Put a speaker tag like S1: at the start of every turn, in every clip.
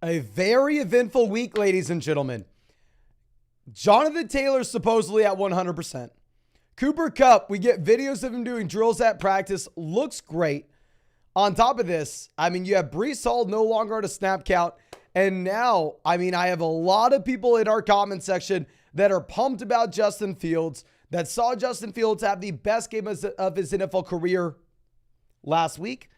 S1: A very eventful week, ladies and gentlemen. Jonathan Taylor supposedly at 100%. Cooper Kupp, we get videos of him doing drills at practice. Looks great. On top of this, you have Breece Hall no longer on a snap count. And now, I have a lot of people in our comment section that are pumped about Justin Fields, that saw Justin Fields have the best game of his NFL career last week.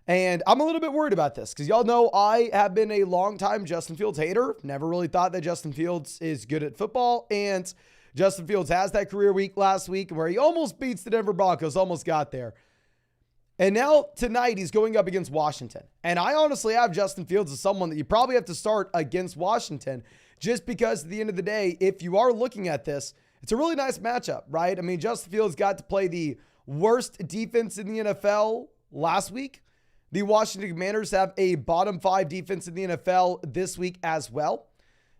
S1: And I'm a little bit worried about this because y'all know I have been a longtime Justin Fields hater. Never really thought that Justin Fields is good at football. And Justin Fields has that career week last week where he almost beats the Denver Broncos, almost got there. And now tonight he's going up against Washington. And I honestly have Justin Fields as someone that you probably have to start against Washington just because at the end of the day, if you are looking at this, it's a really nice matchup, right? Justin Fields got to play the worst defense in the NFL last week. The Washington Commanders have a bottom 5 defense in the NFL this week as well.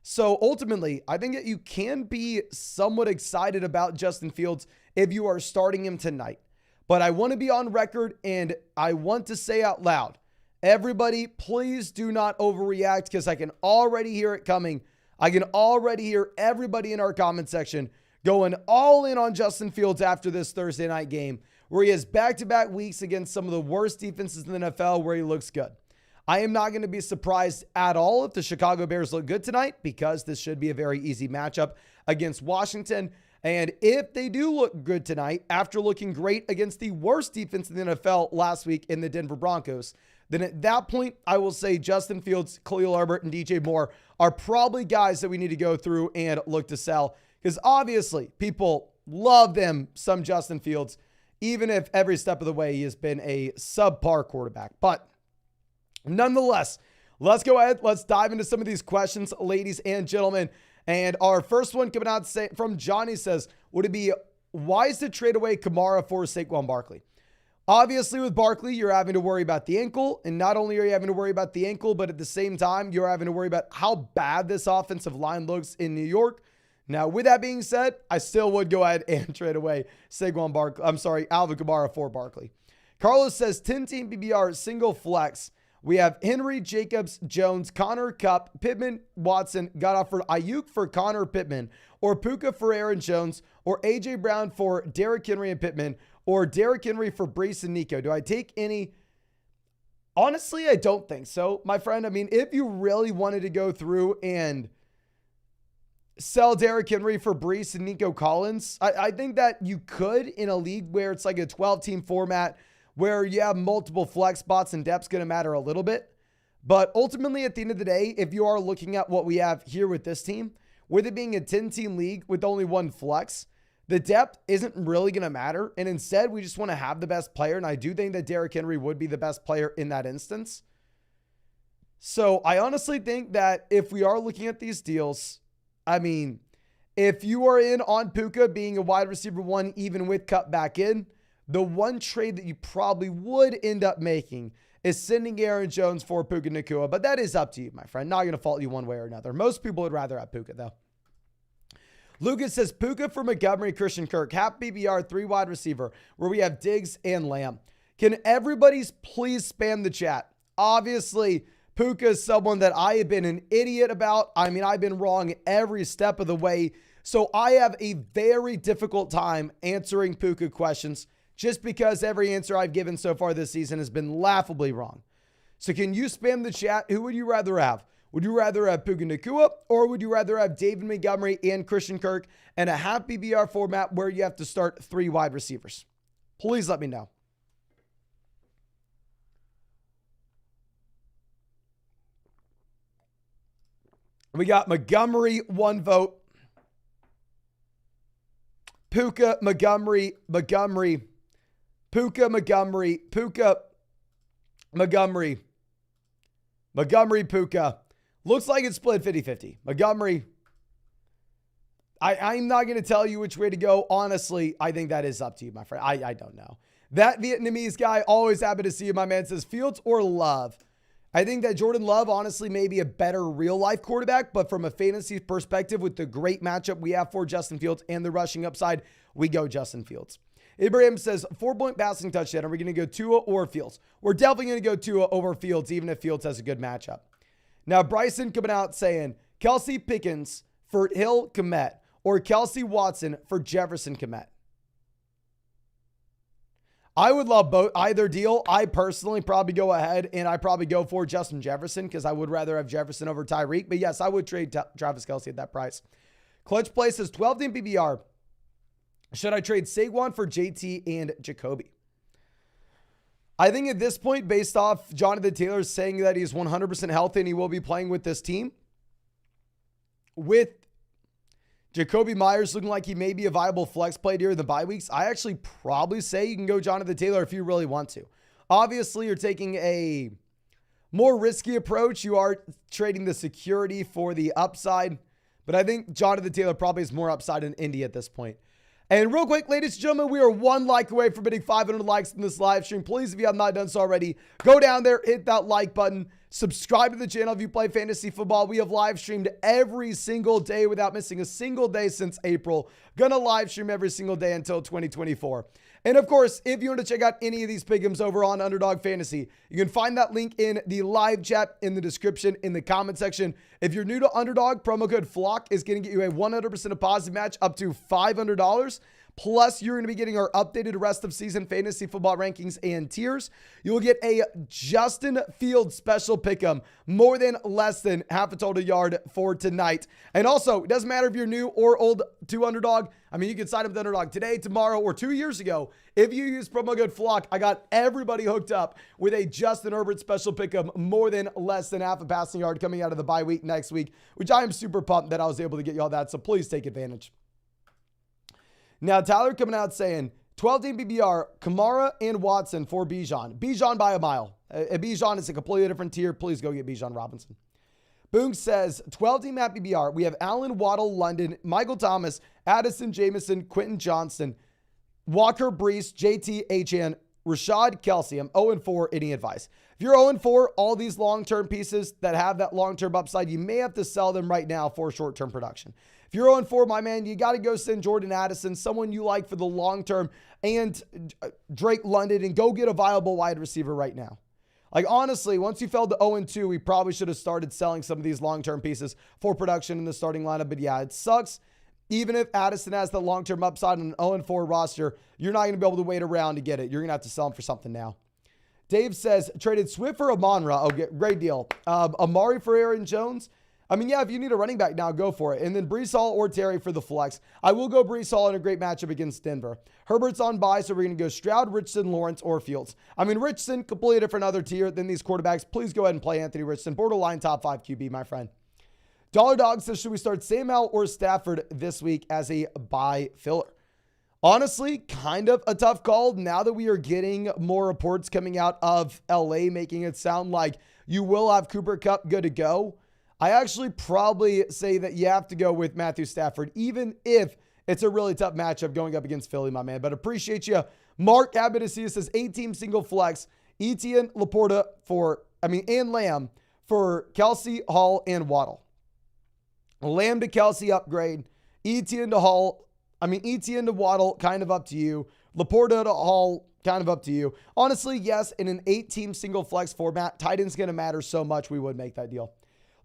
S1: So ultimately, I think that you can be somewhat excited about Justin Fields if you are starting him tonight. But I want to be on record and I want to say out loud, everybody, please do not overreact because I can already hear it coming. I can already hear everybody in our comment section going all in on Justin Fields after this Thursday night game, where he has back-to-back weeks against some of the worst defenses in the NFL where he looks good. I am not going to be surprised at all if the Chicago Bears look good tonight because this should be a very easy matchup against Washington. And if they do look good tonight, after looking great against the worst defense in the NFL last week in the Denver Broncos, then at that point, I will say Justin Fields, Khalil Herbert, and DJ Moore are probably guys that we need to go through and look to sell because obviously people love them some Justin Fields, even if every step of the way he has been a subpar quarterback. But nonetheless, let's go ahead. Let's dive into some of these questions, ladies and gentlemen. And our first one coming out from Johnny says, would it be wise to trade away Kamara for Saquon Barkley? Obviously, with Barkley, you're having to worry about the ankle. And not only are you having to worry about the ankle, but at the same time, you're having to worry about how bad this offensive line looks in New York. Now, with that being said, I still would go ahead and trade away Alvin Kamara for Barkley. Carlos says 10-team PPR single flex. We have Henry, Jacobs, Jones, Connor, Kupp, Pittman, Watson. Got offered Ayuk for Connor, Pittman, or Puka for Aaron Jones, or A.J. Brown for Derrick Henry and Pittman, or Derrick Henry for Breece and Nico. Do I take any? Honestly, I don't think so, my friend. If you really wanted to go through and sell Derrick Henry for Breece and Nico Collins, I think that you could in a league where it's like a 12-team format where you have multiple flex spots and depth's going to matter a little bit. But ultimately, at the end of the day, if you are looking at what we have here with this team, with it being a 10-team league with only one flex, the depth isn't really going to matter. And instead, we just want to have the best player. And I do think that Derrick Henry would be the best player in that instance. So I honestly think that if we are looking at these deals, if you are in on Puka being a wide receiver 1, even with Kupp back in, the one trade that you probably would end up making is sending Aaron Jones for Puka Nacua. But that is up to you, my friend. Not going to fault you one way or another. Most people would rather have Puka, though. Lucas says Puka for Montgomery, Christian Kirk. Half PPR, 3 wide receiver, where we have Diggs and Lamb. Can everybody please spam the chat? Obviously, Puka is someone that I have been an idiot about. I've been wrong every step of the way. So I have a very difficult time answering Puka questions just because every answer I've given so far this season has been laughably wrong. So can you spam the chat? Who would you rather have? Would you rather have Puka Nacua, or would you rather have David Montgomery and Christian Kirk and a half PPR format where you have to start 3 wide receivers? Please let me know. We got Montgomery, 1 vote. Puka, Montgomery, Puka, Montgomery, Puka, Montgomery, Puka. Looks like it's split 50-50. Montgomery. I'm not going to tell you which way to go. Honestly, I think that is up to you, my friend. I don't know. That Vietnamese guy, always happy to see you, my man, says Fields or Love. I think that Jordan Love honestly may be a better real-life quarterback, but from a fantasy perspective, with the great matchup we have for Justin Fields and the rushing upside, we go Justin Fields. Abraham says 4-point passing touchdown. Are we going to go Tua or Fields? We're definitely going to go Tua over Fields, even if Fields has a good matchup. Now, Bryson coming out saying Kelsey Pickens for Hill Kmet or Kelsey Watson for Jefferson Kmet. I would love both either deal. I personally probably go ahead and I probably go for Justin Jefferson because I would rather have Jefferson over Tyreek. But yes, I would trade Travis Kelce at that price. Clutch Play says 12 team PPR. Should I trade Saquon for JT and Jacoby? I think at this point, based off Jonathan Taylor saying that he's 100% healthy and he will be playing with this team, with Jacoby Myers looking like he may be a viable flex play during the bye weeks, I actually probably say you can go Jonathan Taylor if you really want to. Obviously, you're taking a more risky approach. You are trading the security for the upside, but I think Jonathan Taylor probably has more upside in Indy at this point. And real quick, ladies and gentlemen, we are one like away from hitting 500 likes in this live stream. Please, if you have not done so already, go down there, hit that like button, subscribe to the channel if you play fantasy football. We have live streamed every single day without missing a single day since April. Gonna live stream every single day until 2024. And of course, if you want to check out any of these pick'ems over on Underdog Fantasy, you can find that link in the live chat, in the description, in the comment section. If you're new to Underdog, promo code FLOCK is going to get you a 100% deposit match up to $500. Plus, you're going to be getting our updated rest of season fantasy football rankings and tiers. You will get a Justin Fields special pick'em, more than less than half a total yard for tonight. And also, it doesn't matter if you're new or old to Underdog. I mean, you can sign up with Underdog today, tomorrow, or 2 years ago. If you use promo code FLOCK, I got everybody hooked up with a Justin Herbert special pick'em, more than less than half a passing yard coming out of the bye week next week, which I am super pumped that I was able to get you all that. So please take advantage. Now, Tyler coming out saying 12-team PPR, Kamara and Watson for Bijan. Bijan by a mile. Bijan is a completely different tier. Please go get Bijan Robinson. Boom says 12-team at PPR. We have Allen, Waddle, London, Michael Thomas, Addison, Jameson, Quentin Johnston, Walker, Brees, JT, HN, Rashad, Kelsey. I'm 0-4. Any advice? If you're 0-4, all these long-term pieces that have that long-term upside, you may have to sell them right now for short-term production. If you're 0-4, my man, you got to go send Jordan Addison, someone you like for the long term, and Drake London, and go get a viable wide receiver right now. Like, honestly, once you fell to 0-2, we probably should have started selling some of these long-term pieces for production in the starting lineup. But yeah, it sucks. Even if Addison has the long-term upside on an 0-4 roster, you're not going to be able to wait around to get it. You're going to have to sell him for something now. Dave says, traded Swift for Amon-Ra. Oh, great deal. Amari for Aaron Jones. I mean, yeah, if you need a running back now, go for it. And then Brees Hall or Terry for the flex. I will go Brees Hall in a great matchup against Denver. Herbert's on bye, so we're going to go Stroud, Richardson, Lawrence, or Fields. I mean, Richardson, completely different other tier than these quarterbacks. Please go ahead and play Anthony Richardson. Borderline top 5 QB, my friend. Dollar Dog says, should we start Sam Howell or Stafford this week as a buy filler? Honestly, kind of a tough call now that we are getting more reports coming out of LA, making it sound like you will have Cooper Kupp good to go. I actually probably say that you have to go with Matthew Stafford, even if it's a really tough matchup going up against Philly, my man. But appreciate you. Mark Abadisia says 8-team single flex. Etienne, Laporta and Lamb for Kelsey, Hall, and Waddle. Lamb to Kelsey upgrade. Etienne to Waddle, kind of up to you. Laporta to Hall, kind of up to you. Honestly, yes, in an 8-team single flex format, tight end's going to matter so much, we would make that deal.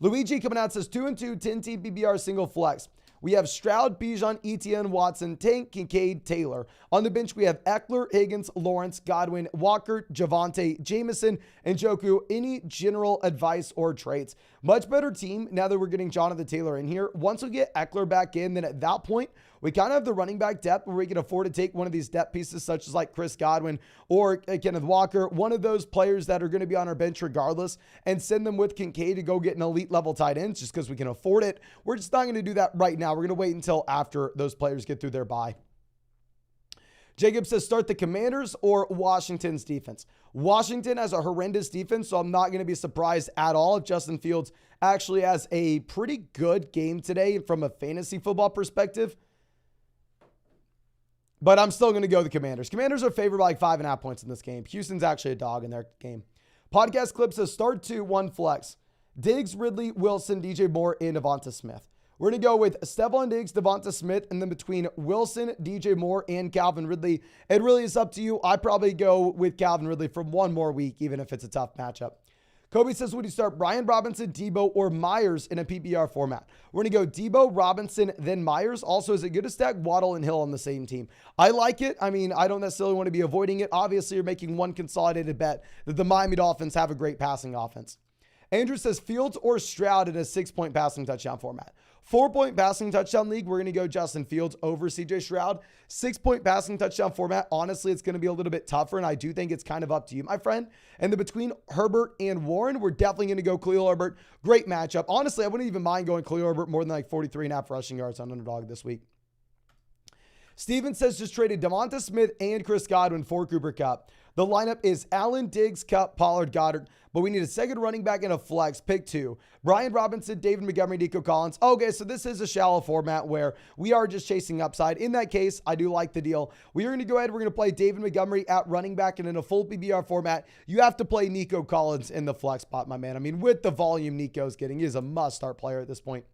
S1: Luigi coming out says 2-2, 10-team PPR single flex. We have Stroud, Bijan, Etienne, Watson, Tank, Kincaid, Taylor. On the bench, we have Eckler, Higgins, Lawrence, Godwin, Walker, Javonte, Jameson, and Njoku. Any general advice or traits? Much better team now that we're getting Jonathan Taylor in here. Once we get Eckler back in, then at that point, we kind of have the running back depth where we can afford to take one of these depth pieces, such as like Chris Godwin or Kenneth Walker, one of those players that are going to be on our bench regardless, and send them with Kincaid to go get an elite level tight end just because we can afford it. We're just not going to do that right now. We're going to wait until after those players get through their bye. Jacob says, start the Commanders or Washington's defense. Washington has a horrendous defense, so I'm not going to be surprised at all if Justin Fields actually has a pretty good game today from a fantasy football perspective. But I'm still going to go the Commanders. Commanders are favored by like 5.5 points in this game. Houston's actually a dog in their game. Podcast clip says start 2-1 flex. Diggs, Ridley, Wilson, DJ Moore, and Devonta Smith. We're going to go with Stephon Diggs, Devonta Smith, and then between Wilson, DJ Moore, and Calvin Ridley. It really is up to you. I probably go with Calvin Ridley for one more week, even if it's a tough matchup. Kobe says, would you start Brian Robinson, Debo, or Myers in a PPR format? We're going to go Debo, Robinson, then Myers. Also, is it good to stack Waddle and Hill on the same team? I like it. I mean, I don't necessarily want to be avoiding it. Obviously, you're making one consolidated bet that the Miami Dolphins have a great passing offense. Andrew says, Fields or Stroud in a 6-point passing touchdown format. 4-point passing touchdown league, we're going to go Justin Fields over CJ Stroud. 6-point passing touchdown format, honestly, it's going to be a little bit tougher, and I do think it's kind of up to you, my friend. And then between Herbert and Warren, we're definitely going to go Khalil Herbert. Great matchup. Honestly, I wouldn't even mind going Khalil Herbert more than like 43.5 rushing yards on Underdog this week. Steven says, just traded Devonta Smith and Chris Godwin for Cooper Kupp. The lineup is Allen, Diggs, Kupp, Pollard, Goddard, but we need a second running back and a flex. Pick 2. Brian Robinson, David Montgomery, Nico Collins. Okay, so this is a shallow format where we are just chasing upside. In that case, I do like the deal. We are going to go ahead. We're going to play David Montgomery at running back, and in a full PBR format, you have to play Nico Collins in the flex spot, my man. I mean, with the volume Nico's getting, he is a must-start player at this point.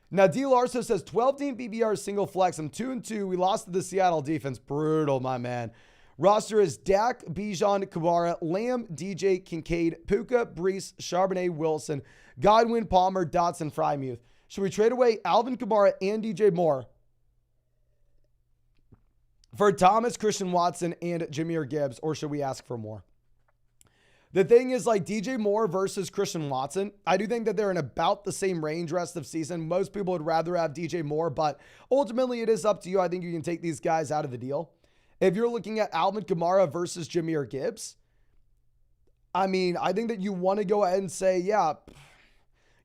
S1: Now, D. Larso says 12-team PBR single flex. I'm 2-2. We lost to the Seattle defense. Brutal, my man. Roster is Dak, Bijan, Kamara, Lamb, DJ, Kincaid, Puka, Brees, Charbonnet, Wilson, Godwin, Palmer, Dotson, Frymuth. Should we trade away Alvin Kamara and DJ Moore for Thomas, Christian Watson, and Jahmyr Gibbs, or should we ask for more? The thing is, like, DJ Moore versus Christian Watson, I do think that they're in about the same range rest of season. Most people would rather have DJ Moore, but ultimately it is up to you. I think you can take these guys out of the deal. If you're looking at Alvin Kamara versus Jahmyr Gibbs, I mean, I think that you want to go ahead and say, yeah,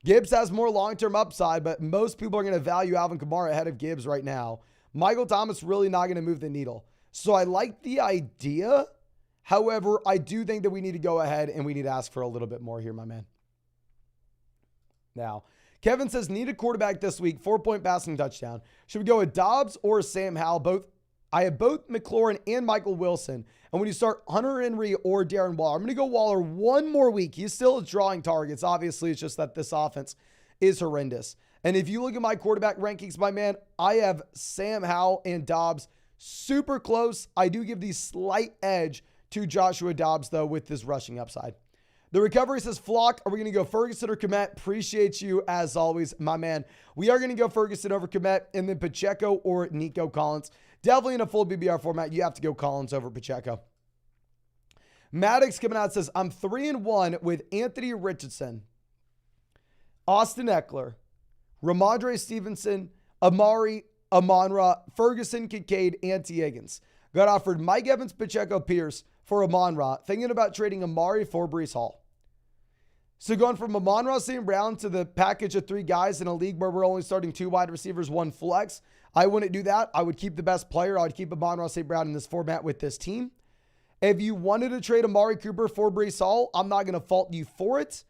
S1: Gibbs has more long-term upside, but most people are going to value Alvin Kamara ahead of Gibbs right now. Michael Thomas really not going to move the needle. So I like the idea. However, I do think that we need to go ahead and we need to ask for a little bit more here, my man. Now, Kevin says, need a quarterback this week, 4-point passing touchdown. Should we go with Dobbs or Sam Howell? I have both McLaurin and Michael Wilson. And when you start Hunter Henry or Darren Waller, I'm going to go Waller one more week. He still is drawing targets. Obviously, it's just that this offense is horrendous. And if you look at my quarterback rankings, my man, I have Sam Howell and Dobbs super close. I do give the slight edge to Joshua Dobbs, though, with this rushing upside. The recovery says, Flock, are we going to go Ferguson or Kmet? Appreciate you, as always, my man. We are going to go Ferguson over Kmet, and then Pacheco or Nico Collins. Definitely in a full BBR format, you have to go Collins over Pacheco. Maddox coming out says, I'm 3-1 with Anthony Richardson, Austin Eckler, Ramondre Stevenson, Amari, Amon-Ra, Ferguson, Kincaid, and T. Higgins. Got offered Mike Evans, Pacheco, Pierce for Amon-Ra. Thinking about trading Amari for Breece Hall. So going from Amon-Ra St. Brown to the package of 3 guys in a league where we're only starting 2 wide receivers, 1 flex, I wouldn't do that. I would keep the best player. I would keep Amon-Ra St. Brown in this format with this team. If you wanted to trade Amari Cooper for Breece Hall, I'm not going to fault you for it.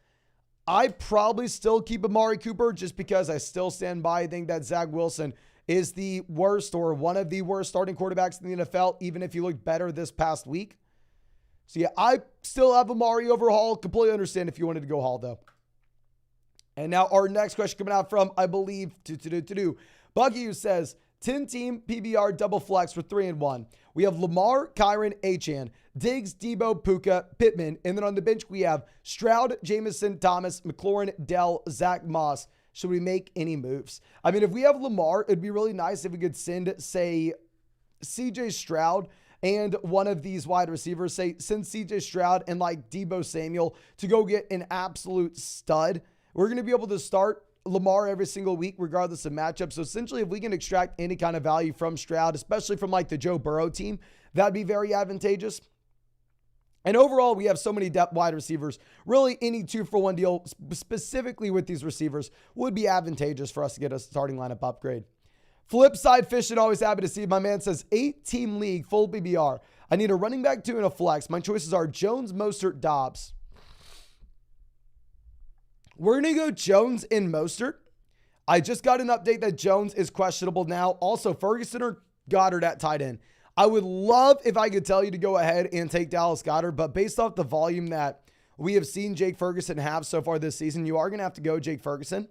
S1: I'd probably still keep Amari Cooper just because I still stand by. I think that Zach Wilson is the worst or one of the worst starting quarterbacks in the NFL, even if you look better this past week. So yeah, I still have Amari over Hall. Completely understand if you wanted to go Hall, though. And now our next question coming out from, I believe, Bucky, who says, 10-team PBR double flex for 3-1. We have Lamar, Kyron, Achane, Diggs, Debo, Puka, Pittman. And then on the bench, we have Stroud, Jameson, Thomas, McLaurin, Dell, Zach Moss. Should we make any moves? I mean, if we have Lamar, it'd be really nice if we could send, say, CJ Stroud and one of these wide receivers, say, send CJ Stroud and like Debo Samuel to go get an absolute stud. We're going to be able to start Lamar every single week, regardless of matchup. So essentially, if we can extract any kind of value from Stroud, especially from like the Joe Burrow team, that'd be very advantageous. And overall, we have so many depth wide receivers. Really, any 2-for-1 deal, specifically with these receivers, would be advantageous for us to get a starting lineup upgrade. Flip side, Fishing, always happy to see. My man says, 8-team league, full BBR. I need a running back 2 and a flex. My choices are Jones, Mostert, Dobbs. We're going to go Jones and Mostert. I just got an update that Jones is questionable now. Also, Ferguson or Goddard at tight end. I would love if I could tell you to go ahead and take Dallas Goedert, but based off the volume that we have seen Jake Ferguson have so far this season, you are going to have to go Jake Ferguson.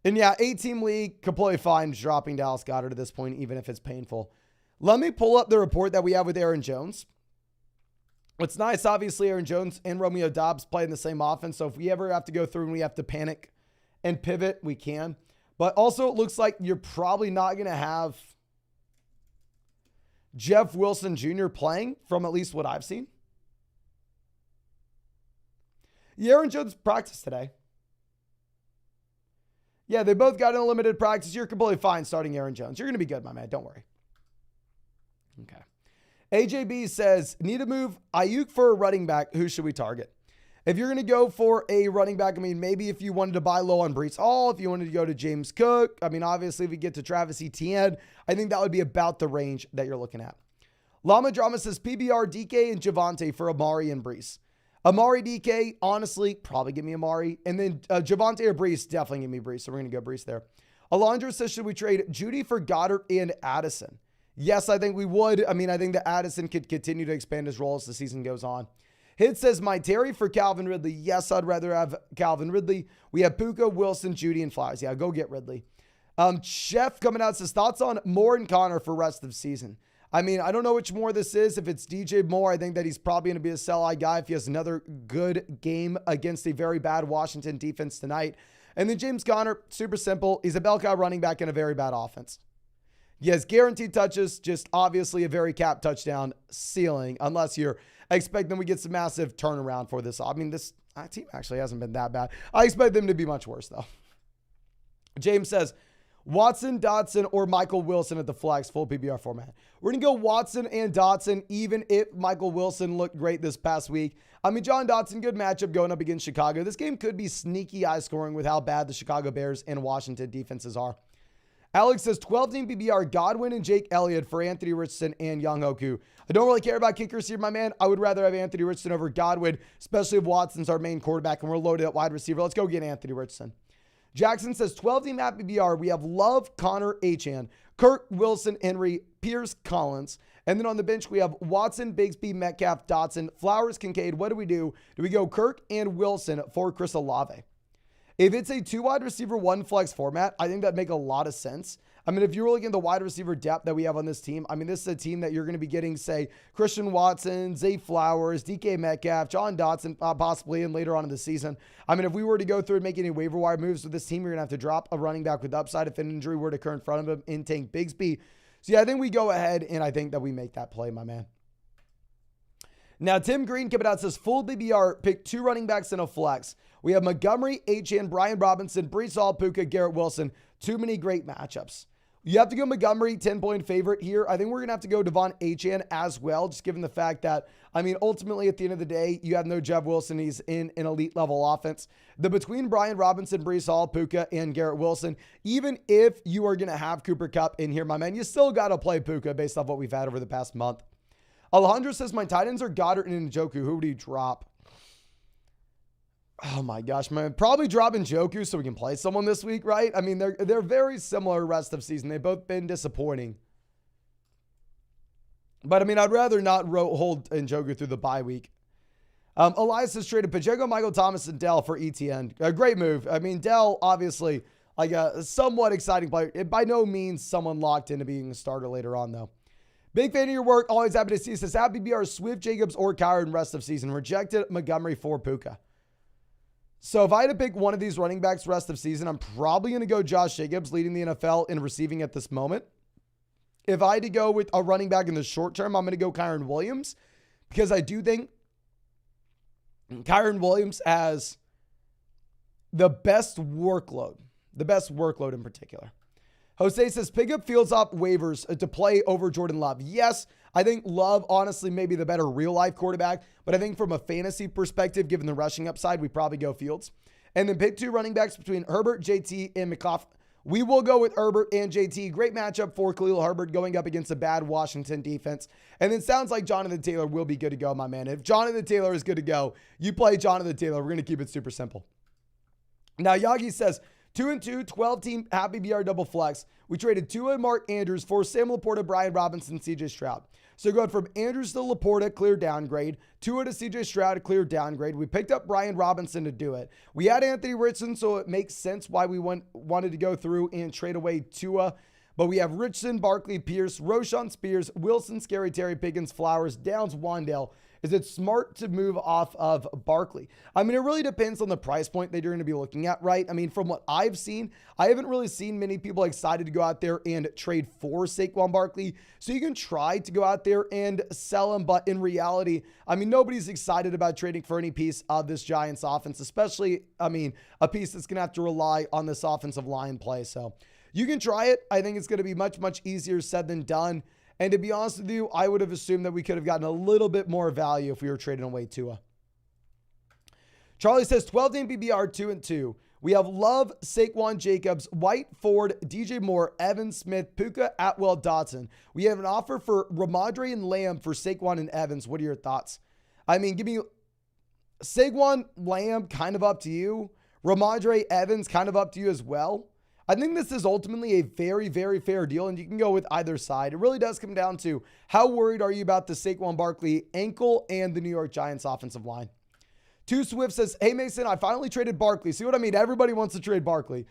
S1: And yeah, 8-team league, completely fine dropping Dallas Goedert at this point, even if it's painful. Let me pull up the report that we have with Aaron Jones. What's nice, obviously, Aaron Jones and Romeo Doubs play in the same offense. So if we ever have to go through and we have to panic and pivot, we can. But also, it looks like you're probably not going to have Jeff Wilson Jr. playing from at least what I've seen. Yeah, Aaron Jones practiced today. Yeah, they both got in a limited practice. You're completely fine starting Aaron Jones. You're going to be good, my man. Don't worry. Okay. AJB says, need to move Ayuk for a running back. Who should we target? If you're going to go for a running back, I mean, maybe if you wanted to buy low on Brees Hall, if you wanted to go to James Cook, I mean, obviously, if we get to Travis Etienne, I think that would be about the range that you're looking at. Llama Drama says, PBR, DK, and Javonte for Amari and Brees. Amari, DK, honestly, probably give me Amari. And then Javonte or Brees, definitely give me Brees. So we're going to go Brees there. Alondra says, should we trade Judy for Goddard and Addison? Yes, I think we would. I mean, I think that Addison could continue to expand his role as the season goes on. Hit says, my Terry for Calvin Ridley. Yes, I'd rather have Calvin Ridley. We have Puka, Wilson, Judy, and Flowers. Yeah, go get Ridley. Chef coming out says, thoughts on Moore and Connor for rest of the season. I mean, I don't know which Moore this is. If it's DJ Moore, I think that he's probably going to be a sell-high guy if he has another good game against a very bad Washington defense tonight. And then James Conner, super simple. He's a bell cow running back in a very bad offense. Yes, guaranteed touches, just obviously a very capped touchdown ceiling, unless you're expecting we get some massive turnaround for this. I mean, this team actually hasn't been that bad. I expect them to be much worse, though. James says, Watson, Dotson, or Michael Wilson at the flex, full PBR format. We're going to go Watson and Dotson, even if Michael Wilson looked great this past week. I mean, John Dotson, good matchup going up against Chicago. This game could be sneaky high scoring with how bad the Chicago Bears and Washington defenses are. Alex says 12-team PBR, Godwin and Jake Elliott for Anthony Richardson and Young Hoku. I don't really care about kickers here, my man. I would rather have Anthony Richardson over Godwin, especially if Watson's our main quarterback and we're loaded at wide receiver. Let's go get Anthony Richardson. Jackson says 12-team at PBR. We have Love, Connor, Achane, Kirk, Wilson, Henry, Pierce, Collins. And then on the bench, we have Watson, Bigsby, Metcalf, Dotson, Flowers, Kincaid. What do we do? Do we go Kirk and Wilson for Chris Olave? If it's a 2 wide receiver, 1 flex format, I think that'd make a lot of sense. I mean, if you're looking at the wide receiver depth that we have on this team, I mean, this is a team that you're going to be getting, say, Christian Watson, Zay Flowers, DK Metcalf, John Dotson, possibly, and later on in the season. I mean, if we were to go through and make any waiver wire moves with this team, you're going to have to drop a running back with upside if an injury were to occur in front of him in Tank Bigsby. So, yeah, I think we go ahead, and I think that we make that play, my man. Now, Tim Green coming out says, full BBR, pick 2 running backs in a flex. We have Montgomery, Achane, Brian Robinson, Brees Hall, Puka, Garrett Wilson. Too many great matchups. You have to go Montgomery, 10-point favorite here. I think we're going to have to go Devon Achane as well, just given the fact that, I mean, ultimately at the end of the day, you have no Jeff Wilson. He's in an elite level offense. The between Brian Robinson, Brees Hall, Puka, and Garrett Wilson, even if you are going to have Cooper Kupp in here, my man, you still got to play Puka based off what we've had over the past month. Alejandro says, my tight ends are Goddard and Njoku. Who would you drop? Oh my gosh, man. Probably drop Njoku so we can play someone this week, right? I mean, they're very similar rest of season. They've both been disappointing. But, I mean, I'd rather not hold Njoku through the bye week. Elias has traded Pacheco, Michael Thomas, and Dell for ETN. A great move. I mean, Dell, obviously, like a somewhat exciting player. By no means someone locked into being a starter later on, though. Big fan of your work. Always happy to see. Says, happy BR, Swift, Jacobs, or Kyron rest of season. Rejected Montgomery for Puka. So if I had to pick one of these running backs rest of season, I'm probably going to go Josh Jacobs, leading the NFL in receiving at this moment. If I had to go with a running back in the short term, I'm going to go Kyron Williams, because I do think Kyron Williams has the best workload in particular. Jose says, pick up Fields off waivers to play over Jordan Love. Yes, I think Love, honestly, may be the better real-life quarterback, but I think from a fantasy perspective, given the rushing upside, we probably go Fields. And then pick 2 running backs between Herbert, JT, and McCoughan. We will go with Herbert and JT. Great matchup for Khalil Herbert going up against a bad Washington defense. And it sounds like Jonathan Taylor will be good to go, my man. If Jonathan Taylor is good to go, you play Jonathan Taylor. We're going to keep it super simple. Now, Yagi says, 2-2, 12-team happy BR double flex. We traded Tua and Mark Andrews for Sam Laporta, Brian Robinson, CJ Stroud. So going from Andrews to Laporta, clear downgrade. Tua to CJ Stroud, clear downgrade. We picked up Brian Robinson to do it. We had Anthony Richardson, so it makes sense why we wanted to go through and trade away Tua. But we have Richardson, Barkley, Pierce, Roshan Spears, Wilson, Scary Terry, Pickens, Flowers, Downs, Wandale. Is it smart to move off of Barkley? I mean, it really depends on the price point that you're going to be looking at, right? I mean, from what I've seen, I haven't really seen many people excited to go out there and trade for Saquon Barkley. So you can try to go out there and sell him, but in reality, I mean, nobody's excited about trading for any piece of this Giants offense, especially, I mean, a piece that's going to have to rely on this offensive line play. So you can try it. I think it's going to be much, much easier said than done. And to be honest with you, I would have assumed that we could have gotten a little bit more value if we were trading away Tua. Charlie says 12-team PPR 2-2. We have Love, Saquon, Jacobs, White, Ford, DJ Moore, Evans, Smith, Puka, Atwell, Dotson. We have an offer for Ramondre and Lamb for Saquon and Evans. What are your thoughts? I mean, give me Saquon, Lamb, kind of up to you. Ramondre, Evans, kind of up to you as well. I think this is ultimately a very, very fair deal, and you can go with either side. It really does come down to how worried are you about the Saquon Barkley ankle and the New York Giants offensive line. Two Swift says, hey, Mason, I finally traded Barkley. See what I mean? Everybody wants to trade Barkley.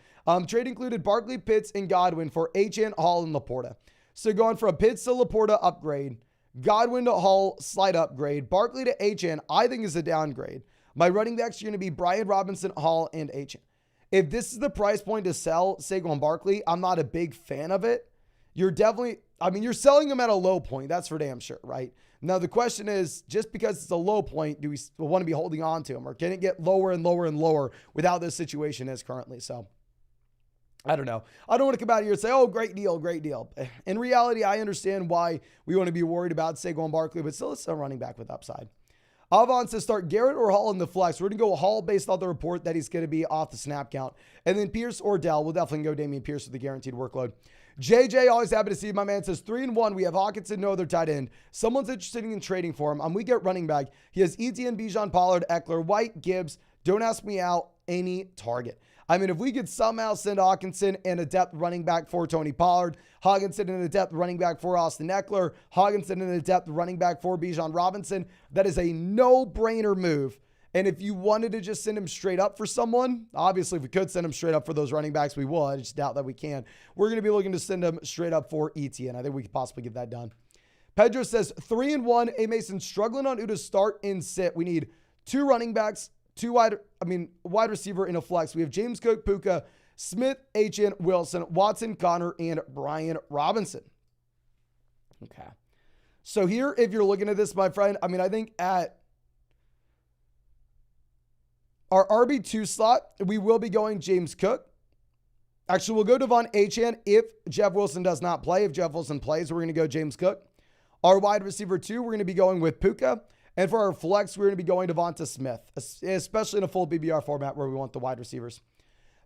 S1: Trade included Barkley, Pitts, and Godwin for Achane, Hall, and Laporta. So going from Pitts to Laporta, upgrade. Godwin to Hall, slight upgrade. Barkley to Achane, I think is a downgrade. My running backs are going to be Brian Robinson, Hall, and Achane. If this is the price point to sell Saquon Barkley, I'm not a big fan of it. You're definitely, I mean, you're selling him at a low point. That's for damn sure, right? Now, the question is, just because it's a low point, do we want to be holding on to him? Or can it get lower and lower and lower without this situation is currently? So, I don't know. I don't want to come out here and say, oh, great deal, great deal. In reality, I understand why we want to be worried about Saquon Barkley, but still, it's a running back with upside. Avon says start Garrett or Hall in the flex. We're going to go Hall based on the report that he's going to be off the snap count. And then Pierce or Dell. We'll definitely go Dameon Pierce with the guaranteed workload. JJ, always happy to see you, my man, says 3-1. We have Hawkinson, no other tight end. Someone's interested in trading for him. We get running back. He has Etienne, Bijan, Pollard, Eckler, White, Gibbs. Don't ask me out. Any target. I mean, if we could somehow send Hawkinson and a depth running back for Tony Pollard, Hawkinson and a depth running back for Austin Eckler, Hawkinson and a depth running back for Bijan Robinson, that is a no-brainer move. And if you wanted to just send him straight up for someone, obviously if we could send him straight up for those running backs, we would. I just doubt that we can. We're going to be looking to send him straight up for Etienne. I think we could possibly get that done. Pedro says 3-1. A Mason struggling on who to start and sit. We need two running backs, wide receiver in a flex. We have James Cook, Puka, Smith, Achane, Wilson, Watson, Connor, and Brian Robinson. Okay. So here, if you're looking at this, my friend, I mean, I think at our RB2 slot, we will be going James Cook. Actually, we'll go Devon Achane if Jeff Wilson does not play. If Jeff Wilson plays, we're going to go James Cook. Our wide receiver 2, we're going to be going with Puka. And for our flex, we're going to be going Devonta Smith, especially in a full BBR format where we want the wide receivers.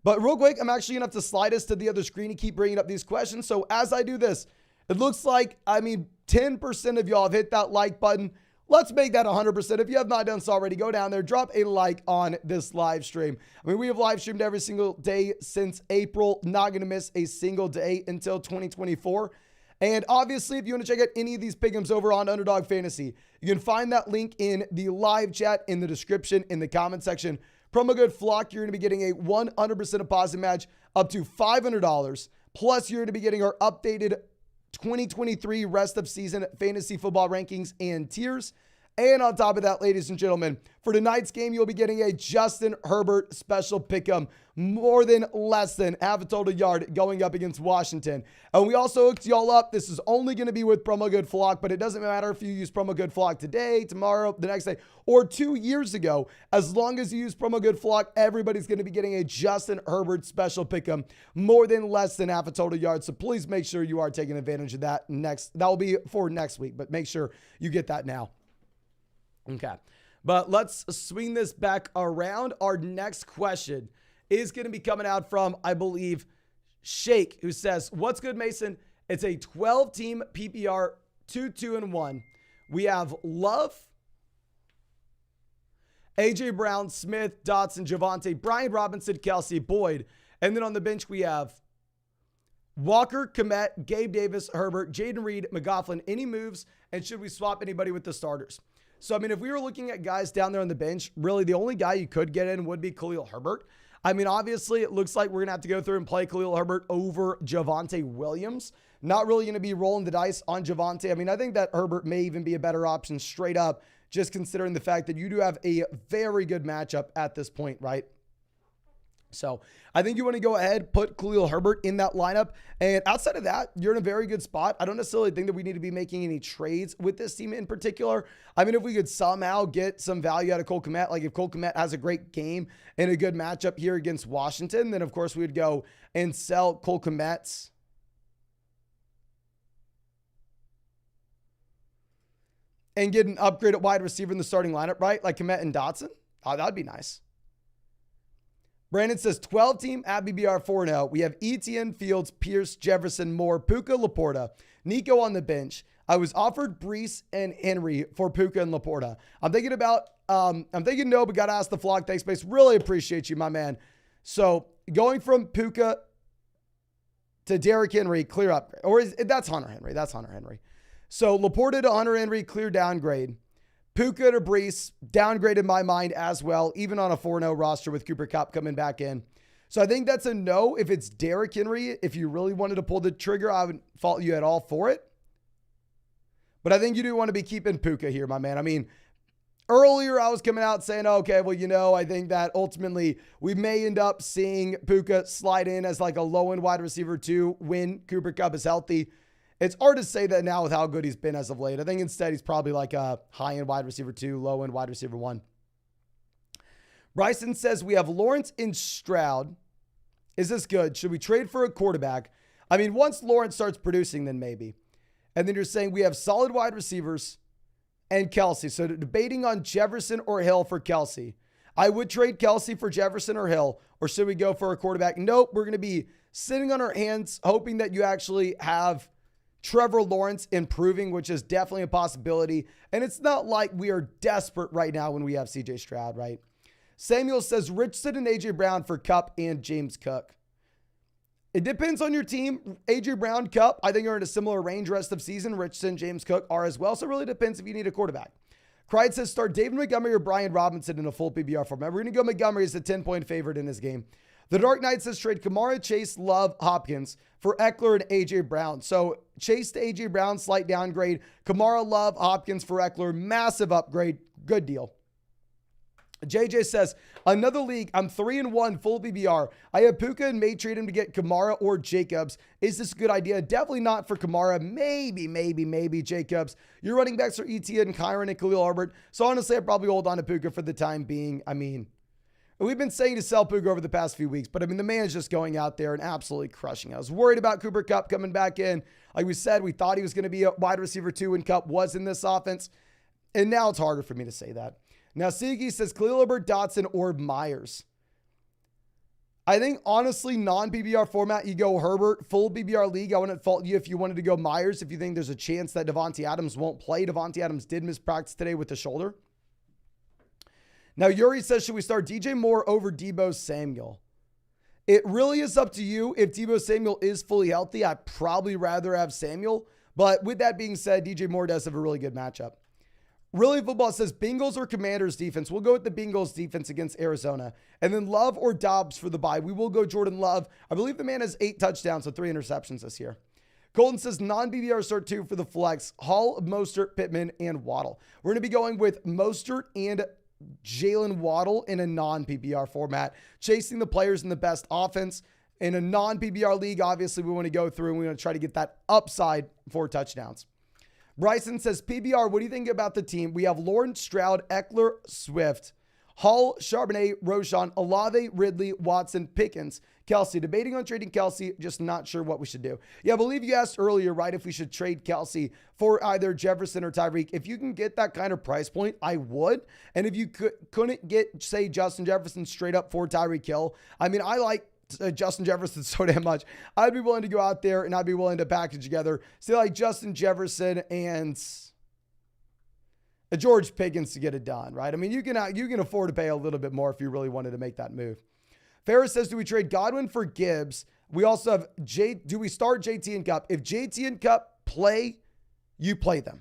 S1: But real quick, I'm actually going to have to slide us to the other screen and keep bringing up these questions. So as I do this, it looks like, 10% of y'all have hit that like button. Let's make that 100%. If you have not done so already, go down there, drop a like on this live stream. We have live streamed every single day since April. Not going to miss a single day until 2024. And obviously, if you want to check out any of these pick'ems over on Underdog Fantasy, you can find that link in the live chat, in the description, in the comment section. Promo code FLOCK, you're going to be getting a 100% deposit match up to $500. Plus, you're going to be getting our updated 2023 rest of season fantasy football rankings and tiers. And on top of that, ladies and gentlemen, for tonight's game, you'll be getting a Justin Herbert special pick'em, more than less than half a total yard going up against Washington. And we also hooked y'all up. This is only going to be with promo code FLOCK, but it doesn't matter if you use promo code FLOCK today, tomorrow, the next day, or 2 years ago. As long as you use promo code FLOCK, everybody's going to be getting a Justin Herbert special pick'em, more than less than half a total yard. So please make sure you are taking advantage of that next. That will be for next week, but make sure you get that now. Okay, but let's swing this back around. Our next question is going to be coming out from, I believe, Shake, who says, what's good, Mason? It's a 12-team PPR 2-2-1. We have Love, A.J. Brown, Smith, Dotson, Javonte, Brian Robinson, Kelsey, Boyd. And then on the bench, we have Walker, Komet, Gabe Davis, Herbert, Jaden Reed, McGoughlin. Any moves, and should we swap anybody with the starters? So, if we were looking at guys down there on the bench, really the only guy you could get in would be Khalil Herbert. Obviously, it looks like we're going to have to go through and play Khalil Herbert over Javonte Williams. Not really going to be rolling the dice on Javonte. I think that Herbert may even be a better option straight up just considering the fact that you do have a very good matchup at this point, right? So I think you want to go ahead, put Khalil Herbert in that lineup. And outside of that, you're in a very good spot. I don't necessarily think that we need to be making any trades with this team in particular. I mean, if we could somehow get some value out of Cole Kmet, like if Cole Kmet has a great game and a good matchup here against Washington, then of course we would go and sell Cole Kmet's. And get an upgrade at wide receiver in the starting lineup, right? Like Kmet and Dotson. Oh, that'd be nice. Brandon says 12 team at BBR 4-0. We have Etienne, Fields, Pierce, Jefferson, Moore, Puka, Laporta, Nico on the bench. I was offered Brees and Henry for Puka and Laporta. I'm thinking no, but got to ask the flock. Thanks, Space. Really appreciate you, my man. So going from Puka to Derrick Henry, clear upgrade. Or that's Hunter Henry. That's Hunter Henry. So Laporta to Hunter Henry, clear downgrade. Puka to Brees, downgrade in my mind as well, even on a 4-0 roster with Cooper Kupp coming back in. So I think that's a no if it's Derrick Henry. If you really wanted to pull the trigger, I wouldn't fault you at all for it. But I think you do want to be keeping Puka here, my man. I mean, earlier I was coming out saying, okay, well, I think that ultimately we may end up seeing Puka slide in as like a low-end wide receiver 2 when Cooper Kupp is healthy. It's hard to say that now with how good he's been as of late. I think instead he's probably like a high-end wide receiver 2, low-end wide receiver 1. Bryson says we have Lawrence and Stroud. Is this good? Should we trade for a quarterback? I mean, once Lawrence starts producing, then maybe. And then you're saying we have solid wide receivers and Kelsey. So debating on Jefferson or Hill for Kelsey. I would trade Kelsey for Jefferson or Hill, or should we go for a quarterback? Nope, we're going to be sitting on our hands, hoping that you actually have Trevor Lawrence improving, which is definitely a possibility. And it's not like we are desperate right now when we have CJ Stroud, right? Samuel says Richardson and AJ Brown for Kupp and James Cook. It depends on your team. AJ Brown, Kupp, I think are in a similar range rest of season. Richardson, James Cook are as well. So it really depends if you need a quarterback. Cried says start David Montgomery or Brian Robinson in a full PBR format. We're going to go Montgomery as a 10-point favorite in this game. The Dark Knight says trade Kamara, Chase, Love, Hopkins for Eckler and A.J. Brown. So Chase to A.J. Brown, slight downgrade. Kamara, Love, Hopkins for Eckler, massive upgrade. Good deal. JJ says, another league, I'm 3-1, full PBR. I have Puka and may trade him to get Kamara or Jacobs. Is this a good idea? Definitely not for Kamara. Maybe Jacobs. Your running backs are Etienne, Kyron, and Khalil Herbert. So honestly, I'd probably hold on to Puka for the time being. I mean, we've been saying to sell Puka over the past few weeks, but I mean, the man's just going out there and absolutely crushing. I was worried about Cooper Kupp coming back in. Like we said, we thought he was going to be a wide receiver 2 when Kupp was in this offense. And now it's harder for me to say that. Now, Sigi says Khalil Herbert, Dotson, or Myers. I think, honestly, non-PBR format, you go Herbert. Full PBR league, I wouldn't fault you if you wanted to go Myers, if you think there's a chance that Devontae Adams won't play. Devontae Adams did miss practice today with the shoulder. Now, Yuri says, should we start DJ Moore over Deebo Samuel? It really is up to you. If Deebo Samuel is fully healthy, I'd probably rather have Samuel. But with that being said, DJ Moore does have a really good matchup. Really Football says Bengals or Commanders defense. We'll go with the Bengals defense against Arizona. And then Love or Dobbs for the bye. We will go Jordan Love. I believe the man has 8 touchdowns, so 3 interceptions this year. Colton says non-BBR start 2 for the flex. Hall, Mostert, Pittman, and Waddle. We're going to be going with Mostert and Jalen Waddle in a non-PPR format, chasing the players in the best offense. In a non-PPR league, obviously, we want to go through and we want to try to get that upside for touchdowns. Bryson says, PBR, what do you think about the team? We have Lawrence, Stroud, Eckler, Swift, Hall, Charbonnet, Roshan, Olave, Ridley, Watson, Pickens, Kelsey. Debating on trading Kelsey, just not sure what we should do. Yeah, I believe you asked earlier, right, if we should trade Kelsey for either Jefferson or Tyreek. If you can get that kind of price point, I would. And if you couldn't get, say, Justin Jefferson straight up for Tyreek Hill, I mean, I like Justin Jefferson so damn much. I'd be willing to go out there and I'd be willing to package together, say like Justin Jefferson and George Pickens to get it done, right? I mean, you can afford to pay a little bit more if you really wanted to make that move. Ferris says, do we trade Godwin for Gibbs? We also have do we start JT and Kupp? If JT and Kupp play, you play them.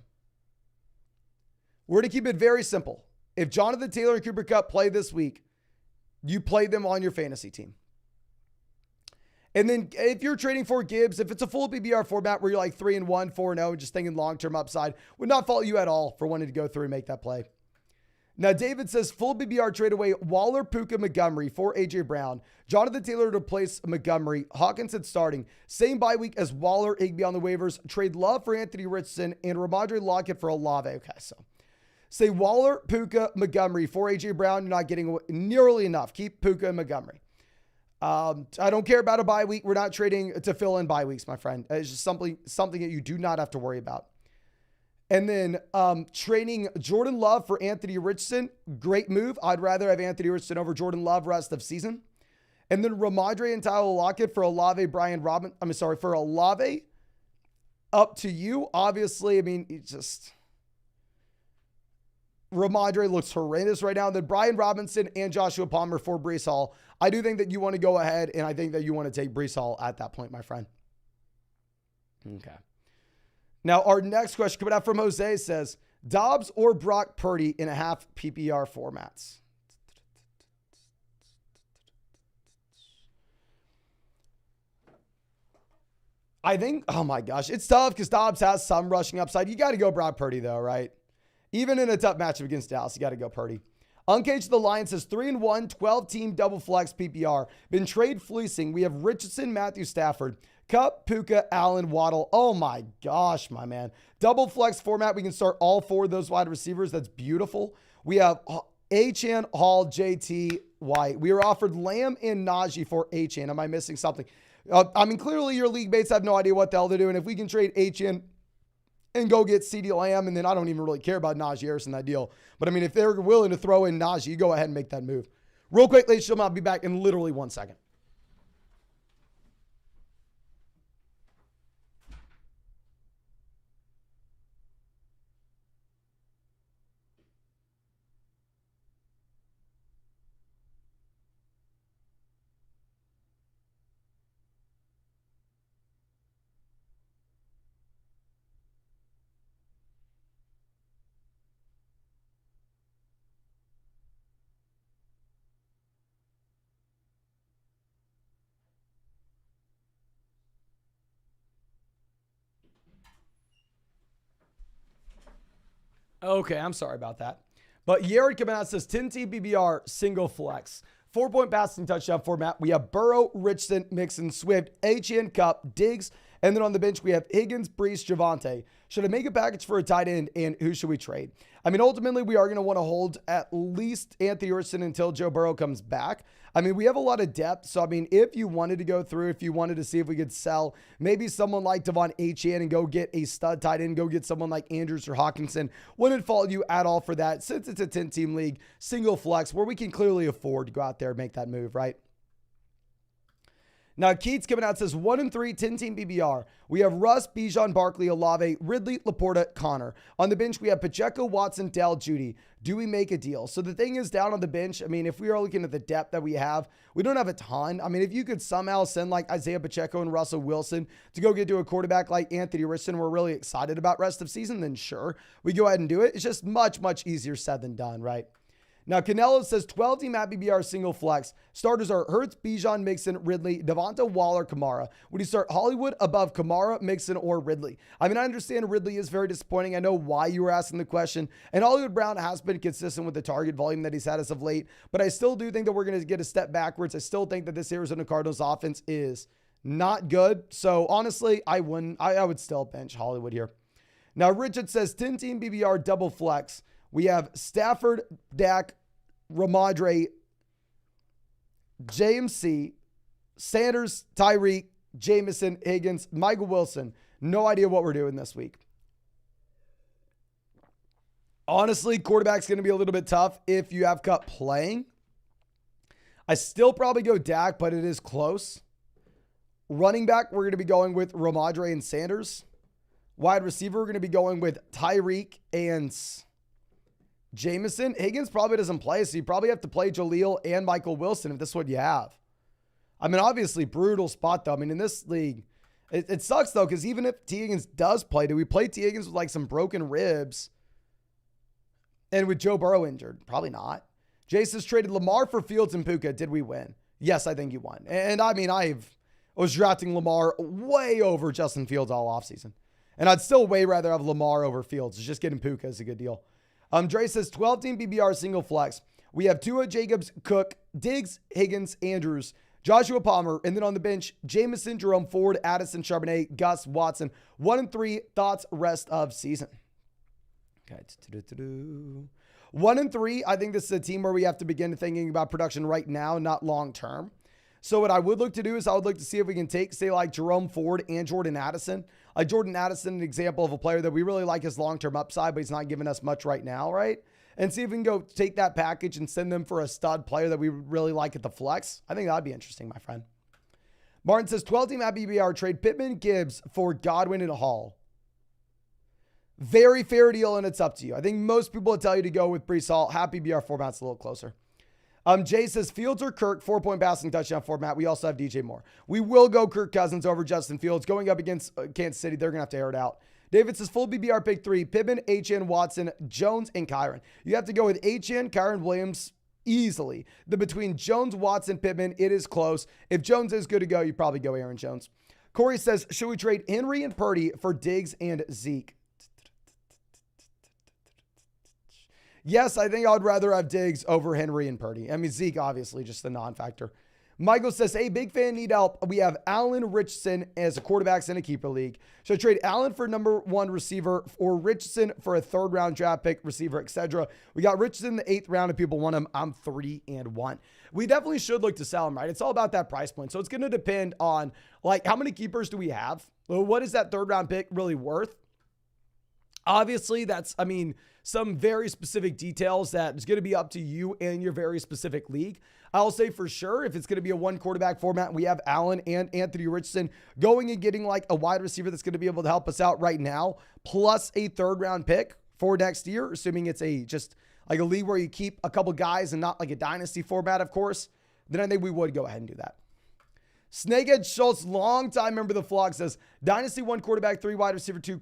S1: We're going to keep it very simple. If Jonathan Taylor and Cooper Kupp play this week, you play them on your fantasy team. And then if you're trading for Gibbs, if it's a full PBR format where you're like 3-1, 4-0, just thinking long-term upside, would not fault you at all for wanting to go through and make that play. Now, David says, full BBR trade away Waller, Puka, Montgomery for A.J. Brown. Jonathan Taylor to replace Montgomery. Hawkinson starting. Same bye week as Waller, Igby on the waivers. Trade Love for Anthony Richardson and Ramondre Lockett for Olave. Okay, so say Waller, Puka, Montgomery for A.J. Brown. You're not getting nearly enough. Keep Puka and Montgomery. I don't care about a bye week. We're not trading to fill in bye weeks, my friend. It's just something that you do not have to worry about. And then trading Jordan Love for Anthony Richardson, great move. I'd rather have Anthony Richardson over Jordan Love rest of season. And then Ramondre and Tyler Lockett for Olave, for Olave. Up to you. Obviously, I mean, it's just Ramondre looks horrendous right now. Then Brian Robinson and Joshua Palmer for Breece Hall. I do think that you want to go ahead, and I think that you want to take Breece Hall at that point, my friend. Okay. Now, our next question coming out from Jose says, Dobbs or Brock Purdy in a half PPR formats? I think, oh my gosh, it's tough because Dobbs has some rushing upside. You got to go Brock Purdy though, right? Even in a tough matchup against Dallas, you got to go Purdy. Uncaged the Lions says 3-1, 12-team double flex PPR. Been trade fleecing. We have Richardson, Matthew Stafford, Kupp, Puka, Allen, Waddle. Oh my gosh, my man. Double flex format. We can start all four of those wide receivers. That's beautiful. We have Achane, Hall, JT, White. We are offered Lamb and Najee for Achane. Am I missing something? I mean, clearly your league mates have no idea what the hell they're doing. If we can trade Achane and go get CeeDee Lamb, and then I don't even really care about Najee Harris in that deal. But I mean, if they're willing to throw in Najee, you go ahead and make that move. Real quick, ladies and gentlemen, I'll be back in literally 1 second. Okay, I'm sorry about that. But Yared coming out says 10-team BBR single flex. 4-point passing touchdown format. We have Burrow, Richardson, Mixon, Swift, Achane, Kupp, Diggs. And then on the bench, we have Higgins, Breece, Javonte. Should I make a package for a tight end, and who should we trade? I mean, ultimately, we are going to want to hold at least Anthony Richardson until Joe Burrow comes back. I mean, we have a lot of depth. So, I mean, if you wanted to go through, if you wanted to see if we could sell maybe someone like Devon Achane and go get a stud tight end, go get someone like Andrews or Hawkinson, wouldn't fault you at all for that since it's a 10-team league, single flex, where we can clearly afford to go out there and make that move, right? Now, Keats coming out says 1-3, 10-team BBR. We have Russ, Bijan, Barkley, Olave, Ridley, Laporta, Connor. On the bench, we have Pacheco, Watson, Dell, Judy. Do we make a deal? So the thing is, down on the bench, I mean, if we are looking at the depth that we have, we don't have a ton. I mean, if you could somehow send like Isaiah Pacheco and Russell Wilson to go get to a quarterback like Anthony Richardson, we're really excited about rest of season, then sure, we go ahead and do it. It's just much, much easier said than done, right? Now, Canelo says 12-team at BBR single flex. Starters are Hurts, Bijan, Mixon, Ridley, Devonta, Waller, Kamara. Would you start Hollywood above Kamara, Mixon, or Ridley? I mean, I understand Ridley is very disappointing. I know why you were asking the question. And Hollywood Brown has been consistent with the target volume that he's had as of late. But I still do think that we're going to get a step backwards. I still think that this Arizona Cardinals offense is not good. So, honestly, I would still bench Hollywood here. Now, Richard says 10-team BBR double flex. We have Stafford, Dak, Ramondre, JMC, Sanders, Tyreek, Jameson, Higgins, Michael Wilson. No idea what we're doing this week. Honestly, quarterback's going to be a little bit tough if you have Kupp playing. I still probably go Dak, but it is close. Running back, we're going to be going with Ramondre and Sanders. Wide receiver, we're going to be going with Tyreek and Jameson. Higgins probably doesn't play, so you probably have to play Jaleel and Michael Wilson if this is what you have. I mean, obviously, brutal spot, though. I mean, in this league, it sucks, though, because even if T. Higgins does play, do we play T. Higgins with, like, some broken ribs and with Joe Burrow injured? Probably not. Jason's traded Lamar for Fields and Puka. Did we win? Yes, I think you won. And, I mean, I was drafting Lamar way over Justin Fields all offseason. And I'd still way rather have Lamar over Fields. Just getting Puka is a good deal. Dre says 12-team PPR single flex. We have Tua, Jacobs, Cook, Diggs, Higgins, Andrews, Joshua Palmer, and then on the bench, Jameson, Jerome Ford, Addison, Charbonnet, Gus, Watson. 1-3 thoughts rest of season. Okay. 1-3. I think this is a team where we have to begin thinking about production right now, not long term. So what I would look to do is I would look to see if we can take, say, like Jerome Ford and Jordan Addison. Like Jordan Addison, an example of a player that we really like his long-term upside, but he's not giving us much right now, right? And see if we can go take that package and send them for a stud player that we really like at the flex. I think that'd be interesting, my friend. Martin says 12-team at BBR trade Pittman, Gibbs for Godwin and Hall. Very fair deal, and it's up to you. I think most people would tell you to go with Brees Hall. Happy BR format's a little closer. Jay says Fields or Kirk, 4-point passing touchdown format. We also have DJ Moore. We will go Kirk Cousins over Justin Fields. Going up against Kansas City, they're going to have to air it out. David says full BBR pick 3, Pittman, HN, Watson, Jones, and Kyron. You have to go with HN, Kyron Williams easily. Between Jones, Watson, Pittman, it is close. If Jones is good to go, you probably go Aaron Jones. Corey says, should we trade Henry and Purdy for Diggs and Zeke? Yes, I think I would rather have Diggs over Henry and Purdy. I mean, Zeke, obviously, just the non-factor. Michael says, hey, big fan, need help. We have Allen Richardson as a quarterbacks in a keeper league. So trade Allen for number 1 receiver or Richardson for a 3rd round draft pick receiver, etc. We got Richardson in the 8th round if people want him. I'm 3-1. We definitely should look to sell him, right? It's all about that price point. So it's going to depend on, like, how many keepers do we have? What is that 3rd round pick really worth? Obviously, that's, I mean, some very specific details that is going to be up to you and your very specific league. I'll say for sure, if it's going to be a 1 quarterback format, we have Allen and Anthony Richardson going and getting like a wide receiver that's going to be able to help us out right now, plus a 3rd round pick for next year, assuming it's just like a league where you keep a couple guys and not like a dynasty format, of course, then I think we would go ahead and do that. Snakehead Schultz, longtime member of the flock, says dynasty 1 quarterback, 3 wide receiver, 2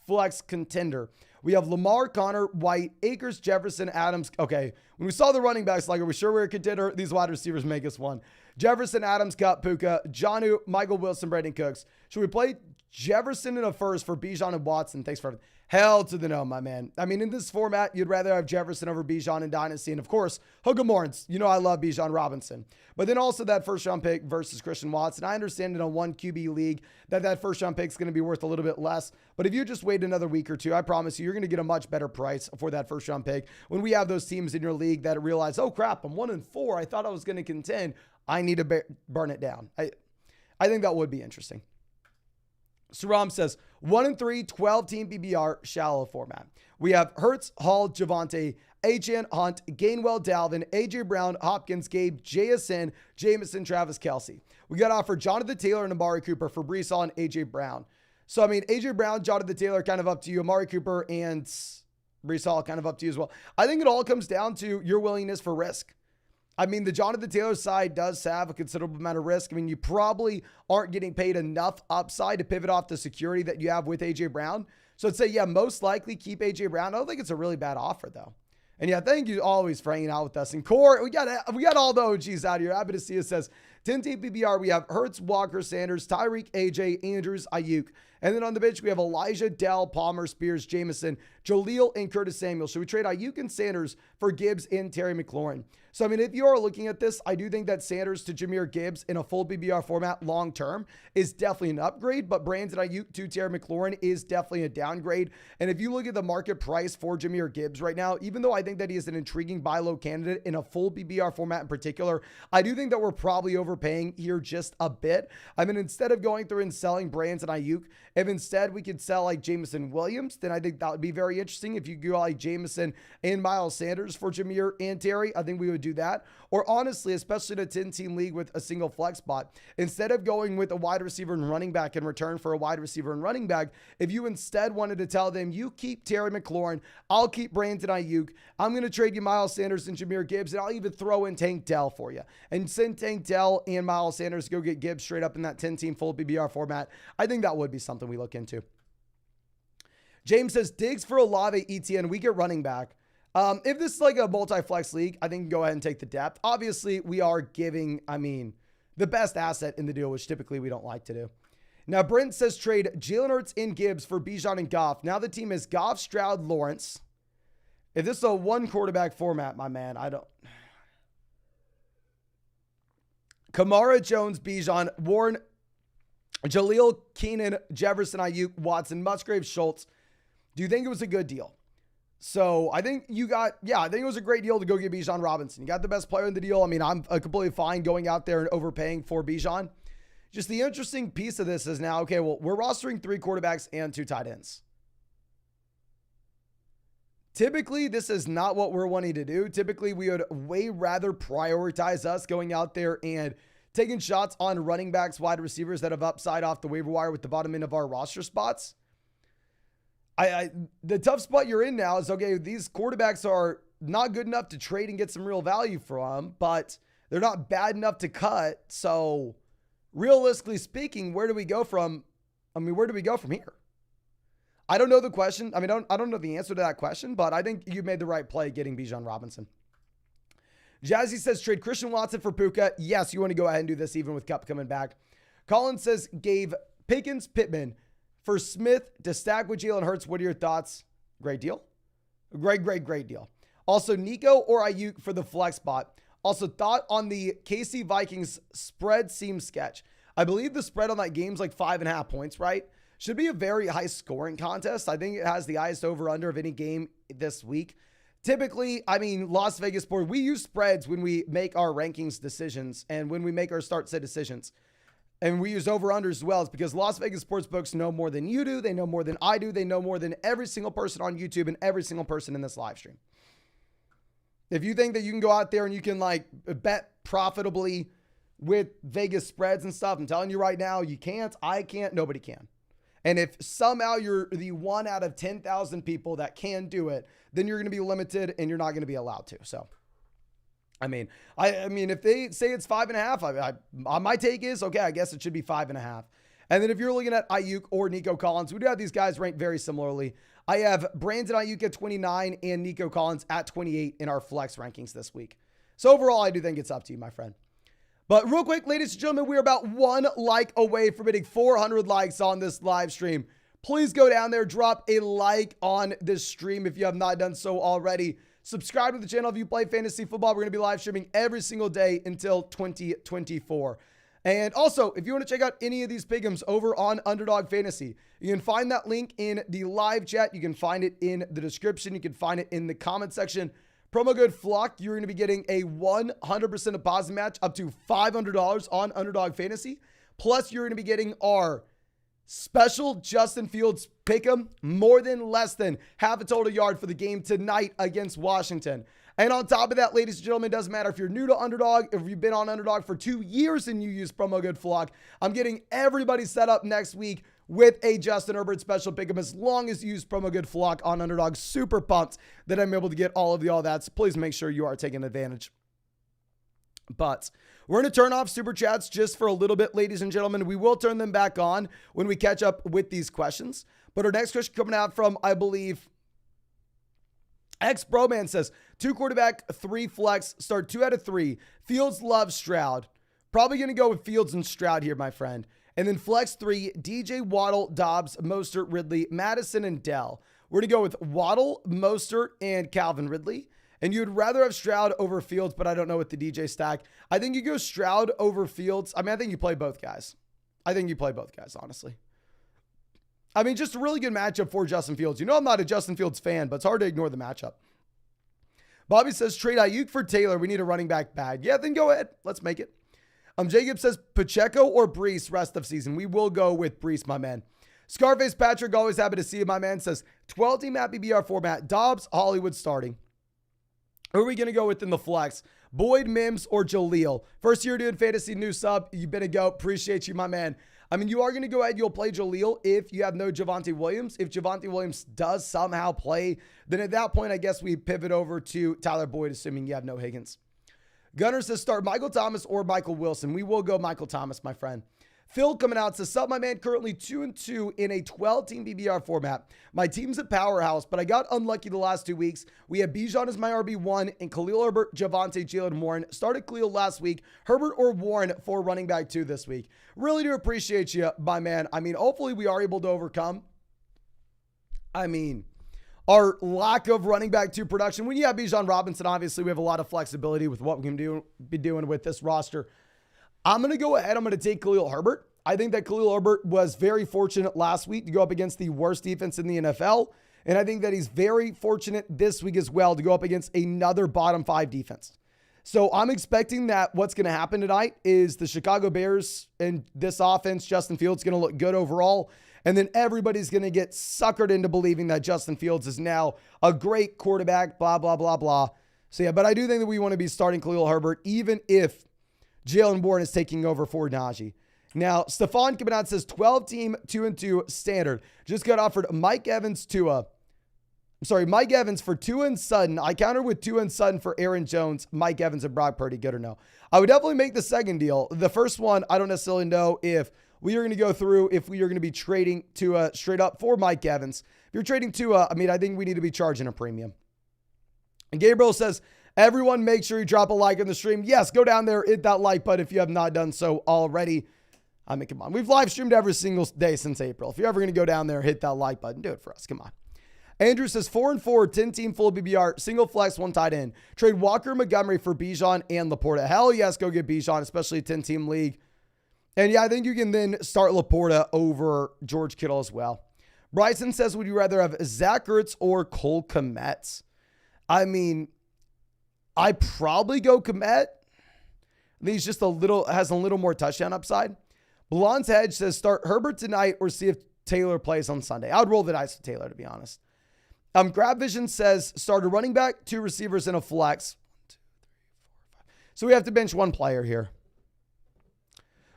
S1: flex contender. We have Lamar, Connor, White, Akers, Jefferson, Adams. Okay, when we saw the running backs, like, are we sure we're a contender? These wide receivers make us one. Jefferson, Adams, Cup, Puka, Jonnu, Michael Wilson, Brandon Cooks. Should we play Jefferson in a first for Bijan and Watson? Thanks for everything. Hell to the no, my man. I mean, in this format, you'd rather have Jefferson over Bijan and Dynasty. And of course, Hook'em Horns. You know I love Bijan Robinson. But then also that 1st round pick versus Christian Watson. I understand in a 1 QB league that 1st round pick is going to be worth a little bit less. But if you just wait another week or two, I promise you're going to get a much better price for that 1st round pick. When we have those teams in your league that realize, oh crap, I'm 1-4. I thought I was going to contend. I need to burn it down. I think that would be interesting. Saram says 1-3, 12-team PPR shallow format. We have Hurts, Hall, Javonte, HN, Hunt, Gainwell, Dalvin, AJ Brown, Hopkins, Gabe, JSN, Jameson, Travis Kelce. We got offered Jonathan Taylor and Amari Cooper for Brees Hall and AJ Brown. So, I mean, AJ Brown, Jonathan Taylor, kind of up to you. Amari Cooper and Brees Hall, kind of up to you as well. I think it all comes down to your willingness for risk. I mean, the Jonathan Taylor side does have a considerable amount of risk. I mean, you probably aren't getting paid enough upside to pivot off the security that you have with AJ Brown. So I'd say, yeah, most likely keep AJ Brown. I don't think it's a really bad offer, though. And yeah, thank you always for hanging out with us. And Core, we got all the OGs out here. Happy to see you. Says 10-team PPR. We have Hurts, Walker, Sanders, Tyreek, AJ, Andrews, Ayuk. And then on the bench, we have Elijah, Dell, Palmer, Spears, Jameson, Jaleel, and Curtis Samuel. Should we trade Ayuk and Sanders for Gibbs and Terry McLaurin? So, I mean, if you are looking at this, I do think that Sanders to Jahmyr Gibbs in a full PPR format long-term is definitely an upgrade, but Brandon Ayuk to Terry McLaurin is definitely a downgrade. And if you look at the market price for Jahmyr Gibbs right now, even though I think that he is an intriguing buy low candidate in a full PPR format in particular, I do think that we're probably overpaying here just a bit. I mean, instead of going through and selling Brandon Ayuk, if instead we could sell like Jameson Williams, then I think that would be very interesting. If you go like Jameson and Miles Sanders for Jahmyr and Terry, I think we would do that. Or honestly, especially in a 10-team league with a single flex spot, instead of going with a wide receiver and running back in return for a wide receiver and running back, if you instead wanted to tell them, you keep Terry McLaurin, I'll keep Brandon Ayuk, I'm going to trade you Miles Sanders and Jahmyr Gibbs, and I'll even throw in Tank Dell for you. And send Tank Dell and Miles Sanders to go get Gibbs straight up in that 10-team full PPR format. I think that would be something we look into. James says, Diggs for Olave, ETN, we get running back. If this is like a multi-flex league, I think go ahead and take the depth. Obviously, we are giving, the best asset in the deal, which typically we don't like to do. Now, Brent says trade Jalen Hurts and Gibbs for Bijan and Goff. Now the team is Goff, Stroud, Lawrence. If this is a one quarterback format, my man, I don't. Kamara, Jones, Bijan, Warren, Jaleel, Keenan, Jefferson, Ayuk, Watson, Musgrave, Schultz. Do you think it was a good deal? So I think I think it was a great deal to go get Bijan Robinson. You got the best player in the deal. I mean, I'm completely fine going out there and overpaying for Bijan. Just the interesting piece of this is now, okay, well, we're rostering 3 quarterbacks and 2 tight ends. Typically, this is not what we're wanting to do. Typically, we would way rather prioritize us going out there and taking shots on running backs, wide receivers that have upside off the waiver wire with the bottom end of our roster spots. The tough spot you're in now is, okay, these quarterbacks are not good enough to trade and get some real value from, but they're not bad enough to cut. So realistically speaking, where do we go from here? I don't know the question. I mean, I don't know the answer to that question, but I think you made the right play getting Bijan Robinson. Jazzy says, trade Christian Watson for Puka. Yes, you want to go ahead and do this even with Kupp coming back. Colin says, gave Pickens, Pittman for Smith to stack with Jalen Hurts. What are your thoughts? Great deal. Great deal. Also, Nico or Ayuk for the flex spot. Also, thought on the KC Vikings spread seems sketch. I believe the spread on that game's like 5.5 points, right? Should be a very high scoring contest. I think it has the highest over-under of any game this week. Typically, I mean, Las Vegas Sport, we use spreads when we make our rankings decisions and when we make our start-sit decisions. And we use over-unders as well. It's because Las Vegas sportsbooks know more than you do. They know more than I do. They know more than every single person on YouTube and every single person in this live stream. If you think that you can go out there and you can like bet profitably with Vegas spreads and stuff, I'm telling you right now, you can't. I can't. Nobody can. And if somehow you're the 1 out of 10,000 people that can do it, then you're going to be limited and you're not going to be allowed to. So, I mean, if they say it's 5.5, my take is, okay, I guess it should be 5.5. And then if you're looking at Ayuk or Nico Collins, we do have these guys ranked very similarly. I have Brandon Ayuk at 29 and Nico Collins at 28 in our flex rankings this week. So overall, I do think it's up to you, my friend. But real quick, ladies and gentlemen, we're about 1 like away from hitting 400 likes on this live stream. Please go down there, drop a like on this stream if you have not done so already. Subscribe to the channel if you play fantasy football. We're going to be live streaming every single day until 2024. And also, if you want to check out any of these pick'ems over on Underdog Fantasy, you can find that link in the live chat. You can find it in the description. You can find it in the comment section. Promo code FLOCK, you're going to be getting a 100% deposit match up to $500 on Underdog Fantasy. Plus, you're going to be getting our special Justin Fields pick'em, more than less than half a total yard for the game tonight against Washington. And on top of that, ladies and gentlemen, it doesn't matter if you're new to Underdog, if you've been on Underdog for 2 years and you use promo code FLOCK, I'm getting everybody set up next week with a Justin Herbert special pick'em as long as you use promo code FLOCK on Underdog. Super pumped that I'm able to get all of the all that. So please make sure you are taking advantage. But we're going to turn off super chats just for a little bit, ladies and gentlemen. We will turn them back on when we catch up with these questions. But our next question coming out from, I believe, X-Broman says, 2 quarterback, 3 flex, start 2 out of 3. Fields loves Stroud. Probably going to go with Fields and Stroud here, my friend. And then flex 3, DJ, Waddle, Dobbs, Mostert, Ridley, Madison, and Dell. We're going to go with Waddle, Mostert, and Calvin Ridley. And you'd rather have Stroud over Fields, but I don't know what the DJ stack. I think you go Stroud over Fields. I mean, I think you play both guys. Honestly. I mean, just a really good matchup for Justin Fields. You know I'm not a Justin Fields fan, but it's hard to ignore the matchup. Bobby says, trade Ayuk for Taylor. We need a running back bag. Yeah, then go ahead. Let's make it. Jacob says, Pacheco or Brees rest of season. We will go with Brees, my man. Scarface Patrick, always happy to see you, my man, says, 12-team at BBR format. Dobbs, Hollywood starting. Who are we going to go with in the flex? Boyd, Mims, or Jaleel? First year doing fantasy, new sub. You've been a goat. Appreciate you, my man. I mean, you are going to go ahead. You'll play Jaleel if you have no Javonte Williams. If Javonte Williams does somehow play, then at that point, I guess we pivot over to Tyler Boyd, assuming you have no Higgins. Gunner says start Michael Thomas or Michael Wilson. We will go Michael Thomas, my friend. Phil coming out says, sup, my man, currently 2-2 in a 12-team BBR format. My team's a powerhouse, but I got unlucky the last 2 weeks. We have Bijan as my RB1 and Khalil Herbert, Javonte, Jalen Warren. Started Khalil last week. Herbert or Warren for running back 2 this week. Really do appreciate you, my man. I mean, hopefully we are able to overcome. our lack of running back 2 production. When you have Bijan Robinson, obviously we have a lot of flexibility with what we can be doing with this roster. I'm going to go ahead. I'm going to take Khalil Herbert. I think that Khalil Herbert was very fortunate last week to go up against the worst defense in the NFL. And I think that he's very fortunate this week as well to go up against another bottom 5 defense. So I'm expecting that what's going to happen tonight is the Chicago Bears and this offense, Justin Fields, going to look good overall. And then everybody's going to get suckered into believing that Justin Fields is now a great quarterback, blah, blah, blah, blah. So yeah, but I do think that we want to be starting Khalil Herbert, even if Jalen Warren is taking over for Najee. Now, Stefan coming out says 12-team 2-2 standard. Just got offered Mike Evans for Tua and Sutton. I countered with Tua and Sutton for Aaron Jones, Mike Evans, and Brock Purdy. Good or no? I would definitely make the second deal. The first one, I don't necessarily know if we are going to go through, if we are going to be trading Tua straight up for Mike Evans. If you're trading Tua, I think we need to be charging a premium. And Gabriel says, everyone make sure you drop a like on the stream. Yes, go down there, hit that like button if you have not done so already. Come on. We've live streamed every single day since April. If you're ever going to go down there, hit that like button. Do it for us. Come on. Andrew says 4-4, 10-team full BBR, single flex, 1 tight end. Trade Walker Montgomery for Bijan and Laporta. Hell yes, go get Bijan, especially a 10-team league. And yeah, I think you can then start Laporta over George Kittle as well. Bryson says, would you rather have Zach Ertz or Cole Kmet? I probably go Kmet. I think he's just has a little more touchdown upside. Blonde's Hedge says start Herbert tonight or see if Taylor plays on Sunday. I would roll the dice with Taylor, to be honest. Grab Vision says start a running back, 2 receivers, and a flex. 1, 2, 3, 4, 5. So we have to bench 1 player here.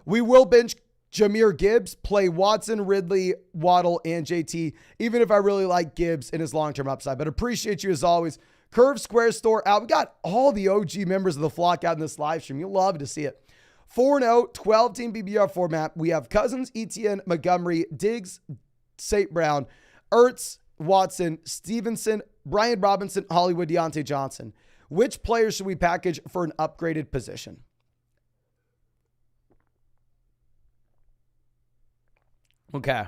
S1: We will bench Jahmyr Gibbs, play Watson, Ridley, Waddle, and JT, even if I really like Gibbs in his long-term upside. But appreciate you as always. Curve Square Store out. We got all the OG members of the flock out in this live stream. You'll love to see it. 4-0, 12-team BBR format. We have Cousins, Etienne, Montgomery, Diggs, St. Brown, Ertz, Watson, Stevenson, Brian Robinson, Hollywood, Deontay Johnson. Which players should we package for an upgraded position? Okay.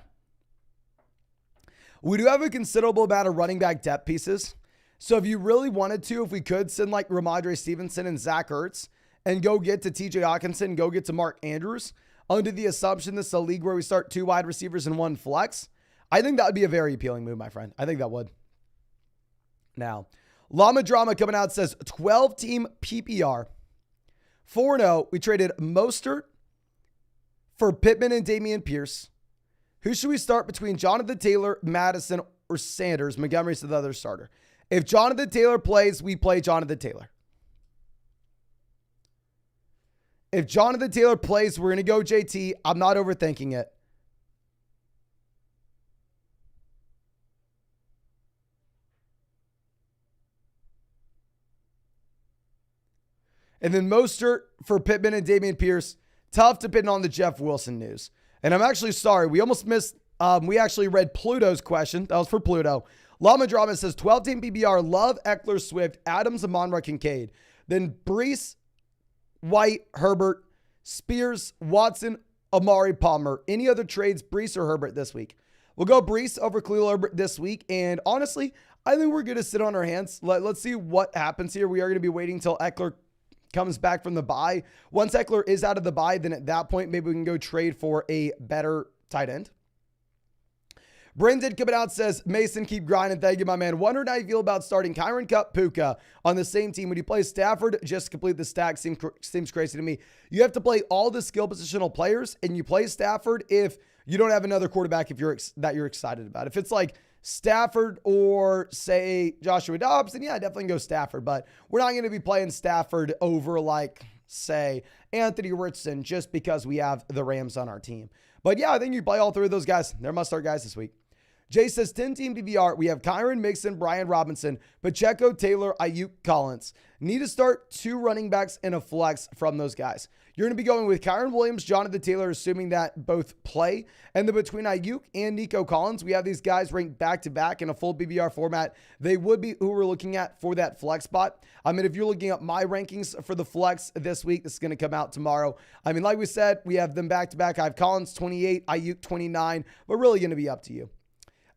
S1: We do have a considerable amount of running back depth pieces. So if you really wanted to, if we could send like Ramondre Stevenson and Zach Ertz and go get to TJ Hawkinson, go get to Mark Andrews, under the assumption this is a league where we start 2 wide receivers and 1 flex, I think that would be a very appealing move, my friend. I think that would. Now, Llama Drama coming out says 12-team PPR. 4-0, we traded Mostert for Pittman and Dameon Pierce. Who should we start between Jonathan Taylor, Madison, or Sanders? Montgomery's the other starter. If Jonathan Taylor plays, we play Jonathan Taylor. If Jonathan Taylor plays, we're going to go JT. I'm not overthinking it. And then Mostert for Pittman and Dameon Pierce. Tough depending on the Jeff Wilson news. And I'm actually sorry. We almost missed. We actually read Pluto's question. That was for Pluto. Llama Drama says 12-team BBR. Love, Eckler, Swift, Adams, Amon-Ra, Kincaid. Then Brees, White, Herbert, Spears, Watson, Amari, Palmer. Any other trades, Brees or Herbert this week? We'll go Brees over Khalil Herbert this week. And honestly, I think we're going to sit on our hands. Let's see what happens here. We are going to be waiting until Eckler comes back from the bye. Once Eckler is out of the bye, then at that point, maybe we can go trade for a better tight end. Brendan coming out says, Mason, keep grinding. Thank you, my man. Wondering how you feel about starting Kyron Cup, Puka on the same team. When you play Stafford, just to complete the stack seems crazy to me. You have to play all the skill positional players, and you play Stafford if you don't have another quarterback that you're excited about. If it's like Stafford or, say, Joshua Dobbs, then yeah, definitely go Stafford. But we're not going to be playing Stafford over, like, say, Anthony Richardson just because we have the Rams on our team. But yeah, I think you play all 3 of those guys. They're must-start guys this week. Jay says 10-team BBR. We have Kyron Mixon, Brian Robinson, Pacheco, Taylor, Ayuk, Collins. Need to start 2 running backs and a flex from those guys. You're going to be going with Kyron Williams, Jonathan Taylor, assuming that both play. And then between Ayuk and Nico Collins, we have these guys ranked back-to-back in a full BBR format. They would be who we're looking at for that flex spot. I mean, if you're looking at my rankings for the flex this week, this is going to come out tomorrow. I mean, like we said, we have them back-to-back. I have Collins 28, Ayuk 29, but really going to be up to you.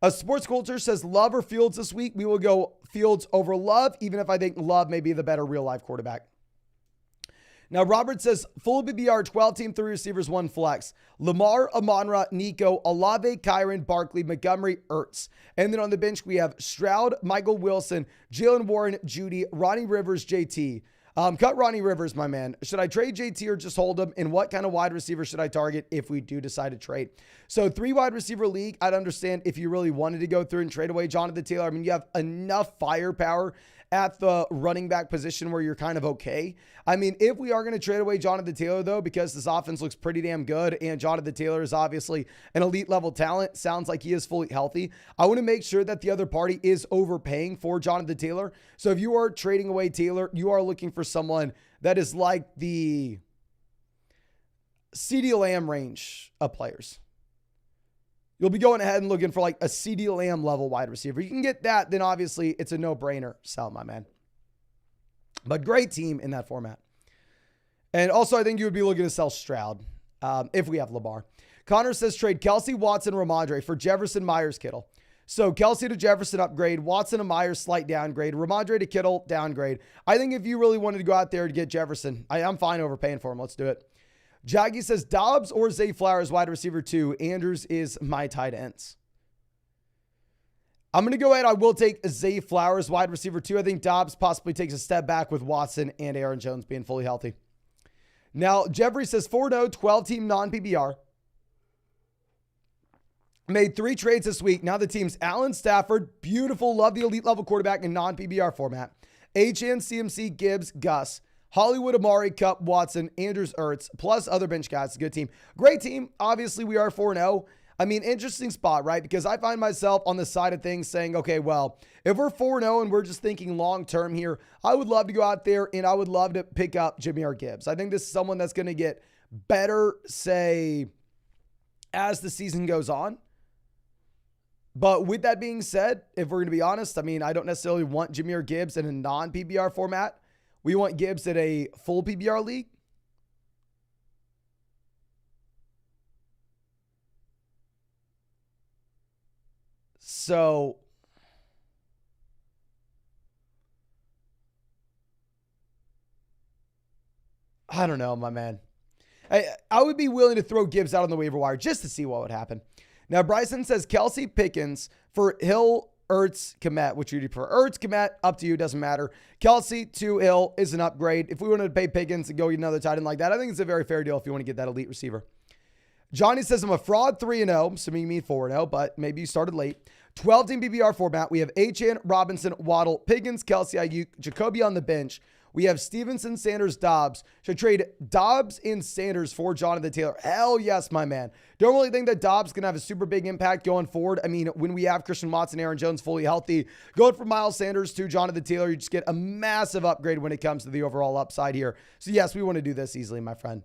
S1: Sports Culture says Love or Fields this week. We will go Fields over Love, even if I think Love may be the better real-life quarterback. Now, Robert says full BBR, 12-team, 3 receivers, 1 flex. Lamar, Amon-Ra, Nico, Olave, Kyron, Barkley, Montgomery, Ertz. And then on the bench, we have Stroud, Michael Wilson, Jalen Warren, Judy, Ronnie Rivers, JT. Cut Ronnie Rivers, my man. Should I trade JT or just hold him? And what kind of wide receiver should I target if we do decide to trade? So 3 wide receiver league, I'd understand if you really wanted to go through and trade away Jonathan Taylor. I mean, you have enough firepower at the running back position where you're kind of okay. I mean, if we are going to trade away Jonathan Taylor, though, because this offense looks pretty damn good and Jonathan Taylor is obviously an elite level talent, sounds like he is fully healthy, I want to make sure that the other party is overpaying for Jonathan Taylor. So if you are trading away Taylor, you are looking for someone that is like the CeeDee Lamb range of players. You'll be going ahead and looking for like a CeeDee Lamb level wide receiver. You can get that, then obviously it's a no-brainer. Sell, my man. But great team in that format. And also, I think you would be looking to sell Stroud if we have Lamar. Connor says trade Kelsey, Watson, Ramondre for Jefferson, Myers, Kittle. So Kelsey to Jefferson upgrade, Watson to Myers slight downgrade, Ramondre to Kittle downgrade. I think if you really wanted to go out there to get Jefferson, I'm fine overpaying for him. Let's do it. Jaggy says Dobbs or Zay Flowers, wide receiver 2. Andrews is my tight ends. I'm going to go ahead. I will take Zay Flowers, wide receiver 2. I think Dobbs possibly takes a step back with Watson and Aaron Jones being fully healthy. Now, Jeffrey says 4-0, 12-team non-PBR. Made 3 trades this week. Now the team's Allen Stafford, beautiful, love the elite level quarterback in non-PBR format. HN, CMC, Gibbs, Gus. Hollywood, Amari, Kupp, Watson, Andrews, Ertz, plus other bench guys. It's a good team. Great team. Obviously, we are 4-0. I mean, interesting spot, right? Because I find myself on the side of things saying, okay, well, if we're 4-0 and we're just thinking long-term here, I would love to go out there and I would love to pick up Jahmyr Gibbs. I think this is someone that's going to get better, say, as the season goes on. But with that being said, if we're going to be honest, I mean, I don't necessarily want Jahmyr Gibbs in a non-PBR format. We want Gibbs at a full PBR league. So I don't know, my man. I would be willing to throw Gibbs out on the waiver wire just to see what would happen. Now, Bryson says Kelsey Pickens for Hill, Ertz, Kmet. Which would you prefer? Ertz, Kmet, up to you. Doesn't matter. Kelsey to Hill is an upgrade. If we wanted to pay Pickens and go get another tight end like that, I think it's a very fair deal if you want to get that elite receiver. Johnny says I'm a fraud 3-0, assuming you mean 4-0, but maybe you started late. 12-team BBR format. We have HN, Robinson, Waddle, Pickens, Kelsey, Ayuk, Jacoby on the bench. We have Stevenson, Sanders, Dobbs. Should trade Dobbs and Sanders for Jonathan Taylor. Hell yes, my man. Don't really think that Dobbs can have a super big impact going forward. I mean, when we have Christian Watson, Aaron Jones fully healthy, going from Miles Sanders to Jonathan Taylor, you just get a massive upgrade when it comes to the overall upside here. So yes, we want to do this easily, my friend.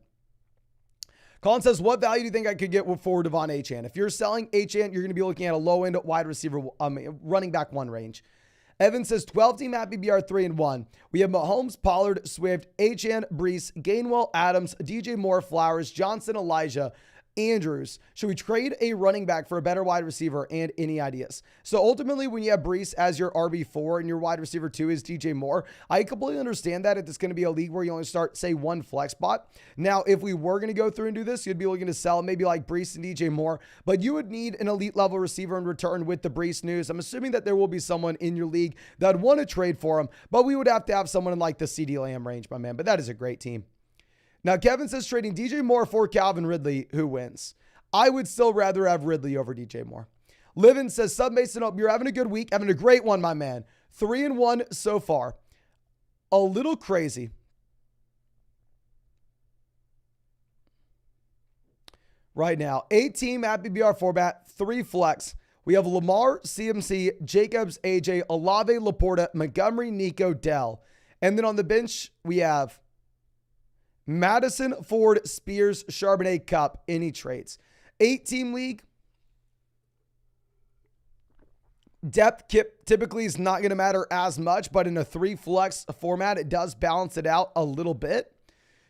S1: Colin says, what value do you think I could get for Devon Achane? If you're selling Achane, you're going to be looking at a low-end wide receiver, running back 1 range. Evan says 12-team at BBR 3-1. We have Mahomes, Pollard, Swift, Achane, Brees, Gainwell, Adams, DJ Moore, Flowers, Johnson, Elijah, Andrews. Should we trade a running back for a better wide receiver, and any ideas? So ultimately, when you have Brees as your RB4 and your wide receiver 2 is DJ Moore, I completely understand that if it's going to be a league where you only start, say, 1 flex spot. Now, if we were going to go through and do this, you'd be looking to sell maybe like Brees and DJ Moore, but you would need an elite level receiver in return with the Brees news. I'm assuming that there will be someone in your league that would want to trade for him, but we would have to have someone in like the CeeDee Lamb range, my man. But that is a great team. Now, Kevin says trading DJ Moore for Calvin Ridley, who wins? I would still rather have Ridley over DJ Moore. Livin says, Sub Mason, you're having a good week. Having a great one, my man. 3-1 so far. A little crazy. Right now, 8-team at BBR format, 3 flex. We have Lamar, CMC, Jacobs, AJ, Olave, Laporta, Montgomery, Nico, Dell. And then on the bench, we have Madison, Ford, Spears, Charbonnet, Cup, any trades. 8-team league. Depth typically is not going to matter as much, but in a 3 flex format, it does balance it out a little bit.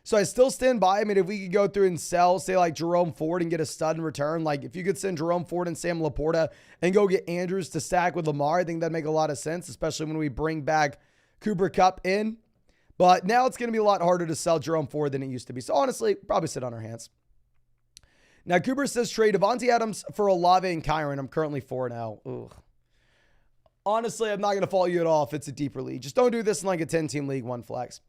S1: So I still stand by. I mean, if we could go through and sell, say like Jerome Ford and get a stud in return, like if you could send Jerome Ford and Sam Laporta and go get Andrews to stack with Lamar, I think that'd make a lot of sense, especially when we bring back Cooper Kupp in. But now it's going to be a lot harder to sell Jerome Ford than it used to be. So honestly, probably sit on our hands. Now, Cooper says trade Devontae Adams for Olave and Kyron. I'm currently 4-0. Ugh. Honestly, I'm not going to fault you at all if it's a deeper league. Just don't do this in like a 10-team league, one flex.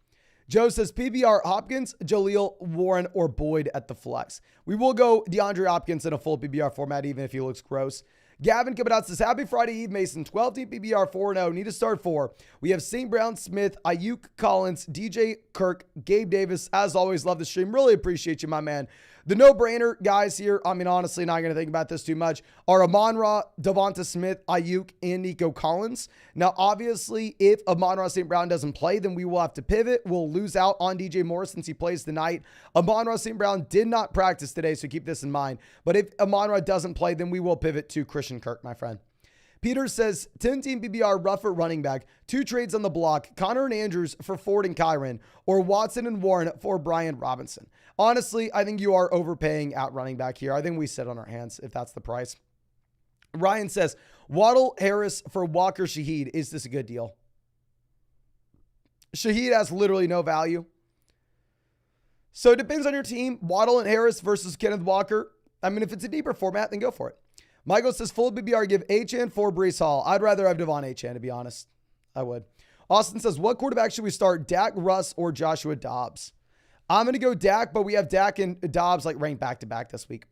S1: Joe says PBR Hopkins, Jaleel, Warren, or Boyd at the flex. We will go DeAndre Hopkins in a full PBR format, even if he looks gross. Gavin coming out says, happy Friday Eve, Mason. 12-team PBR 4-0. Need to start 4. We have St. Brown, Smith, Ayuk, Collins, DJ, Kirk, Gabe Davis. As always, love the stream. Really appreciate you, my man. The no-brainer guys here, I mean, honestly, not going to think about this too much, are Amon-Ra, Devonta Smith, Ayuk, and Nico Collins. Now, obviously, if Amon-Ra St. Brown doesn't play, then we will have to pivot. We'll lose out on DJ Moore since he plays tonight. Amon-Ra St. Brown did not practice today, so keep this in mind. But if Amon-Ra doesn't play, then we will pivot to Christian Kirk, my friend. Peter says, 10-team PBR rougher running back, 2 trades on the block, Connor and Andrews for Ford and Kyron, or Watson and Warren for Brian Robinson. Honestly, I think you are overpaying at running back here. I think we sit on our hands if that's the price. Ryan says, Waddle Harris for Walker Shaheed. Is this a good deal? Shaheed has literally no value. So it depends on your team. Waddle and Harris versus Kenneth Walker. I mean, if it's a deeper format, then go for it. Michael says, full BBR, give Achane for Breece Hall. I'd rather have Devon Achane, to be honest. I would. Austin says, what quarterback should we start? Dak, Russ, or Joshua Dobbs? I'm going to go Dak, but we have Dak and Dobbs like ranked back-to-back this week.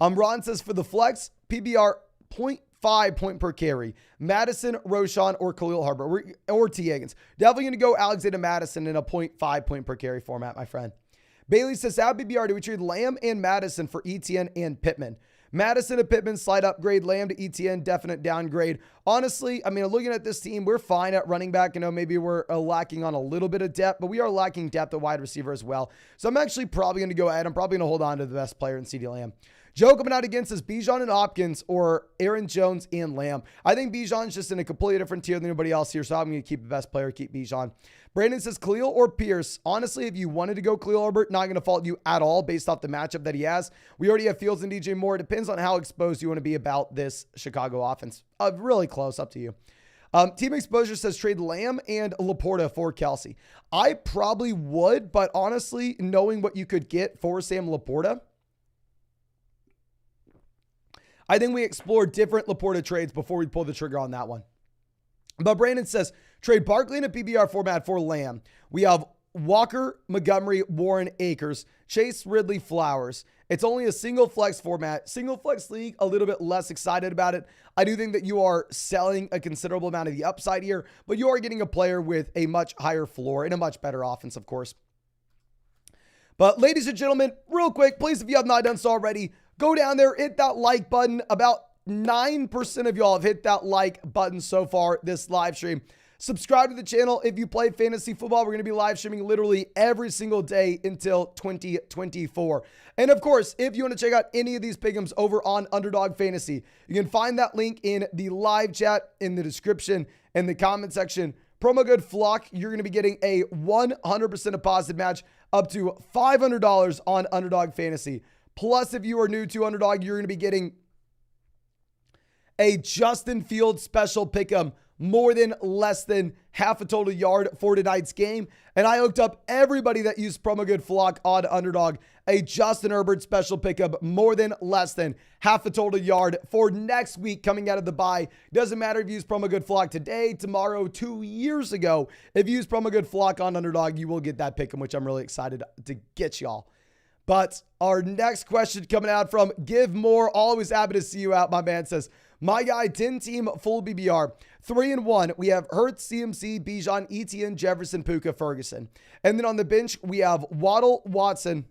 S1: Ron says, for the flex, PBR 0.5 point per carry. Madison, Roshan, or Khalil Herbert, or T. Higgins. Definitely going to go Alexander Madison in a 0.5 point per carry format, my friend. Bailey says, how BBR do we trade Lamb and Madison for ETN and Pittman? Madison to Pittman, slight upgrade. Lamb to ETN, definite downgrade. Honestly, I mean, looking at this team, we're fine at running back. You know, maybe we're lacking on a little bit of depth, but we are lacking depth at wide receiver as well. So I'm actually probably going to go ahead. I'm probably going to hold on to the best player in CeeDee Lamb. Joe coming out against is Bijan and Hopkins or Aaron Jones and Lamb. I think Bijan's just in a completely different tier than anybody else here, so I'm going to keep the best player, keep Bijan. Brandon says Khalil or Pierce. Honestly, if you wanted to go Khalil Herbert, not going to fault you at all based off the matchup that he has. We already have Fields and DJ Moore. It depends on how exposed you want to be about this Chicago offense. Really close, up to you. Team Exposure says trade Lamb and Laporta for Kelsey. I probably would, but honestly, knowing what you could get for Sam Laporta, I think we explore different Laporta trades before we pull the trigger on that one. But Brandon says, trade Barkley in a PBR format for Lamb. We have Walker, Montgomery, Warren, Akers, Chase, Ridley, Flowers. It's only a single flex format. Single flex league, a little bit less excited about it. I do think that you are selling a considerable amount of the upside here, but you are getting a player with a much higher floor and a much better offense, of course. But ladies and gentlemen, real quick, please, if you have not done so already, go down there, hit that like button. About 9% of y'all have hit that like button so far this live stream. Subscribe to the channel if you play fantasy football. We're going to be live streaming literally every single day until 2024. And of course, if you want to check out any of these pick'ems over on Underdog Fantasy, you can find that link in the live chat, in the description, in the comment section. Promo code FLOCK, you're going to be getting a 100% deposit match up to $500 on Underdog Fantasy. Plus, if you are new to Underdog, you're going to be getting a Justin Fields special pick'em, more than less than half a total yard for tonight's game. And I hooked up everybody that used promo code FLOCK on Underdog, a Justin Herbert special pickup, more than less than half a total yard for next week coming out of the bye. Doesn't matter if you use promo code FLOCK today, tomorrow, 2 years ago. If you use promo code FLOCK on Underdog, you will get that pick'em, which I'm really excited to get y'all. But our next question coming out from Give More. Always happy to see you out, my man. Says, my guy, 10-team full BBR. 3-1, we have Hurts, CMC, Bijan, Etienne, Jefferson, Puka, Ferguson. And then on the bench, we have Waddle, Watson,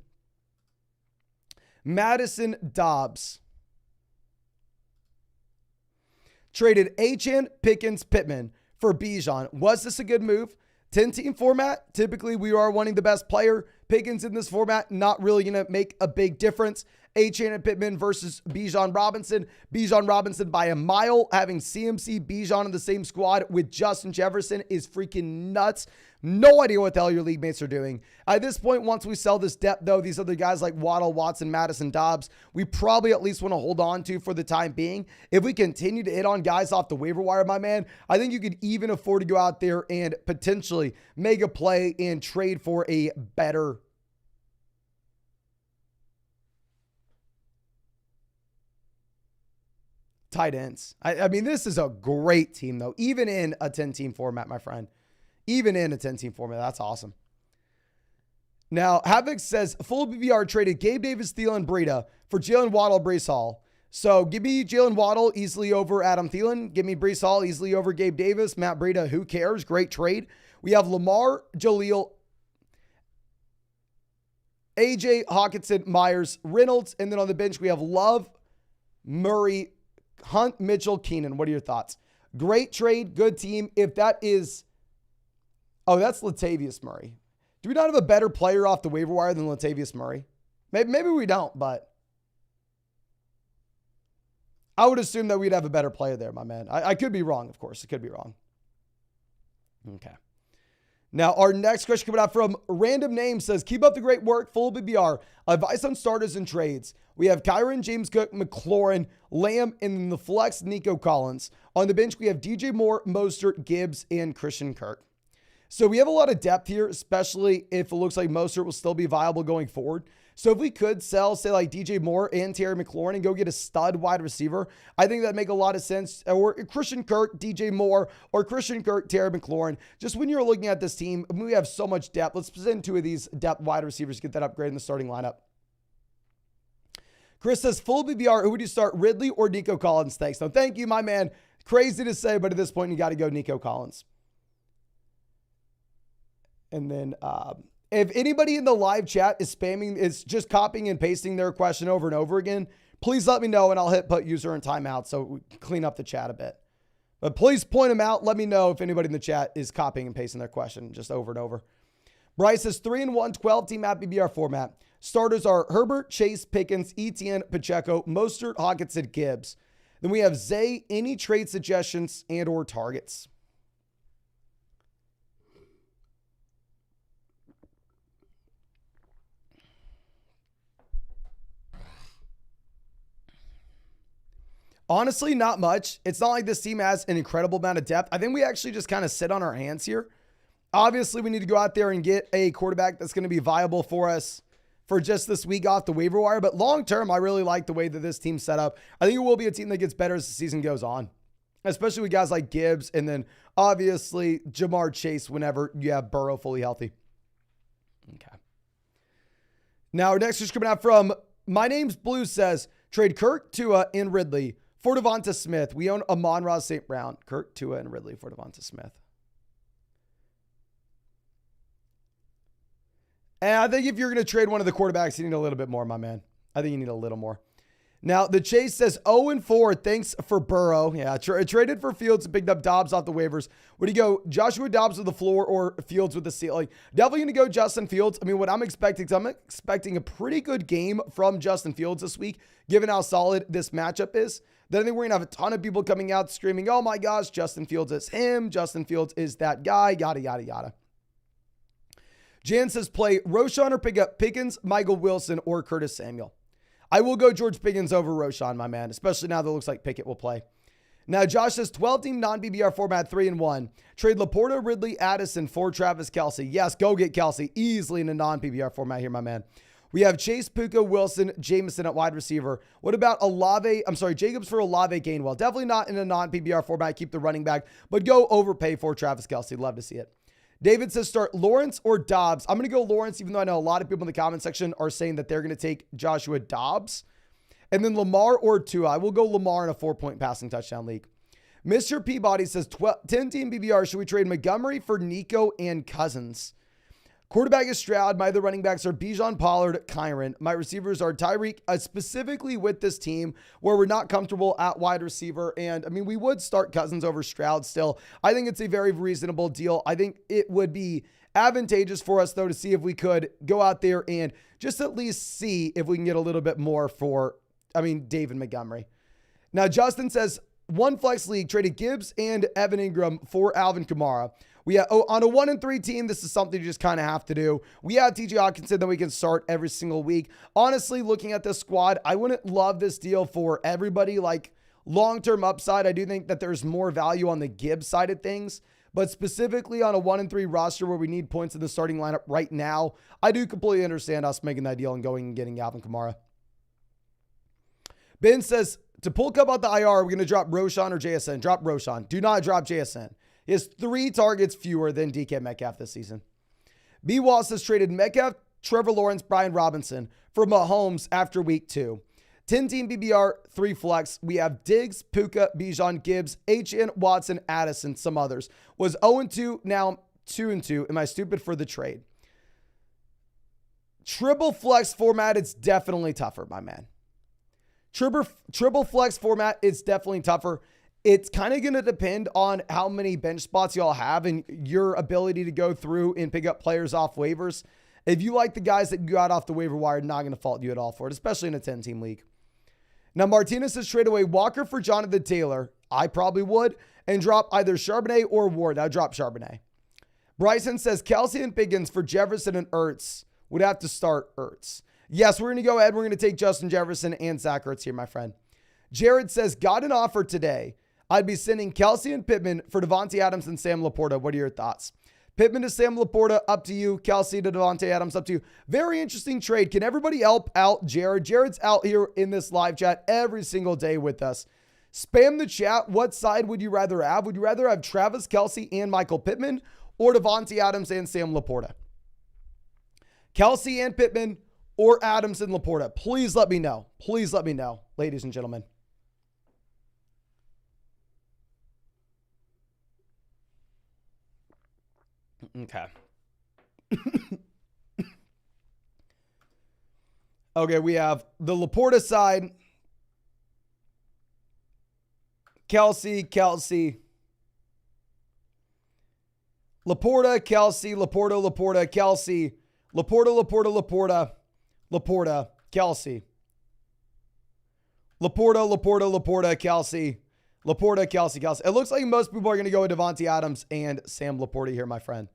S1: Madison, Dobbs. Traded Achane, Pickens, Pittman for Bijan. Was this a good move? 10-team format, typically we are wanting the best player. Pickens in this format, not really going to make a big difference. A-Chain and Pittman versus Bijan Robinson. Bijan Robinson by a mile. Having CMC Bijan in the same squad with Justin Jefferson is freaking nuts. No idea what the hell your league mates are doing. At this point, once we sell this depth, though, these other guys like Waddle, Watson, Madison, Dobbs, we probably at least want to hold on to for the time being. If we continue to hit on guys off the waiver wire, my man, I think you could even afford to go out there and potentially make a play and trade for a better tight ends. I mean, this is a great team, though, even in a 10-team format, my friend. Even in a 10-team format, that's awesome. Now, Havoc says, full BBR traded Gabe Davis, Thielen, Breida for Jalen Waddle, Breece Hall. So give me Jalen Waddle easily over Adam Thielen. Give me Breece Hall easily over Gabe Davis. Matt Breida, who cares? Great trade. We have Lamar, Jaleel, AJ, Hawkinson, Myers, Reynolds. And then on the bench, we have Love, Murray, Hunt, Mitchell, Keenan. What are your thoughts? Great trade, good team. If that is... Oh, that's Latavius Murray. Do we not have a better player off the waiver wire than Latavius Murray? Maybe we don't, but I would assume that we'd have a better player there, my man. I could be wrong, of course. It could be wrong. Okay. Now, our next question coming out from Random Name says, keep up the great work, full BBR. Advice on starters and trades. We have Kyron, James Cook, McLaurin, Lamb, and then the flex, Nico Collins. On the bench, we have DJ Moore, Mostert, Gibbs, and Christian Kirk. So we have a lot of depth here, especially if it looks like Mostert will still be viable going forward. So if we could sell, say, like DJ Moore and Terry McLaurin and go get a stud wide receiver, I think that'd make a lot of sense. Or Christian Kirk, DJ Moore, or Christian Kirk, Terry McLaurin. Just when you're looking at this team, I mean, we have so much depth. Let's present two of these depth wide receivers, get that upgrade in the starting lineup. Chris says, full BBR, who would you start, Ridley or Nico Collins? Thanks. No, thank you, my man. Crazy to say, but at this point, you got to go Nico Collins. And then if anybody in the live chat is spamming, is just copying and pasting their question over and over again, please let me know and I'll hit put user in timeout so we clean up the chat a bit. But please point them out. Let me know if anybody in the chat is copying and pasting their question just over and over. Bryce says 3-1, 12-team app BBR format. Starters are Herbert, Chase, Pickens, Etienne, Pacheco, Mostert, Hawkinson, Gibbs. Then we have Zay. Any trade suggestions and or targets? Honestly, not much. It's not like this team has an incredible amount of depth. I think we actually just kind of sit on our hands here. Obviously, we need to go out there and get a quarterback that's going to be viable for us for just this week off the waiver wire. But long term, I really like the way that this team's set up. I think it will be a team that gets better as the season goes on, especially with guys like Gibbs and then obviously Jamar Chase whenever you have Burrow fully healthy. Okay. Now, our next is coming out from My Name's Blue says, trade Kirk, Tua, and Ridley for Devonta Smith. We own Amon-Ra St. Brown. Kirk, Tua, and Ridley for Devonta Smith. And I think if you're going to trade one of the quarterbacks, you need a little bit more, my man. I think you need a little more. Now, the Chase says 0-4. Thanks for Burrow. Yeah, traded for Fields and picked up Dobbs off the waivers. Would you go Joshua Dobbs with the floor or Fields with the ceiling? Definitely going to go Justin Fields. I mean, what I'm expecting a pretty good game from Justin Fields this week, given how solid this matchup is. Then I think we're going to have a ton of people coming out screaming, oh my gosh, Justin Fields is him. Justin Fields is that guy, yada, yada, yada. Jan says play Roschon or pick up Pickens, Michael Wilson, or Curtis Samuel. I will go George Pickens over Roschon, my man, especially now that it looks like Pickett will play. Now, Josh says 12-team non-BBR format 3-1. Trade Laporta, Ridley, Addison for Travis Kelce. Yes, go get Kelce easily in a non-BBR format here, my man. We have Chase, Puka, Wilson, Jameson at wide receiver. What about Jacobs for Olave, Gainwell? Definitely not in a non-PBR format. Keep the running back, but go overpay for Travis Kelce. Love to see it. David says start Lawrence or Dobbs. I'm going to go Lawrence, even though I know a lot of people in the comment section are saying that they're going to take Joshua Dobbs. And then Lamar or Tua. I will go Lamar in a 4-point passing touchdown league. Mr. Peabody says 10-team BBR. Should we trade Montgomery for Nico and Cousins? Quarterback is Stroud. My other running backs are Bijan, Pollard, Kyron. My receivers are Tyreek, specifically with this team where we're not comfortable at wide receiver. And I mean, we would start Cousins over Stroud still. I think it's a very reasonable deal. I think it would be advantageous for us, though, to see if we could go out there and just at least see if we can get a little bit more for, David Montgomery. Now, Justin says, one flex league traded Gibbs and Evan Ingram for Alvin Kamara. We have, on a 1-3 team, this is something you just kind of have to do. We have TJ Hawkinson that we can start every single week. Honestly, looking at this squad, I wouldn't love this deal for everybody. Like long-term upside, I do think that there's more value on the Gibbs side of things. But specifically on a 1-3 roster where we need points in the starting lineup right now, I do completely understand us making that deal and going and getting Alvin Kamara. Ben says, to pull Cup out the IR, we're going to drop Roschon or JSN. Drop Roschon. Do not drop JSN. He has 3 targets fewer than DK Metcalf this season. B. Wallace has traded Metcalf, Trevor Lawrence, Brian Robinson for Mahomes after week 2. 10-team BBR, 3 flex. We have Diggs, Puka, Bijan, Gibbs, HN, Watson, Addison, some others. Was 0-2, now 2-2. Am I stupid for the trade? Triple flex format, it's definitely tougher, my man. Triple flex format is definitely tougher. It's kind of going to depend on how many bench spots y'all have and your ability to go through and pick up players off waivers. If you like the guys that you got off the waiver wire, not going to fault you at all for it, especially in a 10-team league. Now, Martinez has traded away Walker for Jonathan Taylor. I probably would. And drop either Charbonnet or Ward. I'd drop Charbonnet. Bryson says Kelsey and Pickens for Jefferson and Ertz. Would have to start Ertz. Yes, we're going to go ahead. We're going to take Justin Jefferson and Zach Ertz here, my friend. Jared says, got an offer today. I'd be sending Kelsey and Pittman for Devontae Adams and Sam Laporta. What are your thoughts? Pittman to Sam Laporta, up to you. Kelsey to Devontae Adams, up to you. Very interesting trade. Can everybody help out Jared? Jared's out here in this live chat every single day with us. Spam the chat. What side would you rather have? Would you rather have Travis Kelsey and Michael Pittman or Devontae Adams and Sam Laporta? Kelsey and Pittman or Adams and Laporta? Please let me know. Please let me know, ladies and gentlemen. Okay. Okay, we have the Laporta side. Kelsey. Laporta, Kelsey, Laporta, Kelsey. Laporta, Kelsey. Laporta, Kelsey. Kelsey. It looks like most people are going to go with Devontae Adams and Sam Laporta here, my friend.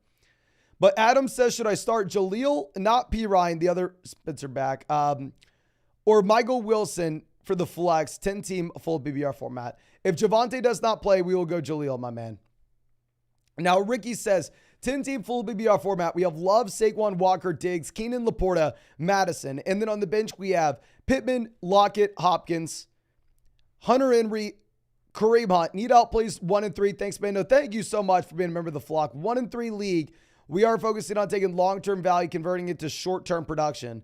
S1: But Adams says, should I start Jaleel, not P. Ryan, the other Spencer back, or Michael Wilson for the flex, 10-team full BBR format? If Javonte does not play, we will go Jaleel, my man. Now, Ricky says, 10-team full BBR format. We have Love, Saquon, Walker, Diggs, Keenan, Laporta, Madison. And then on the bench, we have Pittman, Lockett, Hopkins, Hunter Henry, Kareem Hunt. Need help, please. 1-3. Thanks, Mando. Thank you so much for being a member of the flock. 1-3 league. We are focusing on taking long-term value, converting it to short-term production.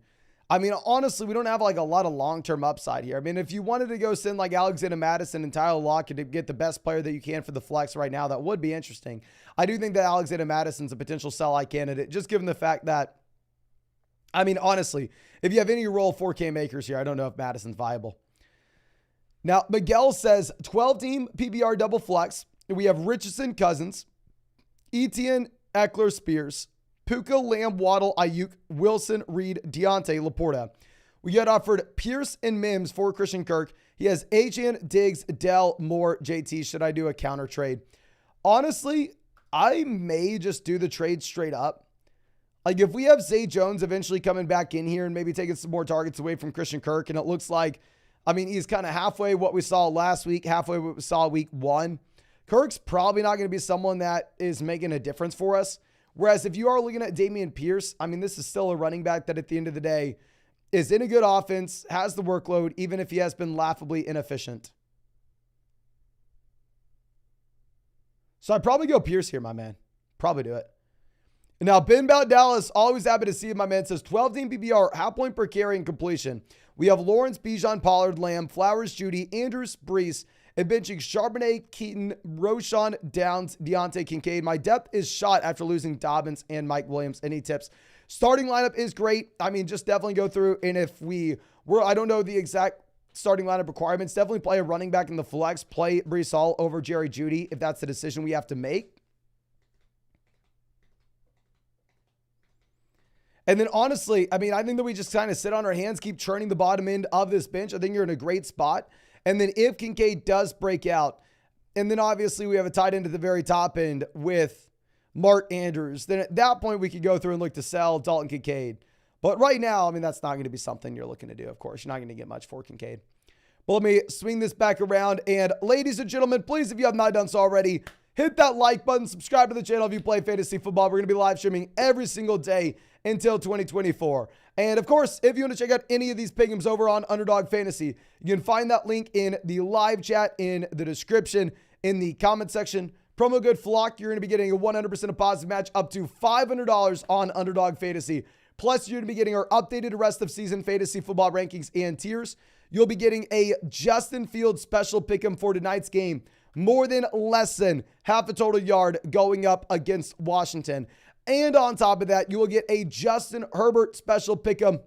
S1: I mean, honestly, we don't have like a lot of long-term upside here. I mean, if you wanted to go send like Alexander Madison and Tyler Lockett to get the best player that you can for the flex right now, that would be interesting. I do think that Alexander Madison's a potential sell-high candidate, just given the fact that, I mean, honestly, if you have any role 4K makers here, I don't know if Madison's viable. Now, Miguel says 12-team PBR double flex. We have Richardson, Cousins, Etienne, Eckler, Spears, Puka, Lamb, Waddle, Ayuk, Wilson, Reed, Deontay, Laporta. We got offered Pierce and Mims for Christian Kirk. He has HN, Diggs, Dell, Moore, JT. Should I do a counter trade? Honestly, I may just do the trade straight up. Like if we have Zay Jones eventually coming back in here and maybe taking some more targets away from Christian Kirk, and it looks like, I mean, he's kind of halfway what we saw last week, halfway what we saw week 1. Kirk's probably not going to be someone that is making a difference for us. Whereas if you are looking at Dameon Pierce, I mean, this is still a running back that at the end of the day is in a good offense, has the workload, even if he has been laughably inefficient. So I'd probably go Pierce here, my man. Probably do it. Now, Ben Bout Dallas, always happy to see it, my man. Says 12-team PBR, half point per carry and completion. We have Lawrence, Bijan, Pollard, Lamb, Flowers, Judy, Andrews, Brees, and benching Charbonnet, Keaton, Roschon, Downs, Deontay, Kincaid. My depth is shot after losing Dobbins and Mike Williams. Any tips? Starting lineup is great. I mean, just definitely go through. And if we were, I don't know the exact starting lineup requirements, definitely play a running back in the flex, play Brees Hall over Jerry Jeudy if that's the decision we have to make. And then honestly, I mean, I think that we just kind of sit on our hands, keep churning the bottom end of this bench. I think you're in a great spot. And then if Kincaid does break out, and then obviously we have a tight end at the very top end with Mark Andrews, then at that point we could go through and look to sell Dalton Kincaid. But right now, I mean, that's not going to be something you're looking to do, of course. You're not going to get much for Kincaid. But let me swing this back around. And ladies and gentlemen, please, if you have not done so already, hit that like button, subscribe to the channel if you play fantasy football. We're going to be live streaming every single day until 2024. And of course, if you want to check out any of these pick'ems over on Underdog Fantasy, you can find that link in the live chat, in the description, in the comment section. Promo code FLOCK, you're going to be getting a 100% of positive match up to $500 on Underdog Fantasy. Plus, you're going to be getting our updated rest of season fantasy football rankings and tiers. You'll be getting a Justin Fields special pick'em for tonight's game. More than less than half a total yard going up against Washington. And on top of that, you will get a Justin Herbert special pick'em.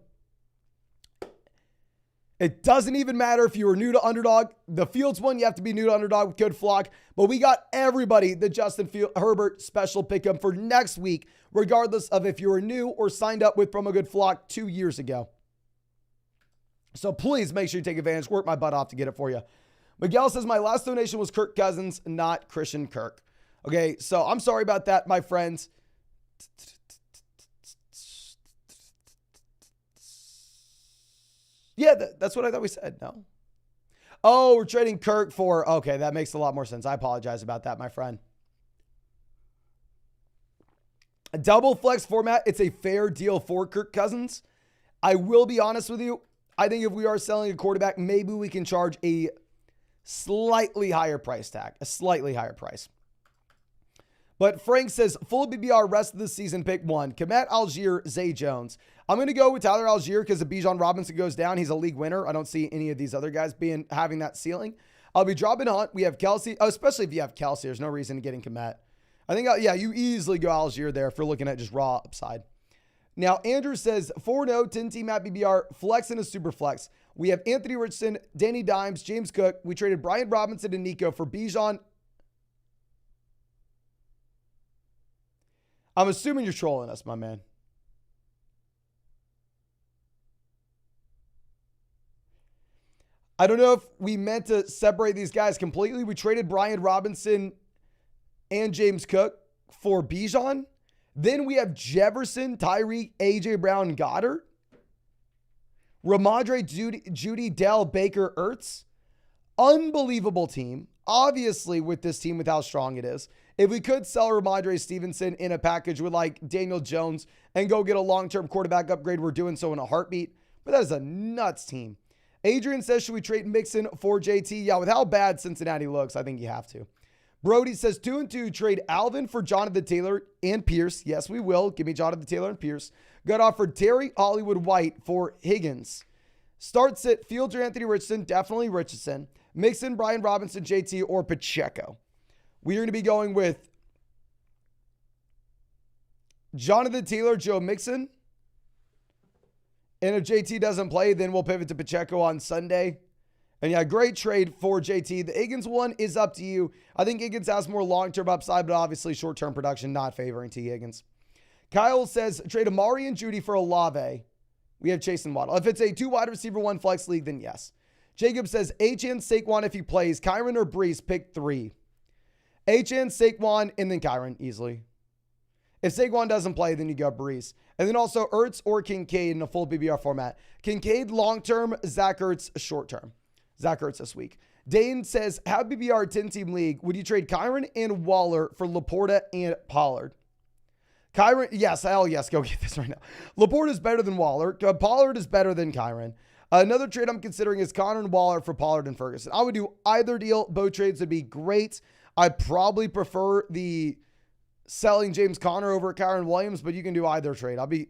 S1: It doesn't even matter if you are new to Underdog. The Fields one, you have to be new to Underdog with code FLOCK. But we got everybody the Justin Herbert special pick'em for next week, regardless of if you were new or signed up with promo code FLOCK 2 years ago. So please make sure you take advantage. Work my butt off to get it for you. Miguel says, my last donation was Kirk Cousins, not Christian Kirk. Okay, so I'm sorry about that, my friends. Yeah, that's what I thought we said. No. Oh, we're trading Kirk for... Okay, that makes a lot more sense. I apologize about that, my friend. A double flex format, it's a fair deal for Kirk Cousins. I will be honest with you. I think if we are selling a quarterback, maybe we can charge a slightly higher price tag. A slightly higher price. But Frank says, full BBR rest of the season, pick one. Komet Algier, Zay Jones. I'm going to go with Tyler Algier because if Bijan Robinson goes down, he's a league winner. I don't see any of these other guys having that ceiling. I'll be dropping Hunt. We have Kelsey, especially if you have Kelsey. There's no reason to getting Komet. I think, yeah, you easily go Algier there if you're looking at just raw upside. Now, Andrew says, 4-0, 10-team at BBR, flex and a super flex. We have Anthony Richardson, Danny Dimes, James Cook. We traded Brian Robinson and Nico for Bijan. I'm assuming you're trolling us, my man. I don't know if we meant to separate these guys completely. We traded Brian Robinson and James Cook for Bijan. Then we have Jefferson, Tyreek, AJ Brown, Goddard. Ramondre, Judy, Dell, Baker, Ertz. Unbelievable team. Obviously, with this team, with how strong it is. If we could sell Ramondre Stevenson in a package with like Daniel Jones and go get a long-term quarterback upgrade, we're doing so in a heartbeat. But that is a nuts team. Adrian says, should we trade Mixon for JT? Yeah, with how bad Cincinnati looks, I think you have to. Brody says 2-2, trade Alvin for Jonathan Taylor and Pierce. Yes, we will. Give me Jonathan Taylor and Pierce. Got offered Terry Hollywood White for Higgins. Starts it Fields or Anthony Richardson. Definitely Richardson. Mixon, Brian Robinson, JT, or Pacheco. We are going to be going with Jonathan Taylor, Joe Mixon. And if JT doesn't play, then we'll pivot to Pacheco on Sunday. And yeah, great trade for JT. The Higgins one is up to you. I think Higgins has more long-term upside, but obviously short-term production not favoring T. Higgins. Kyle says, trade Amari and Judy for Olave. We have Chase and Waddle. If it's a 2 wide receiver, 1 flex league, then yes. Jacob says, HN, Saquon if he plays. Kyron or Brees, pick 3. HN, Saquon, and then Kyron, easily. If Saquon doesn't play, then you go Brees. And then also Ertz or Kincaid in a full BBR format. Kincaid long-term, Zach Ertz short-term. Zach Ertz this week. Dane says, have BBR 10-team league. Would you trade Kyron and Waller for Laporta and Pollard? Kyron, yes, hell yes, go get this right now. Laporta is better than Waller. Pollard is better than Kyron. Another trade I'm considering is Connor and Waller for Pollard and Ferguson. I would do either deal. Both trades would be great. I probably prefer the selling James Conner over Kyron Williams, but you can do either trade. I'll be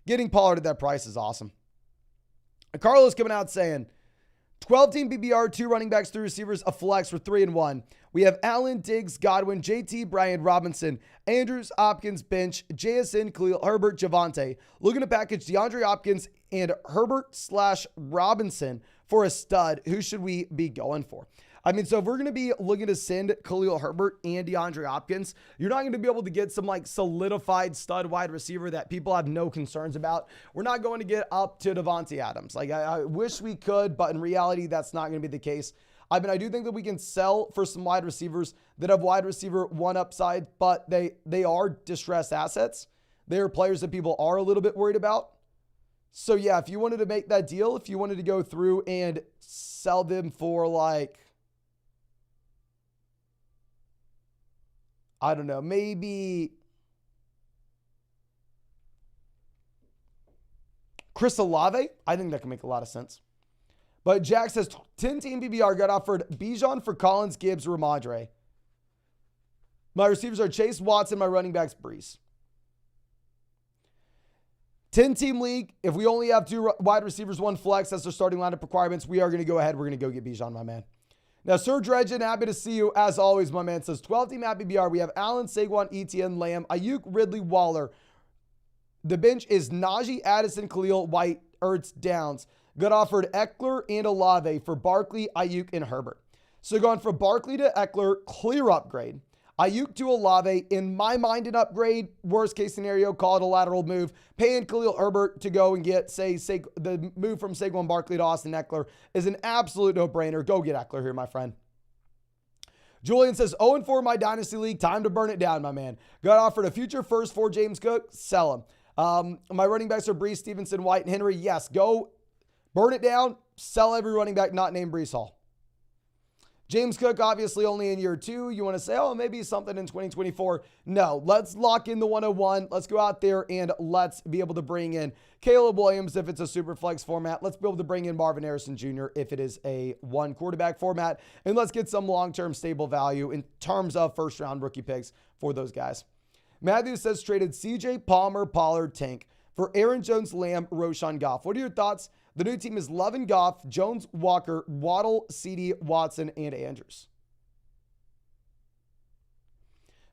S1: getting Pollard at that price is awesome. Carlos coming out saying, 12-team BBR, 2 running backs, 3 receivers, a flex for 3-1. We have Allen, Diggs, Godwin, JT, Bryant, Robinson, Andrews, Hopkins, bench, JSN, Khalil, Herbert, Javonte. Looking to package DeAndre Hopkins and Herbert/Robinson for a stud. Who should we be going for? I mean, so if we're going to be looking to send Khalil Herbert and DeAndre Hopkins, you're not going to be able to get some like solidified stud wide receiver that people have no concerns about. We're not going to get up to Devontae Adams. Like I wish we could, but in reality, that's not going to be the case. I mean, I do think that we can sell for some wide receivers that have wide receiver one upside, but they are distressed assets. They are players that people are a little bit worried about. So yeah, if you wanted to make that deal, if you wanted to go through and sell them for like, I don't know, maybe Chris Olave, I think that can make a lot of sense. But Jack says 10-team PPR got offered Bijan for Collins, Gibbs, Ramondre. My receivers are Chase, Watson. My running backs, Brees. 10-team league. If we only have 2 wide receivers, 1 flex, that's their starting lineup requirements. We are going to go ahead. We're going to go get Bijan, my man. Now, Sir Dredgen, happy to see you as always, my man. Says 12-team at PPR. We have Allen, Saquon, Etienne, Lamb, Ayuk, Ridley, Waller. The bench is Najee, Addison, Khalil, White, Ertz, Downs. Got offered Eckler and Olave for Barkley, Ayuk, and Herbert. So going from Barkley to Eckler, clear upgrade. Ayuk to Olave, in my mind, an upgrade. Worst case scenario, call it a lateral move. Paying Khalil Herbert to go and get, the move from Saquon Barkley to Austin Eckler is an absolute no-brainer. Go get Eckler here, my friend. Julian says, 0-4 my Dynasty League. Time to burn it down, my man. Got offered a future first for James Cook. Sell him. My running backs are Brees, Stevenson, White, and Henry. Yes, go burn it down. Sell every running back not named Brees Hall. James Cook, obviously only in year 2. You want to say, oh, maybe something in 2024. No, let's lock in the 101. Let's go out there and let's be able to bring in Caleb Williams if it's a super flex format. Let's be able to bring in Marvin Harrison Jr. if it is a 1 quarterback format. And let's get some long-term stable value in terms of first-round rookie picks for those guys. Matthew says traded CJ, Palmer, Pollard, Tank for Aaron Jones, Lamb, Roshan Goff. What are your thoughts? The new team is Love and Goff, Jones, Walker, Waddle, CD, Watson, and Andrews.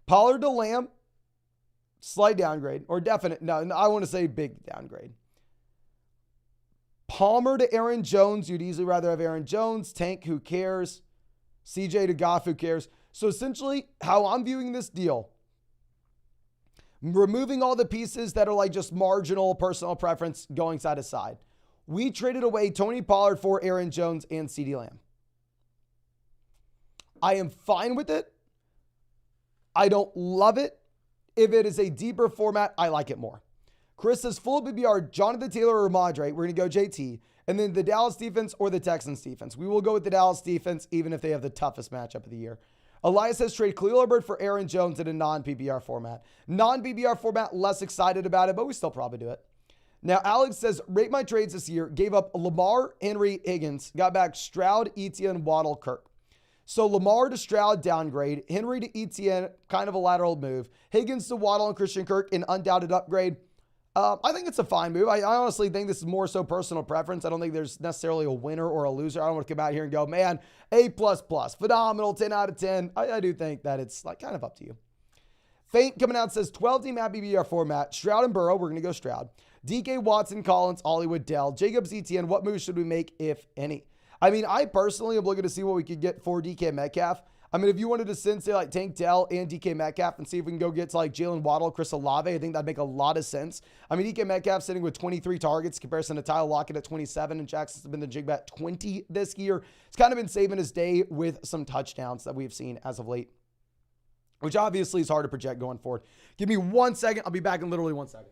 S1: Pollard to Lamb, slight downgrade, or definite, no, I want to say big downgrade. Palmer to Aaron Jones, you'd easily rather have Aaron Jones. Tank, who cares? CJ to Goff, who cares? So essentially, how I'm viewing this deal, removing all the pieces that are like just marginal personal preference going side to side. We traded away Tony Pollard for Aaron Jones and CeeDee Lamb. I am fine with it. I don't love it. If it is a deeper format, I like it more. Chris says full PPR, Jonathan Taylor or Ramondre. We're going to go JT. And then the Dallas defense or the Texans defense. We will go with the Dallas defense, even if they have the toughest matchup of the year. Elias says trade Khalil Herbert for Aaron Jones in a non-PPR format. Non-PPR format, less excited about it, but we still probably do it. Now, Alex says, rate my trades this year. Gave up Lamar, Henry, Higgins. Got back Stroud, Etienne, Waddle, Kirk. So Lamar to Stroud, downgrade. Henry to Etienne, kind of a lateral move. Higgins to Waddle and Christian Kirk, an undoubted upgrade. I think it's a fine move. I honestly think this is more so personal preference. I don't think there's necessarily a winner or a loser. I don't want to come out here and go, man, A++, phenomenal, 10 out of 10. I do think that it's like kind of up to you. Faint coming out says 12-team at PPR format. Stroud and Burrow. We're going to go Stroud. DK, Watson, Collins, Hollywood, Dell, Jacobs, Etienne. What moves should we make, if any? I mean, I personally am looking to see what we could get for DK Metcalf. I mean, if you wanted to send, say, like Tank Dell and DK Metcalf and see if we can go get to like Jalen Waddle, Chris Olave, I think that'd make a lot of sense. I mean, DK Metcalf sitting with 23 targets in comparison to Tyler Lockett at 27, and Jackson's been the jig bet 20 this year. It's kind of been saving his day with some touchdowns that we've seen as of late, which obviously is hard to project going forward. Give me 1 second. I'll be back in literally 1 second.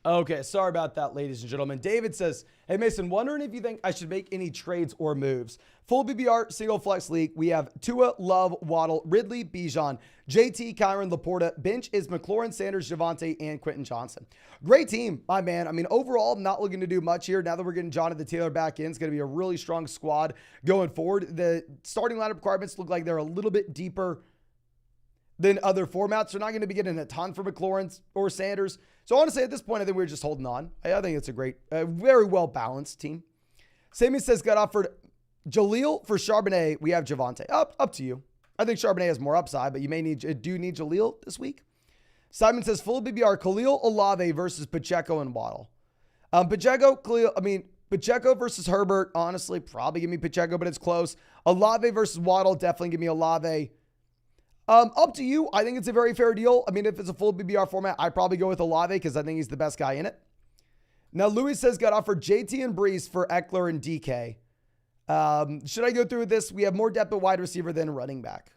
S1: Okay, sorry about that, ladies and gentlemen. David says, hey, Mason, wondering if you think I should make any trades or moves. Full BBR, single flex league. We have Tua, Love, Waddle, Ridley, Bijan, JT, Kyron, Laporta. Bench is McLaurin, Sanders, Javonte, and Quentin Johnson. Great team, my man. I mean, overall, I'm not looking to do much here. Now that we're getting Jonathan Taylor back in, it's going to be a really strong squad going forward. The starting lineup requirements look like they're a little bit deeper than other formats. They're not going to be getting a ton for McLaurin or Sanders. So honestly, at this point, I think we're just holding on. I think it's a great, very well-balanced team. Sammy says, got offered Jaleel for Charbonnet. We have Javonte. Up to you. I think Charbonnet has more upside, but you do you need Jaleel this week? Simon says, full BBR, Khalil Olave versus Pacheco and Waddle. Pacheco versus Herbert. Honestly, probably give me Pacheco, but it's close. Olave versus Waddle. Definitely give me Olave. Up to you. I think it's a very fair deal. I mean, if it's a full BBR format, I'd probably go with Olave because I think he's the best guy in it. Now, Louis says, got offered JT and Brees for Eckler and DK. Should I go through with this? We have more depth at wide receiver than running back.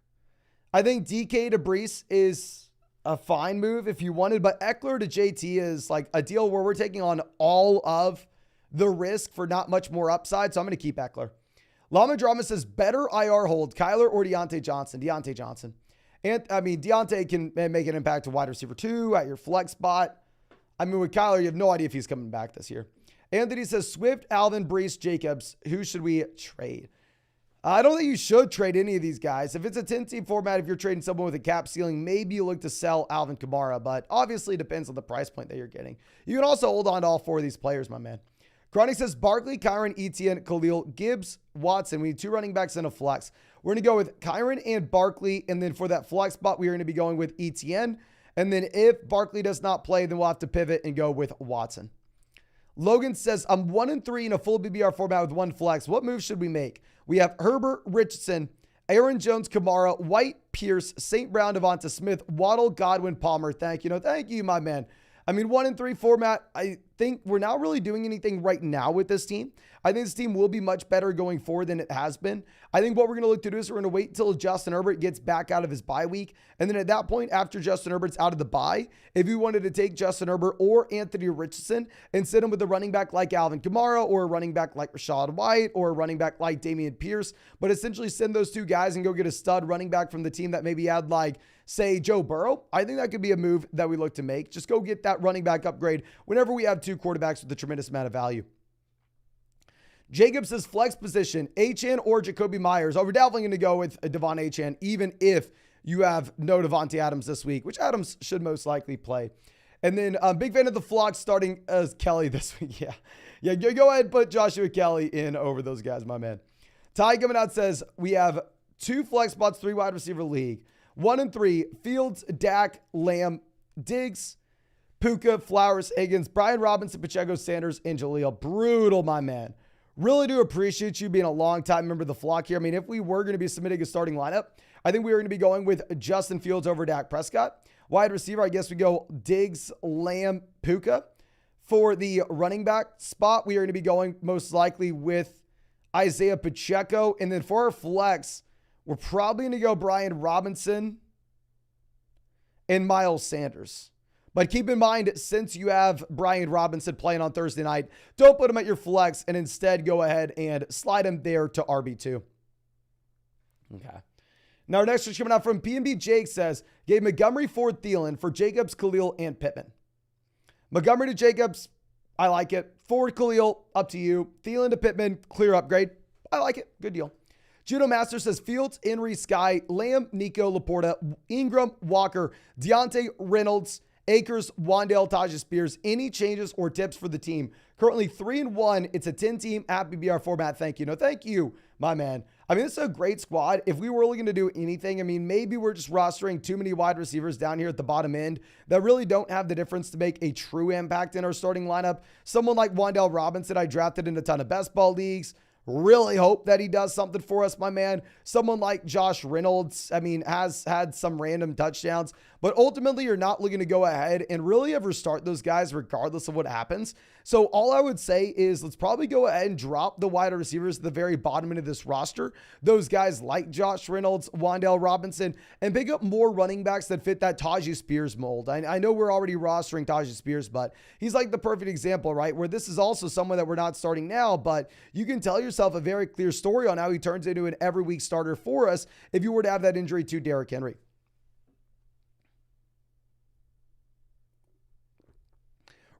S1: I think DK to Brees is a fine move if you wanted, but Eckler to JT is like a deal where we're taking on all of the risk for not much more upside. So I'm going to keep Eckler. Lama Drama says, better IR hold, Kyler or Deontay Johnson? Deontay Johnson. And I mean, Deontay can make an impact to wide receiver 2 at your flex spot. I mean, with Kyler, you have no idea if he's coming back this year. Anthony says, Swift, Alvin, Brees, Jacobs. Who should we trade? I don't think you should trade any of these guys. If it's a 10-team format, if you're trading someone with a cap ceiling, maybe you look to sell Alvin Kamara, but obviously it depends on the price point that you're getting. You can also hold on to all 4 of these players, my man. Chronic says, Barkley, Kyron, Etienne, Khalil, Gibbs, Watson. We need 2 running backs and a flex. We're going to go with Kyron and Barkley, and then for that flex spot, we are going to be going with Etienne. And then if Barkley does not play, then we'll have to pivot and go with Watson. Logan says, I'm 1-3 in a full BBR format with 1 flex. What moves should we make? We have Herbert, Richardson, Aaron Jones, Kamara, White, Pierce, St. Brown, Devonta Smith, Waddle, Godwin, Palmer. Thank you. No, thank you, my man. I mean, 1-3 format, I think we're not really doing anything right now with this team. I think this team will be much better going forward than it has been. I think what we're going to look to do is we're going to wait until Justin Herbert gets back out of his bye week. And then at that point, after Justin Herbert's out of the bye, if you wanted to take Justin Herbert or Anthony Richardson and sit him with a running back like Alvin Kamara or a running back like Rashad White or a running back like Dameon Pierce, but essentially send those 2 guys and go get a stud running back from the team that maybe had like, say, Joe Burrow, I think that could be a move that we look to make. Just go get that running back upgrade whenever we have 2 quarterbacks with a tremendous amount of value. Jacob says flex position, Achane or Jacoby Myers. Oh, we're definitely going to go with Devon Achane, even if you have no Devontae Adams this week, which Adams should most likely play. And then big fan of the flock starting as Kelly this week. Yeah, go ahead and put Joshua Kelly in over those guys, my man. Ty coming out says we have 2 flex spots, 3 wide receiver league. 1-3, Fields, Dak, Lamb, Diggs, Puka, Flowers, Higgins, Brian Robinson, Pacheco, Sanders, and Jaleel. Brutal, my man. Really do appreciate you being a long-time member of the flock here. I mean, if we were going to be submitting a starting lineup, I think we were going to be going with Justin Fields over Dak Prescott. Wide receiver, I guess we go Diggs, Lamb, Puka. For the running back spot, we are going to be going most likely with Isaiah Pacheco. And then for our flex, we're probably going to go Brian Robinson and Miles Sanders. But keep in mind, since you have Brian Robinson playing on Thursday night, don't put him at your flex and instead go ahead and slide him there to RB2. Okay. Now, our next one's coming out from P&B Jake says, gave Montgomery, Ford, Thielen for Jacobs, Khalil, and Pittman. Montgomery to Jacobs, I like it. Ford, Khalil, up to you. Thielen to Pittman, clear upgrade. I like it. Good deal. Judo Master says Fields, Henry, Sky, Lamb, Nico, Laporta, Ingram, Walker, Deontay, Reynolds, Akers, Wandale, Tajah Spears. Any changes or tips for the team? Currently 3-1. It's a 10-team at BBR format. Thank you. No, thank you, my man. I mean, this is a great squad. If we were looking to do anything, I mean, maybe we're just rostering too many wide receivers down here at the bottom end that really don't have the difference to make a true impact in our starting lineup. Someone like Wandale Robinson, I drafted in a ton of best ball leagues. Really hope that he does something for us, my man. Someone like Josh Reynolds, I mean, has had some random touchdowns, But ultimately, you're not looking to go ahead and really ever start those guys regardless of what happens. So all I would say is let's probably go ahead and drop the wide receivers at the very bottom end of this roster. Those guys like Josh Reynolds, Wan'Dale Robinson, and pick up more running backs that fit that Tajay Spears mold. I know we're already rostering Tajay Spears, but he's like the perfect example, right? Where this is also someone that we're not starting now, but you can tell yourself a very clear story on how he turns into an every week starter for us if you were to have that injury to Derrick Henry.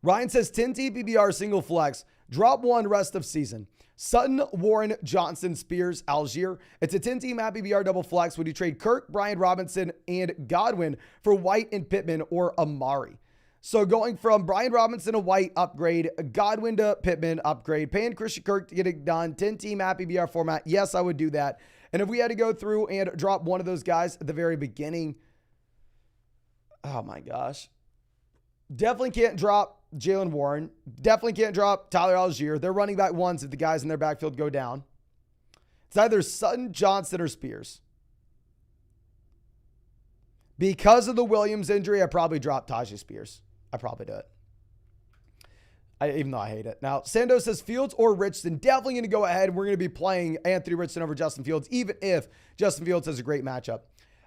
S1: Ryan says 10 TPBR single flex, drop one rest of season. Sutton, Warren, Johnson, Spears, Algier. It's a 10-team Happy BR double flex. Would you trade Kirk, Bryant Robinson, and Godwin for White and Pittman or Amari? So going from Brian Robinson to White, upgrade, Godwin to Pittman, upgrade, paying Christian Kirk to get it done, 10-team Happy BR format. Yes, I would do that. And if we had to go through and drop one of those guys at the very beginning, oh my gosh. Definitely can't drop Jalen Warren. Definitely can't drop Tyler Algier. They're running back ones if the guys in their backfield go down. It's either Sutton, Johnson, or Spears. Because of the Williams injury, I probably drop Tajay Spears. I probably do it. Even though I hate it. Now, Sando says Fields or Richardson. Definitely going to go ahead. We're going to be playing Anthony Richardson over Justin Fields, even if Justin Fields has a great matchup.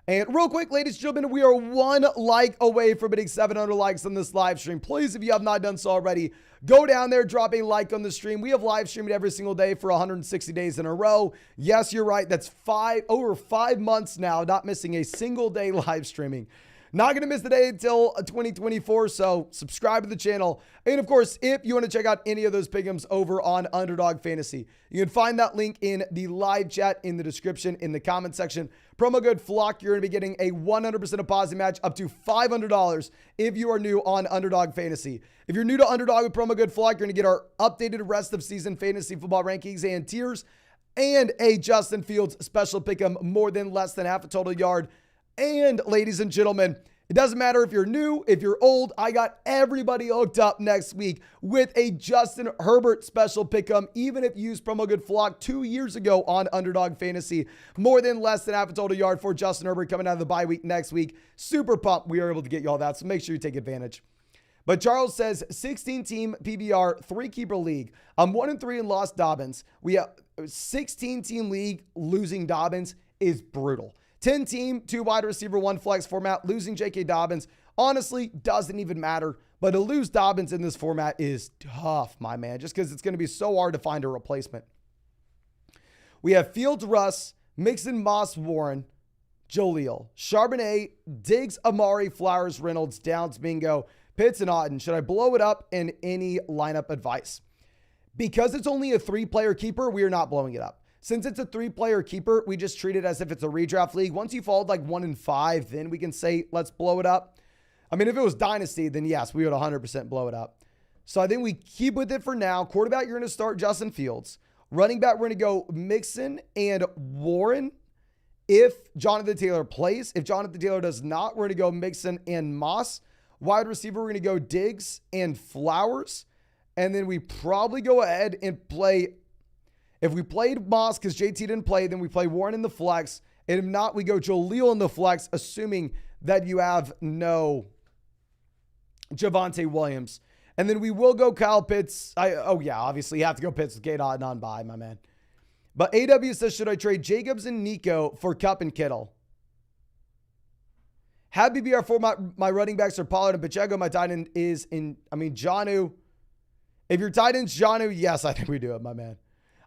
S1: And real quick, ladies and gentlemen, we are one like away from hitting 700 likes on this live stream. Please, if you have not done so already, go down there, drop a like on the stream. We have live streamed every single day for 160 days in a row. Yes, you're right. That's over 5 months now, not missing a single day live streaming. Not going to miss the day until 2024, so subscribe to the channel. And of course, if you want to check out any of those pick'ems over on Underdog Fantasy, you can find that link in the live chat in the description in the comment section. Promo code FLOCK, you're going to be getting a 100% deposit match up to $500 if you are new on Underdog Fantasy. If you're new to Underdog with promo code FLOCK, you're going to get our updated rest of season fantasy football rankings and tiers and a Justin Fields special pick'em more than less than half a total yard. And ladies and gentlemen, it doesn't matter if you're new, if you're old, I got everybody hooked up next week with a Justin Herbert special pick'em, even if you used promo code FLOCK 2 years ago on Underdog Fantasy. More than less than half a total yard for Justin Herbert coming out of the bye week next week. Super pumped we are able to get you all that, so make sure you take advantage. But Charles says 16-team PBR, 3-keeper league. I'm 1-3 and lost Dobbins. We have 16-team league, losing Dobbins is brutal. 10-team, 2 wide receiver, 1 flex format, losing J.K. Dobbins, honestly, doesn't even matter. But to lose Dobbins in this format is tough, my man, just because it's going to be so hard to find a replacement. We have Fields, Russ, Mixon, Moss, Warren, Jaleel, Charbonnet, Diggs, Amari, Flowers, Reynolds, Downs, Bingo, Pitts, and Otten. Should I blow it up? And any lineup advice? Because it's only a 3-player keeper, we are not blowing it up. Since it's a 3-player keeper, we just treat it as if it's a redraft league. Once you followed like 1 and 5, then we can say, let's blow it up. I mean, if it was Dynasty, then yes, we would 100% blow it up. So I think we keep with it for now. Quarterback, you're going to start Justin Fields. Running back, we're going to go Mixon and Warren if Jonathan Taylor plays. If Jonathan Taylor does not, we're going to go Mixon and Moss. Wide receiver, we're going to go Diggs and Flowers. And then we probably go ahead and play. If we played Moss because JT didn't play, then we play Warren in the flex. And if not, we go Jaleel in the flex, assuming that you have no Javonte Williams. And then we will go Kyle Pitts. Obviously you have to go Pitts with K-Dot on by, my man. But AW says, should I trade Jacobs and Nico for Kupp and Kittle? Have BBR for my running backs are Pollard and Pacheco. My tight end is Jonnu. If your tight end's Jonnu, yes, I think we do it, my man.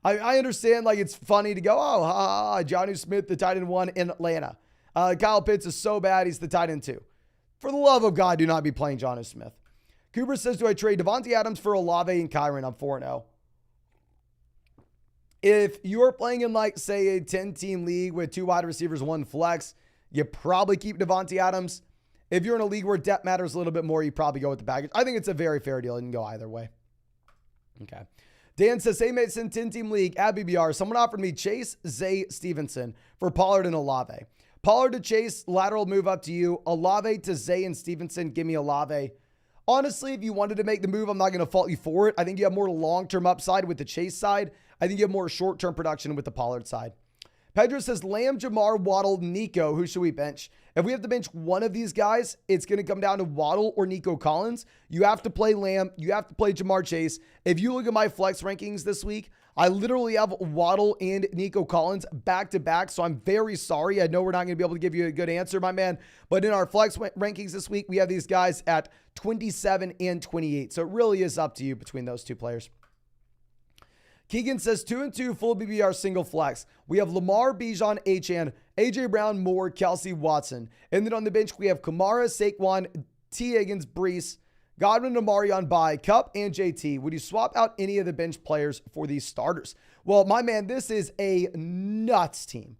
S1: I understand, like, it's funny to go, Jonnu Smith, the tight end 1 in Atlanta. Kyle Pitts is so bad, he's the tight end 2. For the love of God, do not be playing Jonnu Smith. Cooper says, do I trade Devontae Adams for Olave and Kyron? I'm 4-0. If you're playing in, like, say, a 10-team league with 2 wide receivers, 1 flex, you probably keep Devontae Adams. If you're in a league where depth matters a little bit more, you probably go with the package. I think it's a very fair deal. You can go either way. Okay. Dan says, hey, Mason, 10-team league at BBR. Someone offered me Chase, Zay, Stevenson for Pollard and Olave. Pollard to Chase, lateral move up to you. Olave to Zay and Stevenson, give me Olave. Honestly, if you wanted to make the move, I'm not going to fault you for it. I think you have more long-term upside with the Chase side. I think you have more short-term production with the Pollard side. Pedro says Lamb, Jamar, Waddle, Nico. Who should we bench? If we have to bench one of these guys, it's going to come down to Waddle or Nico Collins. You have to play Lamb. You have to play Jamar Chase. If you look at my flex rankings this week, I literally have Waddle and Nico Collins back to back. So I'm very sorry. I know we're not going to be able to give you a good answer, my man. But in our flex rankings this week, we have these guys at 27 and 28. So it really is up to you between those two players. Keegan says 2 and 2 full BBR single flex. We have Lamar, Bijan, Achane, AJ Brown, Moore, Kelsey, Watson. And then on the bench, we have Kamara, Saquon, T. Higgins, Brees, Godwin, Amari on bye, Kupp, and JT. Would you swap out any of the bench players for these starters? Well, my man, this is a nuts team.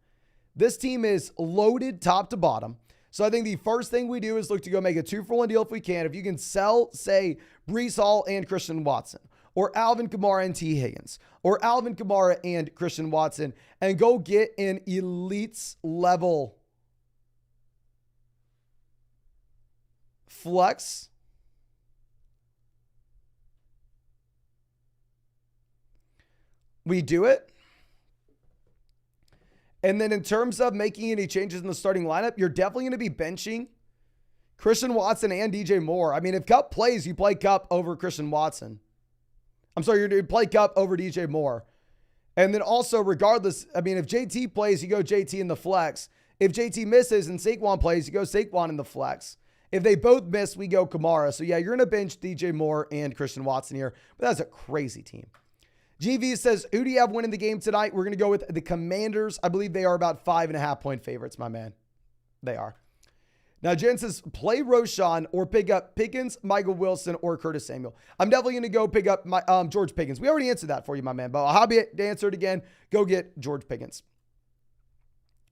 S1: This team is loaded top to bottom. So I think the first thing we do is look to go make a 2-for-1 deal if we can. If you can sell, say, Brees Hall and Christian Watson, or Alvin Kamara and T. Higgins, or Alvin Kamara and Christian Watson, and go get an elites level flex. We do it. And then in terms of making any changes in the starting lineup, you're definitely going to be benching Christian Watson and DJ Moore. I mean, if Kupp plays, you play Kupp over Christian Watson. I'm sorry, you play Kupp over DJ Moore. And then also, regardless, I mean, if JT plays, you go JT in the flex. If JT misses and Saquon plays, you go Saquon in the flex. If they both miss, we go Kamara. So yeah, you're going to bench DJ Moore and Christian Watson here. But that's a crazy team. GV says, who do you have winning the game tonight? We're going to go with the Commanders. I believe they are about 5.5-point favorites, my man. They are. Now, Jen says, play Roshan or pick up Pickens, Michael Wilson, or Curtis Samuel. I'm definitely going to go pick up my George Pickens. We already answered that for you, my man. But I'll be to answer it again. Go get George Pickens.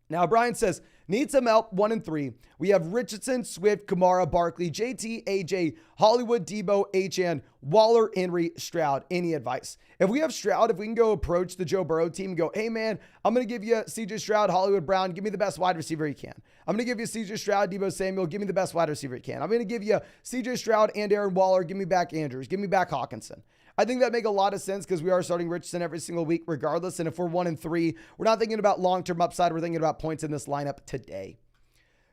S1: Now, Brian says, need some help, 1 and 3. We have Richardson, Swift, Kamara, Barkley, JT, AJ, Hollywood, Debo, Achane, Waller, Henry, Stroud. Any advice? If we have Stroud, if we can go approach the Joe Burrow team and go, hey, man, I'm going to give you CJ Stroud, Hollywood Brown. Give me the best wide receiver you can. I'm going to give you CJ Stroud, Debo Samuel. Give me the best wide receiver you can. I'm going to give you CJ Stroud and Aaron Waller. Give me back Andrews. Give me back Hawkinson. I think that make a lot of sense because we are starting Richardson every single week regardless. And if we're 1 and 3, we're not thinking about long-term upside. We're thinking about points in this lineup today.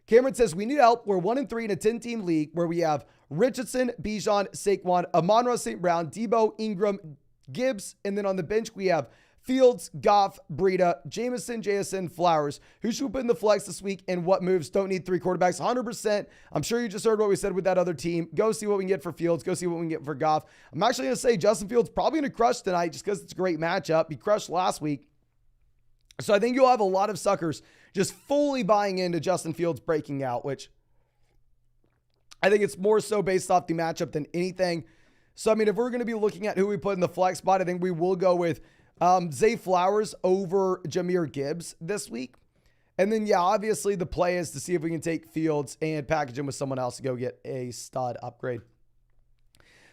S1: Cameron says, we need help. We're 1 and 3 in a 10-team league where we have Richardson, Bijan, Saquon, Amon-Ra St. Brown, Debo, Ingram, Gibbs. And then on the bench, we have Fields, Goff, Breida, Jameson, JSN, Flowers. Who should we put in the flex this week and what moves? Don't need 3 quarterbacks. 100%. I'm sure you just heard what we said with that other team. Go see what we can get for Fields. Go see what we can get for Goff. I'm actually going to say Justin Fields probably going to crush tonight just because it's a great matchup. He crushed last week. So I think you'll have a lot of suckers just fully buying into Justin Fields breaking out, which I think it's more so based off the matchup than anything. So, I mean, if we're going to be looking at who we put in the flex spot, I think we will go with Zay Flowers over Jahmyr Gibbs this week. And then, yeah, obviously the play is to see if we can take Fields and package him with someone else to go get a stud upgrade.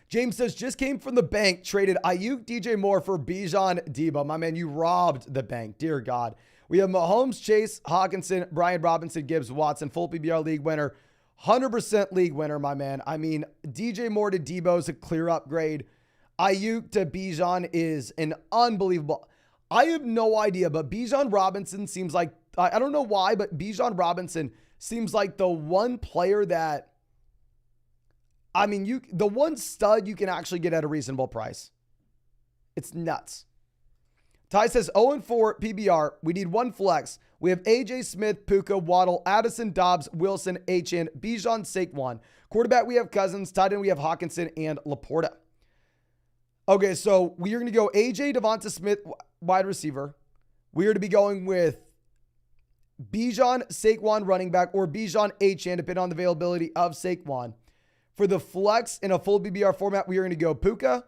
S1: James says, just came from the bank, traded Ayuk, DJ Moore for Bijan, Debo. My man, you robbed the bank. Dear God. We have Mahomes, Chase, Hawkinson, Brian Robinson, Gibbs, Watson, full PBR league winner, 100% league winner, my man. I mean, DJ Moore to Debo is a clear upgrade. Ayuk to Bijan is an unbelievable. I have no idea, but Bijan Robinson seems like, I don't know why, but Bijan Robinson seems like the one player that, I mean, the one stud you can actually get at a reasonable price. It's nuts. Ty says 0-4 PBR. We need 1 flex. We have AJ Smith, Puka, Waddle, Addison, Dobbs, Wilson, Achane, Bijan, Saquon. Quarterback, we have Cousins. Tight end, we have Hawkinson and Laporta. Okay, so we are going to go AJ, Devonta Smith, wide receiver. We are to be going with Bijan, Saquon, running back, or Bijan, Achane, depending on the availability of Saquon. For the flex in a full BBR format, we are going to go Puka.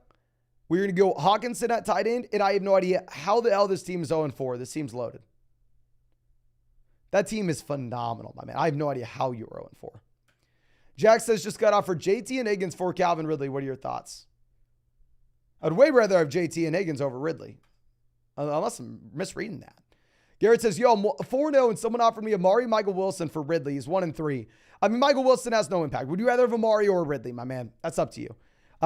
S1: We're going to go Hawkinson at tight end, and I have no idea how the hell this team is 0-4. This team's loaded. That team is phenomenal, my man. I have no idea how you were 0-4. Jack says, just got offered JT and Higgins for Calvin Ridley. What are your thoughts? I'd way rather have JT and Higgins over Ridley. Unless I'm misreading that. Garrett says, yo, I'm 4-0 and someone offered me Amari, Michael Wilson for Ridley. He's 1-3. I mean, Michael Wilson has no impact. Would you rather have Amari or Ridley, my man? That's up to you.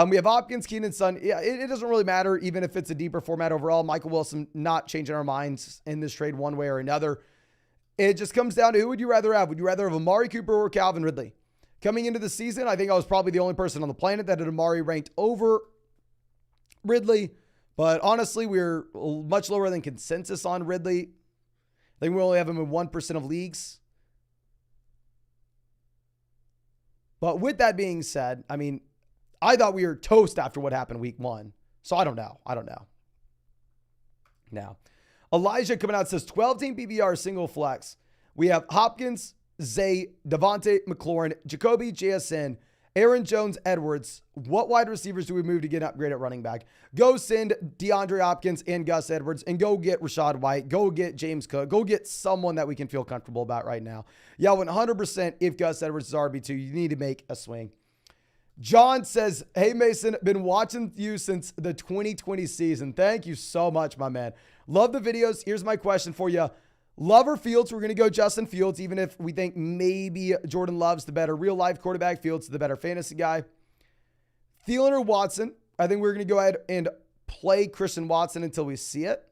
S1: We have Hopkins, Keenan, Son. Yeah, it doesn't really matter, even if it's a deeper format overall. Michael Wilson not changing our minds in this trade one way or another. It just comes down to who would you rather have? Would you rather have Amari Cooper or Calvin Ridley? Coming into the season, I think I was probably the only person on the planet that had Amari ranked over Ridley. But honestly, we're much lower than consensus on Ridley. I think we only have him in 1% of leagues. But with that being said, I mean, I thought we were toast after what happened week 1. So I don't know. Now, Elijah coming out says 12-team PPR single flex. We have Hopkins, Zay, Devontae, McLaurin, Jacoby, JSN, Aaron Jones, Edwards. What wide receivers do we move to get an upgrade at running back? Go send DeAndre Hopkins and Gus Edwards and go get Rachaad White. Go get James Cook. Go get someone that we can feel comfortable about right now. Yeah, 100% if Gus Edwards is RB2, you need to make a swing. John says, hey, Mason, been watching you since the 2020 season. Thank you so much, my man. Love the videos. Here's my question for you. Love or Fields? We're going to go Justin Fields, even if we think maybe Jordan Love's the better real-life quarterback. Fields the better fantasy guy. Thielen or Watson? I think we're going to go ahead and play Christian Watson until we see it.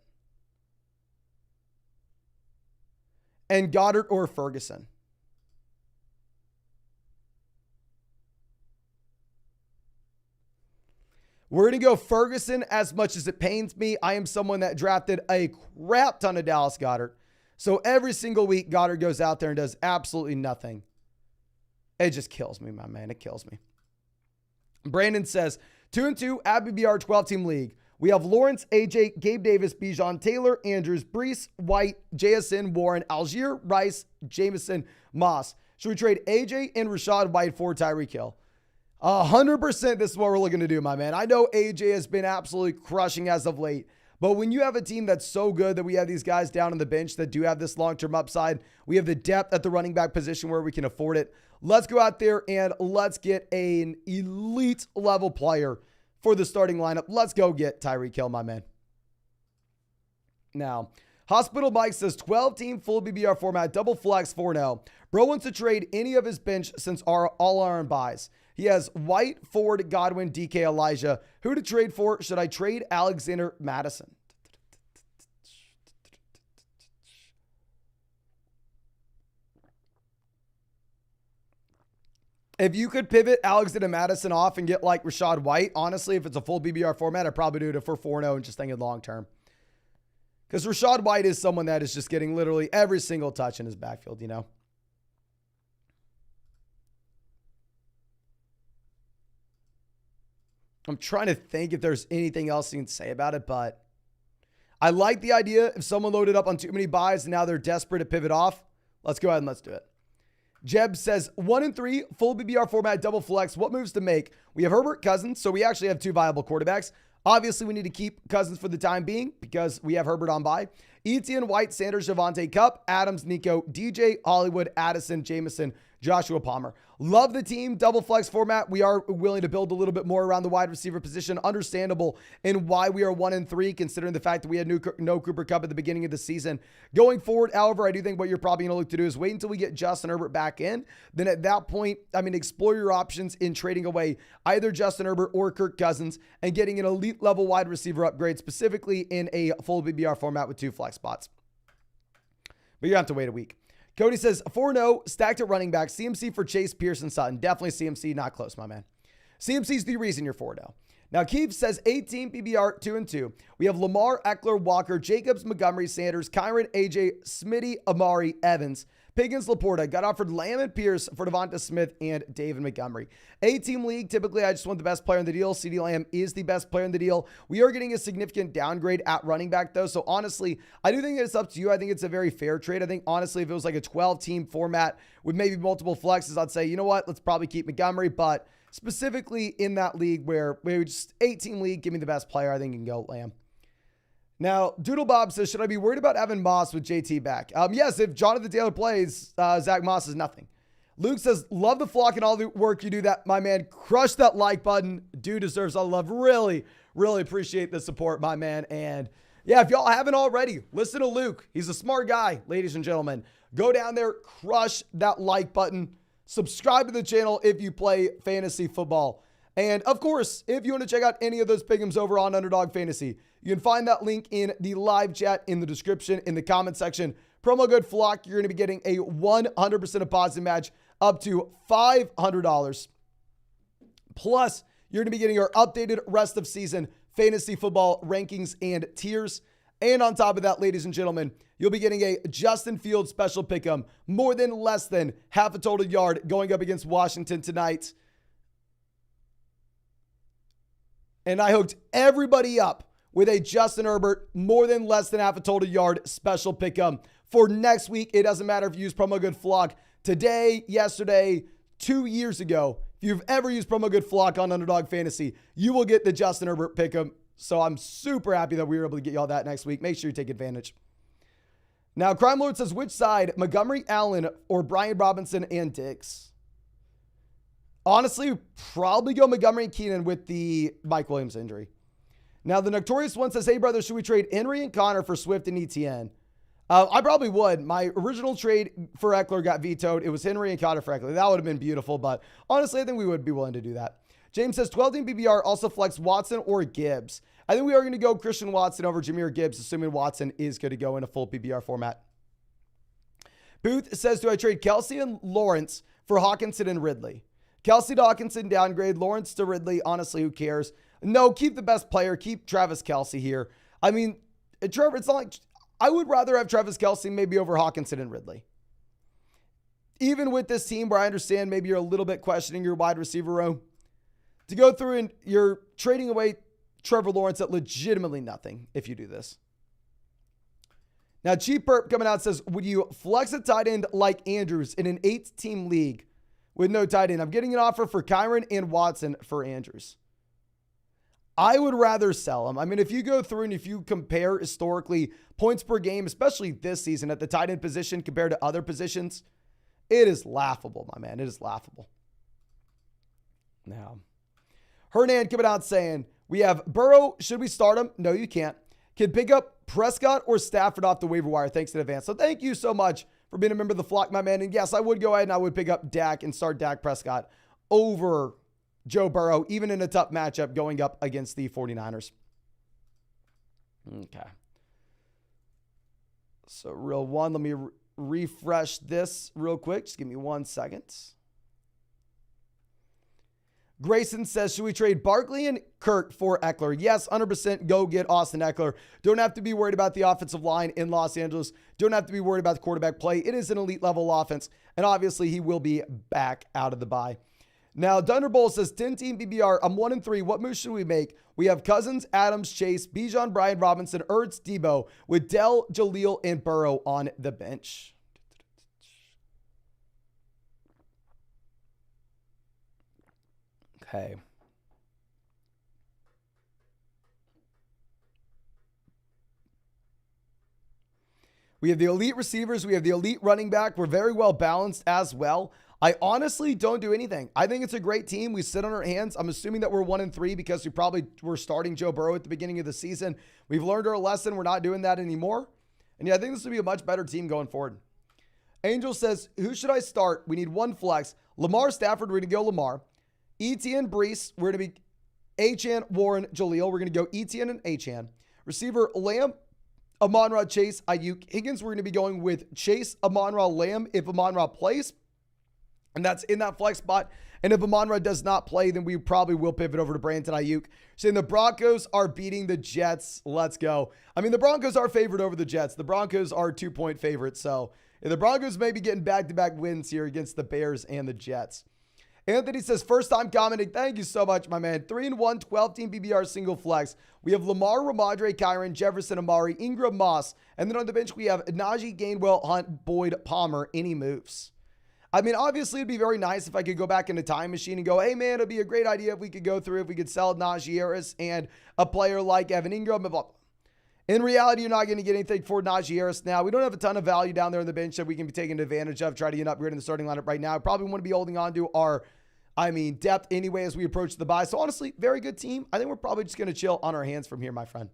S1: And Goddard or Ferguson? We're going to go Ferguson as much as it pains me. I am someone that drafted a crap ton of Dallas Goedert. So every single week, Goddard goes out there and does absolutely nothing. It just kills me, my man. It kills me. Brandon says, 2-2, ABBR 12-team league. We have Lawrence, AJ, Gabe Davis, Bijan, Taylor, Andrews, Brees, White, JSN, Warren, Algier, Rice, Jameson, Moss. Should we trade AJ and Rachaad White for Tyreek Hill? 100% this is what we're looking to do, my man. I know AJ has been absolutely crushing as of late, but when you have a team that's so good that we have these guys down on the bench that do have this long-term upside, we have the depth at the running back position where we can afford it. Let's go out there and let's get an elite level player for the starting lineup. Let's go get Tyreek Hill, my man. Now, Hospital Mike says 12-team full BBR format, double flex 4-0. Bro wants to trade any of his bench since all are on buys. He has White, Ford, Godwin, DK, Elijah. Who to trade for? Should I trade Alexander Madison? If you could pivot Alexander Madison off and get like Rachaad White, honestly, if it's a full BBR format, I'd probably do it for 4-0 and just thinking long term. Because Rachaad White is someone that is just getting literally every single touch in his backfield, you know? I'm trying to think if there's anything else you can say about it, but I like the idea if someone loaded up on too many buys and now they're desperate to pivot off. Let's go ahead and let's do it. Jeb says 1-3, full BBR format, double flex. What moves to make? We have Herbert, Cousins, so we actually have two viable quarterbacks. Obviously, we need to keep Cousins for the time being because we have Herbert on bye. Etienne, White, Sanders, Javonte, Kupp, Adams, Nico, DJ, Hollywood, Addison, Jameson, Joshua Palmer. Love the team. Double flex format. We are willing to build a little bit more around the wide receiver position. Understandable in why we are 1-3, considering the fact that we had no Cooper Kupp at the beginning of the season. Going forward, however, I do think what you're probably going to look to do is wait until we get Justin Herbert back in. Then at that point, I mean, explore your options in trading away either Justin Herbert or Kirk Cousins and getting an elite level wide receiver upgrade, specifically in a full BBR format with two flex spots. But you have to wait a week. Cody says 4-0, stacked at running back, CMC for Chase, Pearson, Sutton. Definitely CMC, not close, my man. CMC's the reason you're 4-0. Now, Keith says 18 PBR, 2-2. We have Lamar, Eckler, Walker, Jacobs, Montgomery, Sanders, Kyron, AJ, Smitty, Amari, Evans, Pickens, Laporta. Got offered Lamb and Pierce for Devonta Smith and David Montgomery. 8-team league. Typically, I just want the best player in the deal. CeeDee Lamb is the best player in the deal. We are getting a significant downgrade at running back, though. So, honestly, I do think it's up to you. I think it's a very fair trade. I think, honestly, if it was like a 12-team format with maybe multiple flexes, I'd say, you know what? Let's probably keep Montgomery. But specifically in that league where we just 8-team league, give me the best player, I think you can go Lamb. Now, Doodle Bob says, should I be worried about Evan Moss with JT back? Yes, if Jonathan Taylor plays, Zach Moss is nothing. Luke says, love the flock and all the work you do. That, my man, crush that like button. Dude deserves all the love. Really, really appreciate the support, my man. And yeah, if y'all haven't already, listen to Luke. He's a smart guy, ladies and gentlemen. Go down there, crush that like button. Subscribe to the channel if you play fantasy football. And of course, if you want to check out any of those pick'ems over on Underdog Fantasy, you can find that link in the live chat, in the description, in the comment section. Promo code FLOCK, you're going to be getting a 100% deposit match up to $500. Plus, you're going to be getting our updated rest of season fantasy football rankings and tiers. And on top of that, ladies and gentlemen, you'll be getting a Justin Fields special pick'em, more than less than half a total yard going up against Washington tonight. And I hooked everybody up with a Justin Herbert, more than less than half a total yard special pick'em for next week. It doesn't matter if you use promo code FLOCK today, yesterday, 2 years ago. If you've ever used promo code FLOCK on Underdog Fantasy, you will get the Justin Herbert pick'em. So I'm super happy that we were able to get y'all that next week. Make sure you take advantage. Now, Crime Lord says, which side, Montgomery Allen or Brian Robinson and Diggs? Honestly, probably go Montgomery and Keenan with the Mike Williams injury. Now, the Notorious One says, hey, brother, should we trade Henry and Connor for Swift and ETN? I probably would. My original trade for Eckler got vetoed. It was Henry and Connor for Eckler. That would have been beautiful, but honestly, I think we would be willing to do that. James says, 12-team PPR also flex Watson or Gibbs. I think we are going to go Christian Watson over Jahmyr Gibbs, assuming Watson is going to go in a full PPR format. Booth says, do I trade Kelsey and Lawrence for Hawkinson and Ridley? Kelsey to Hawkinson downgrade, Lawrence to Ridley. Honestly, who cares? No, keep the best player. Keep Travis Kelsey here. I mean, Trevor, it's not like I would rather have Travis Kelsey maybe over Hawkinson and Ridley. Even with this team where I understand maybe you're a little bit questioning your wide receiver room, to go through and you're trading away Trevor Lawrence at legitimately nothing if you do this. Now, Cheap Perp coming out says, would you flex a tight end like Andrews in an 8-team league with no tight end? I'm getting an offer for Kyron and Watson for Andrews. I would rather sell him. I mean, if you go through and if you compare historically points per game, especially this season at the tight end position compared to other positions, it is laughable, my man. It is laughable. Now, Hernan coming out saying, we have Burrow. Should we start him? No, you can't. Can pick up Prescott or Stafford off the waiver wire. Thanks in advance. So thank you so much for being a member of the flock, my man. And yes, I would go ahead and I would pick up Dak and start Dak Prescott over Joe Burrow, even in a tough matchup going up against the 49ers. Okay. So real one, let me refresh this real quick. Just give me 1 second. Grayson says, should we trade Barkley and Kirk for Eckler? Yes, 100% go get Austin Eckler. Don't have to be worried about the offensive line in Los Angeles. Don't have to be worried about the quarterback play. It is an elite level offense. And obviously he will be back out of the bye. Now, Dunderbolt says, 10-team PPR. I'm 1-3. What moves should we make? We have Cousins, Adams, Chase, Bijan, Brian Robinson, Ertz, Debo, with Dell, Jaleel, and Burrow on the bench. Okay. We have the elite receivers. We have the elite running back. We're very well balanced as well. I honestly don't do anything. I think it's a great team. We sit on our hands. I'm assuming that we're 1-3 because we probably were starting Joe Burrow at the beginning of the season. We've learned our lesson. We're not doing that anymore. And yeah, I think this will be a much better team going forward. Angel says, who should I start? We need one flex. Lamar, Stafford. We're going to go Lamar. Etienne, Brees. We're going to be Achane, Warren, Jaleel. We're going to go Etienne and Achane. Receiver, Lamb, Amon-Ra, Chase, Ayuk. Higgins, we're going to be going with Chase, Amon-Ra, Lamb if Amon-Ra plays. And that's in that flex spot. And if Amon-Ra does not play, then we probably will pivot over to Brandon Ayuk. Saying the Broncos are beating the Jets. Let's go. I mean, the Broncos are favored over the Jets. The Broncos are 2-point favorites. So the Broncos may be getting back-to-back wins here against the Bears and the Jets. Anthony says, first time commenting. Thank you so much, my man. 3-1, 12-team PBR single flex. We have Lamar, Ramondre, Kyron, Jefferson, Amari, Ingram, Moss. And then on the bench, we have Najee, Gainwell, Hunt, Boyd, Palmer. Any moves? I mean, obviously, it'd be very nice if I could go back in the time machine and go, hey, man, it'd be a great idea if we could go through, if we could sell Najee Harris and a player like Evan Ingram. In reality, you're not going to get anything for Najee Harris now. We don't have a ton of value down there on the bench that we can be taking advantage of, try to get an upgrade in the starting lineup right now. Probably want to be holding on to our depth anyway as we approach the bye. So honestly, very good team. I think we're probably just going to chill on our hands from here, my friend.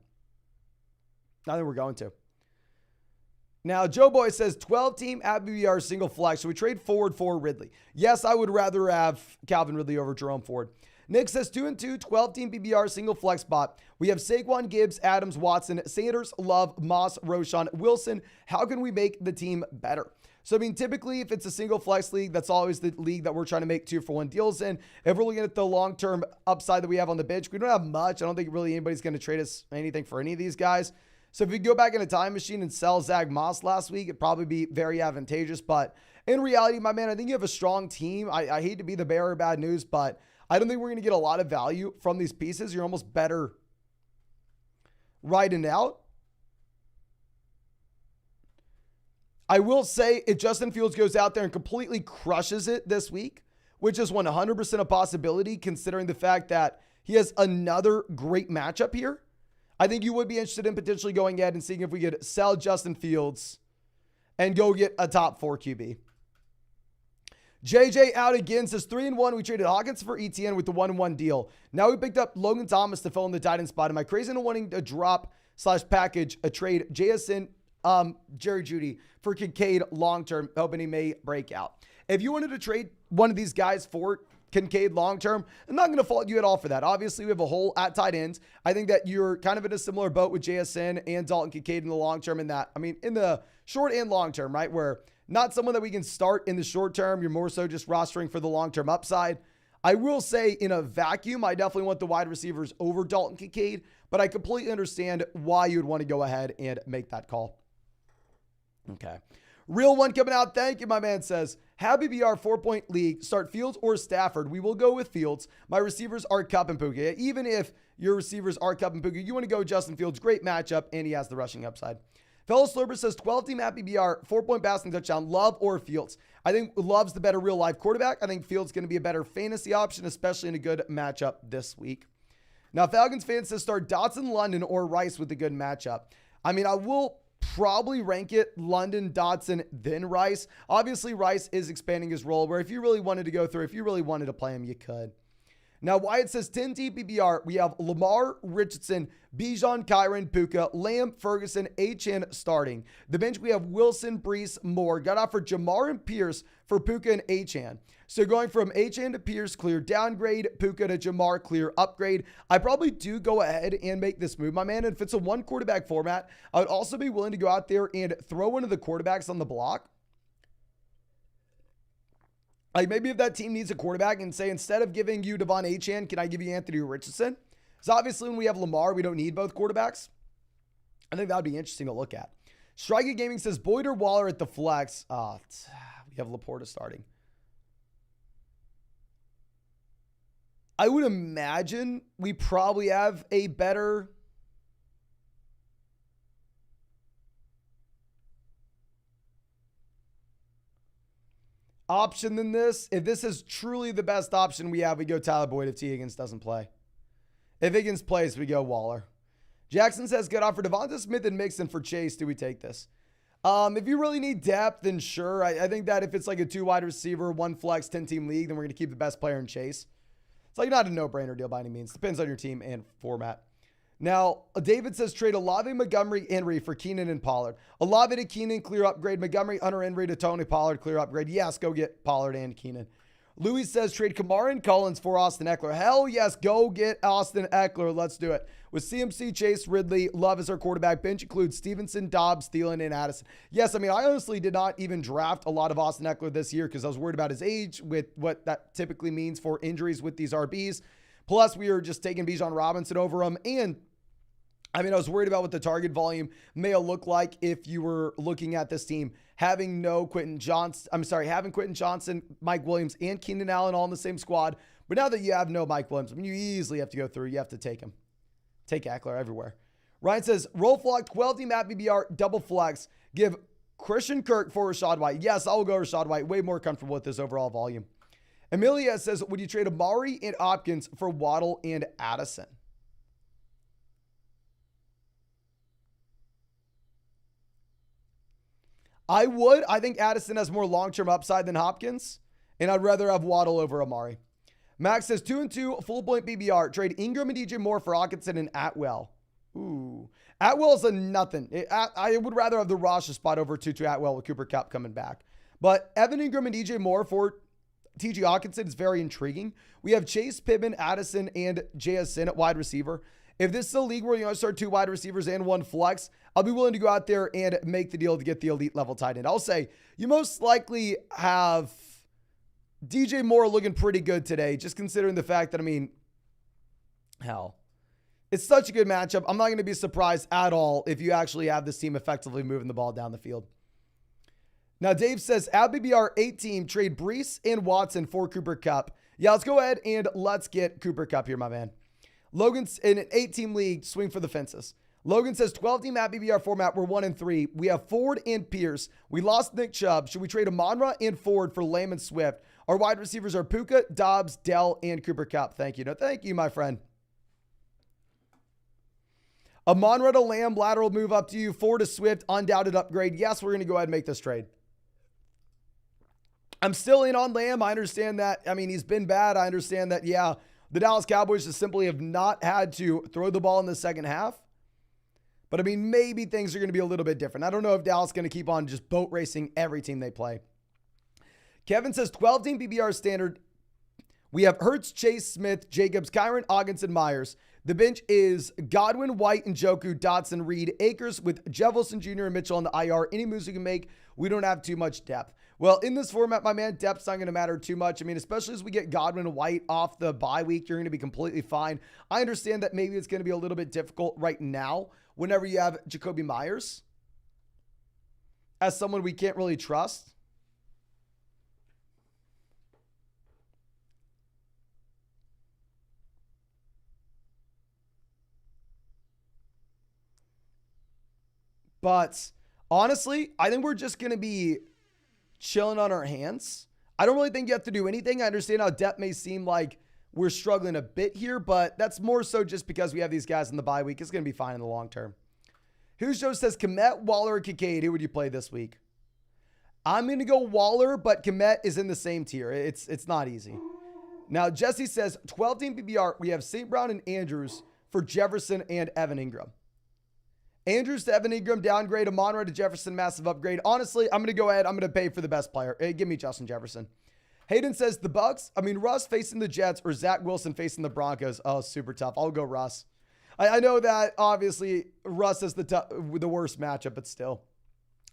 S1: I think we're going to. Now, Joe Boy says 12-team at BBR single flex. So we trade Ford for Ridley. Yes, I would rather have Calvin Ridley over Jerome Ford. Nick says 2-2, 12-team PPR, single flex spot. We have Saquon, Gibbs, Adams, Watson, Sanders, Love, Moss, Roshan, Wilson. How can we make the team better? So, I mean, typically, if it's a single flex league, that's always the league that we're trying to make 2-for-1 deals in. If we're looking at the long-term upside that we have on the bench, we don't have much. I don't think really anybody's going to trade us anything for any of these guys. So, if we go back in a time machine and sell Zach Moss last week, it'd probably be very advantageous. But in reality, my man, I think you have a strong team. I hate to be the bearer of bad news, but I don't think we're going to get a lot of value from these pieces. You're almost better riding out. I will say if Justin Fields goes out there and completely crushes it this week, which is 100% a possibility considering the fact that he has another great matchup here, I think you would be interested in potentially going ahead and seeing if we could sell Justin Fields and go get a top 4 QB. JJ out again, says 3-1. We traded Hawkins for ETN with the 1-1 deal. Now we picked up Logan Thomas to fill in the tight end spot. Am I crazy into wanting to drop/package a trade JSN Jerry Jeudy for Kincaid long-term, hoping he may break out? If you wanted to trade one of these guys for Kincaid long-term, I'm not going to fault you at all for that. Obviously, we have a hole at tight ends. I think that you're kind of in a similar boat with JSN and Dalton Kincaid in the long-term in that. I mean, in the short and long-term, right? Where not someone that we can start in the short term. You're more so just rostering for the long-term upside. I will say in a vacuum, I definitely want the wide receivers over Dalton Kincaid, but I completely understand why you would want to go ahead and make that call. Okay. Real one coming out. Thank you, my man says, have BBR 4-point league. Start Fields or Stafford. We will go with Fields. My receivers are Kupp and Puka. Even if your receivers are Kupp and Puka, you want to go Justin Fields. Great matchup, and he has the rushing upside. Fellow Slurper says 12-team at BBR, 4-point passing touchdown, Love or Fields. I think Love's the better real-life quarterback. I think Fields going to be a better fantasy option, especially in a good matchup this week. Now, Falcons fans says start Dotson, London, or Rice with a good matchup. I mean, I will probably rank it London, Dotson, then Rice. Obviously, Rice is expanding his role where if you really wanted to go through, if you really wanted to play him, you could. Now, Wyatt says 10-team PPR. We have Lamar, Richardson, Bijan, Kyron, Puka, Lamb, Ferguson, Achane starting. The bench, we have Wilson, Brees, Moore. Got off for Jamar and Pierce for Puka and Achane. So going from Achane to Pierce, clear downgrade, Puka to Jamar, clear upgrade. I probably do go ahead and make this move, my man. If it's a one quarterback format, I would also be willing to go out there and throw one of the quarterbacks on the block. Like maybe if that team needs a quarterback and say, instead of giving you Devon Achane, can I give you Anthony Richardson? Because obviously when we have Lamar, we don't need both quarterbacks. I think that would be interesting to look at. Striker Gaming says Boyd or Waller at the flex. We have Laporta starting. I would imagine we probably have a better option than this. If this is truly the best option we have, we go Tyler Boyd if T. Higgins doesn't play. If Higgins plays, we go Waller. Jackson says, good offer Devonta Smith and Mixon for Chase. Do we take this? If you really need depth, then sure. I think that if it's like a 2 wide receiver, 1 flex, 10-team league, then we're going to keep the best player in Chase. It's like not a no-brainer deal by any means. Depends on your team and format. Now, David says trade Olave, Montgomery, Henry for Keenan and Pollard. Olave to Keenan, clear upgrade. Montgomery, Hunter Henry to Tony Pollard, clear upgrade. Yes, go get Pollard and Keenan. Louis says trade Kamara and Collins for Austin Eckler. Hell yes, go get Austin Eckler. Let's do it. With CMC, Chase, Ridley, Love as our quarterback. Bench includes Stevenson, Dobbs, Thielen, and Addison. Yes, I mean, I honestly did not even draft a lot of Austin Eckler this year because I was worried about his age with what that typically means for injuries with these RBs. Plus, we were just taking Bijan Robinson over him. And I mean, I was worried about what the target volume may look like if you were looking at this team having Quentin Johnson, Mike Williams, and Keenan Allen all in the same squad. But now that you have no Mike Williams, I mean, you easily have to go through. You have to take him. Take Eckler everywhere. Ryan says, roll flock, 12-team at BBR, double flex. Give Christian Kirk for Rachaad White. Yes, I will go Rachaad White. Way more comfortable with this overall volume. Amelia says, would you trade Amari and Hopkins for Waddle and Addison? I would. I think Addison has more long-term upside than Hopkins, and I'd rather have Waddle over Amari. Max says 2-2, full point BBR. Trade Ingram and DJ Moore for Hockenson and Atwell. Ooh. Atwell's a nothing. I would rather have the Rocha spot over Tutu Atwell with Cooper Kupp coming back. But Evan Ingram and DJ Moore for T.J. Hawkinson is very intriguing. We have Chase, Pittman, Addison, and JSN at wide receiver. If this is a league where you want to start 2 wide receivers and 1 flex, I'll be willing to go out there and make the deal to get the elite level tight end. I'll say you most likely have DJ Moore looking pretty good today, just considering the fact that, hell, it's such a good matchup. I'm not going to be surprised at all if you actually have this team effectively moving the ball down the field. Now, Dave says, at BBR 8 team, trade Brees and Watson for Cooper Kupp. Yeah, let's go ahead and let's get Cooper Kupp here, my man. Logan's in an 8-team league, swing for the fences. Logan says 12-team at BBR format. We're 1-3. We have Ford and Pierce. We lost Nick Chubb. Should we trade Amon-Ra and Ford for Lamb and Swift? Our wide receivers are Puka, Dobbs, Dell, and Cooper Kupp. Thank you. No, thank you, my friend. Amon-Ra to Lamb, lateral move up to you. Ford to Swift, undoubted upgrade. Yes, we're going to go ahead and make this trade. I'm still in on Lamb. I understand that. He's been bad. I understand that, yeah, the Dallas Cowboys just simply have not had to throw the ball in the second half. But, maybe things are going to be a little bit different. I don't know if Dallas is going to keep on just boat racing every team they play. Kevin says 12-team PBR standard. We have Hurts, Chase, Smith, Jacobs, Kyron, Ogginson, Myers. The bench is Godwin, White, Njoku, Dotson, Reed, Akers with Jefferson Jr. and Mitchell on the IR. Any moves we can make, we don't have too much depth. Well, in this format, my man, depth's not going to matter too much. Especially as we get Godwin and White off the bye week, you're going to be completely fine. I understand that maybe it's going to be a little bit difficult right now whenever you have Jacoby Myers as someone we can't really trust. But honestly, I think we're just going to be chilling on our hands. I don't really think you have to do anything. I understand how depth may seem like we're struggling a bit here, but that's more so just because we have these guys in the bye week. It's going to be fine in the long term. Who's Joe says, Komet, Waller, or Kincaid? Who would you play this week? I'm going to go Waller, but Komet is in the same tier. It's not easy. Now, Jesse says, 12-team PBR, we have St. Brown and Andrews for Jefferson and Evan Ingram. Andrews to Evan Ingram, downgrade. Amon-Ra to Jefferson, massive upgrade. Honestly, I'm going to go ahead. I'm going to pay for the best player. Hey, give me Justin Jefferson. Hayden says the Bucks. Russ facing the Jets or Zach Wilson facing the Broncos. Oh, super tough. I'll go Russ. I know that obviously Russ is the worst matchup, but still.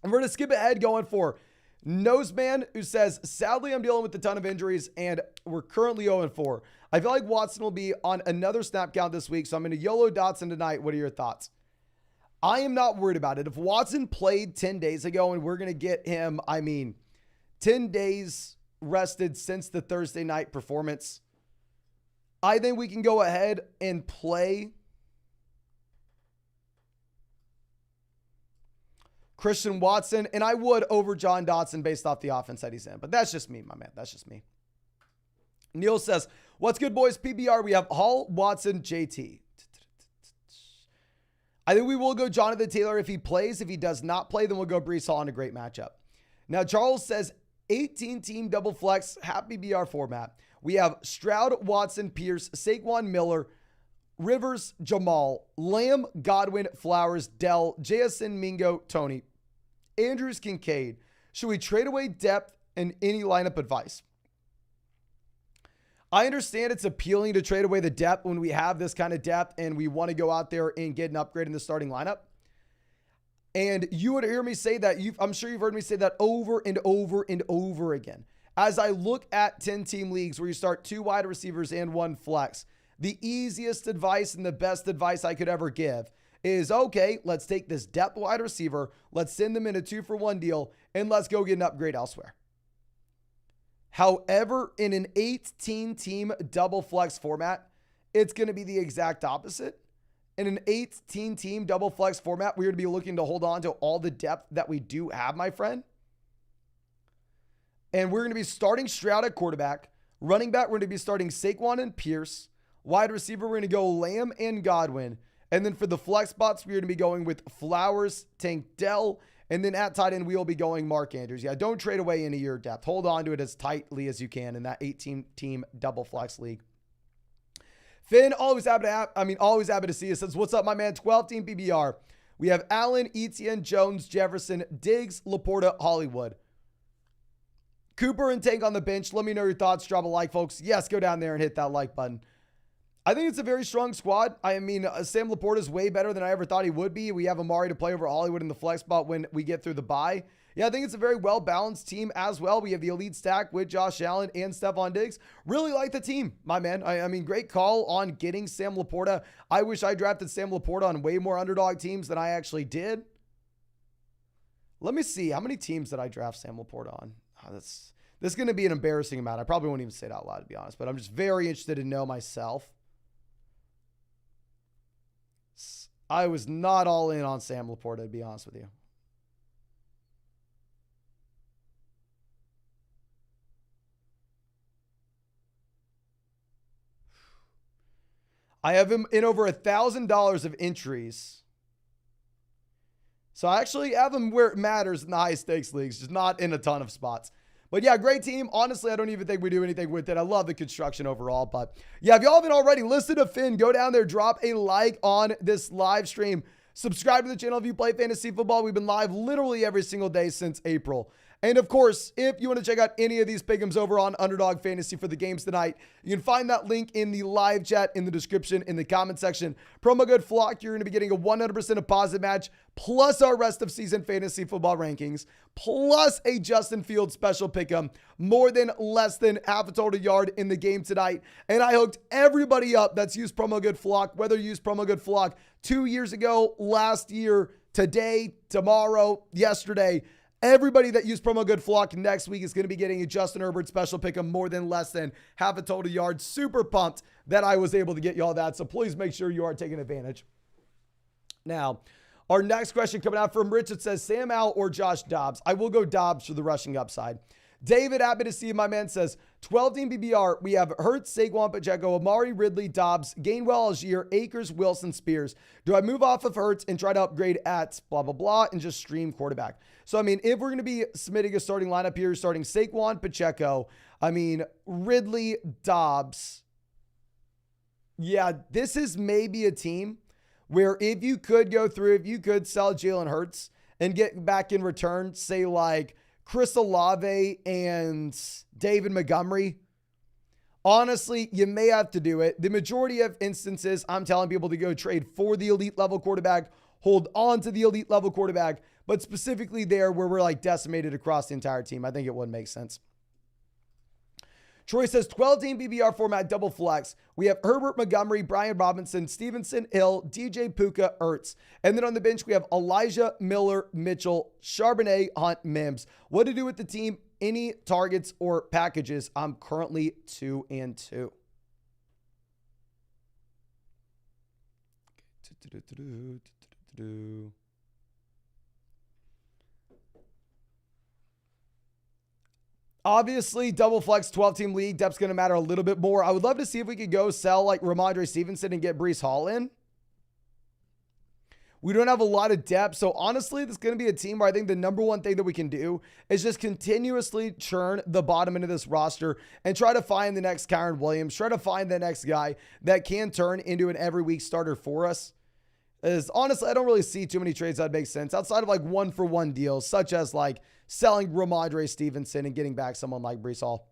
S1: And we're going to skip ahead going for Noseman, who says, sadly, I'm dealing with a ton of injuries and we're currently 0-4. I feel like Watson will be on another snap count this week, so I'm going to YOLO Dotson tonight. What are your thoughts? I am not worried about it. If Watson played 10 days ago and we're going to get him, 10 days rested since the Thursday night performance, I think we can go ahead and play Christian Watson, and I would over John Dotson based off the offense that he's in. But that's just me, my man. That's just me. Neil says, what's good, boys? PBR, we have Hall, Watson, JT. I think we will go Jonathan Taylor if he plays. If he does not play, then we'll go Brees Hall in a great matchup. Now, Charles says 18-team double flex, happy BR format. We have Stroud, Watson, Pierce, Saquon Miller, Rivers, Jamal, Lamb, Godwin, Flowers, Dell, JSN, Mingo, Tony, Andrews, Kincaid. Should we trade away depth and any lineup advice? I understand it's appealing to trade away the depth when we have this kind of depth and we want to go out there and get an upgrade in the starting lineup. And you would hear me say that. I'm sure you've heard me say that over and over and over again. As I look at 10-team leagues where you start 2 wide receivers and 1 flex, the easiest advice and the best advice I could ever give is, okay, let's take this depth wide receiver, let's send them in a 2-for-1 deal, and let's go get an upgrade elsewhere. However, in an 18-team double flex format, it's going to be the exact opposite. In an 18-team double flex format, we're going to be looking to hold on to all the depth that we do have, my friend. And we're going to be starting Stroud at quarterback. Running back, we're going to be starting Saquon and Pierce. Wide receiver, we're going to go Lamb and Godwin. And then for the flex spots, we're going to be going with Flowers, Tank Dell, and then at tight end, we will be going Mark Andrews. Yeah, don't trade away any of your depth. Hold on to it as tightly as you can in that 18-team double flex league. Finn, always happy to see you. Says, what's up, my man? 12-team PBR. We have Allen, Etienne, Jones, Jefferson, Diggs, Laporta, Hollywood. Cooper and Tank on the bench. Let me know your thoughts. Drop a like, folks. Yes, go down there and hit that like button. I think it's a very strong squad. I mean, Sam Laporta is way better than I ever thought he would be. We have Amari to play over Hollywood in the flex spot when we get through the bye. Yeah, I think it's a very well-balanced team as well. We have the elite stack with Josh Allen and Stephon Diggs. Really like the team, my man. I mean, great call on getting Sam Laporta. I wish I drafted Sam Laporta on way more underdog teams than I actually did. Let me see. How many teams did I draft Sam Laporta on? Oh, this is going to be an embarrassing amount. I probably won't even say it out loud, to be honest, but I'm just very interested to know myself. I was not all in on Sam Laporta, to be honest with you. I have him in over $1,000 of entries. So I actually have him where it matters in the high stakes leagues, just not in a ton of spots. But yeah, great team. Honestly, I don't even think we do anything with it. I love the construction overall. But yeah, if y'all haven't already listened to Finn, go down there, drop a like on this live stream. Subscribe to the channel if you play fantasy football. We've been live literally every single day since April. And of course, if you want to check out any of these pick'ems over on Underdog Fantasy for the games tonight, you can find that link in the live chat, in the description, in the comment section. Promo code FLOCK, you're going to be getting a 100% deposit match, plus our rest of season fantasy football rankings, plus a Justin Fields special pick'em, more than less than half a total yard in the game tonight. And I hooked everybody up that's used promo code FLOCK, whether you used promo code FLOCK 2 years ago, last year, today, tomorrow, yesterday. Everybody that used promo code FLOCK next week is going to be getting a Justin Herbert special pick of more than less than half a total yard. Super pumped that I was able to get y'all that. So please make sure you are taking advantage. Now, our next question coming out from Richard says, Sam Howell or Josh Dobbs? I will go Dobbs for the rushing upside. David, happy to see you, my man, says 12-team BBR. We have Hurts, Saquon, Pacheco, Amari, Ridley, Dobbs, Gainwell, Algier, Akers, Wilson, Spears. Do I move off of Hurts and try to upgrade at blah, blah, blah, and just stream quarterback? So, I mean, if we're going to be submitting a starting lineup here, starting Saquon, Pacheco, I mean, Ridley, Dobbs. Yeah, this is maybe a team where if you could go through, if you could sell Jalen Hurts and get back in return, say like Chris Olave and David Montgomery, honestly, you may have to do it. The majority of instances, I'm telling people to go trade for the elite level quarterback, hold on to the elite level quarterback, but specifically there where we're like decimated across the entire team, I think it wouldn't make sense. Troy says 12-team BBR format double flex. We have Herbert, Montgomery, Brian Robinson, Stevenson, Hill, DJ Puka, Ertz. And then on the bench, we have Elijah, Miller, Mitchell, Charbonnet, Hunt, Mims. What to do with the team? Any targets or packages? I'm currently 2-2. Obviously, double flex 12-team league, depth's going to matter a little bit more. I would love to see if we could go sell like Ramondre Stevenson and get Breece Hall in. We don't have a lot of depth. So honestly, this is going to be a team where I think the number one thing that we can do is just continuously churn the bottom end of this roster and try to find the next Kyren Williams, try to find the next guy that can turn into an every week starter for us. Is honestly, I don't really see too many trades that make sense outside of like 1-for-1 deals, such as like selling Ramondre Stevenson and getting back someone like Breece Hall.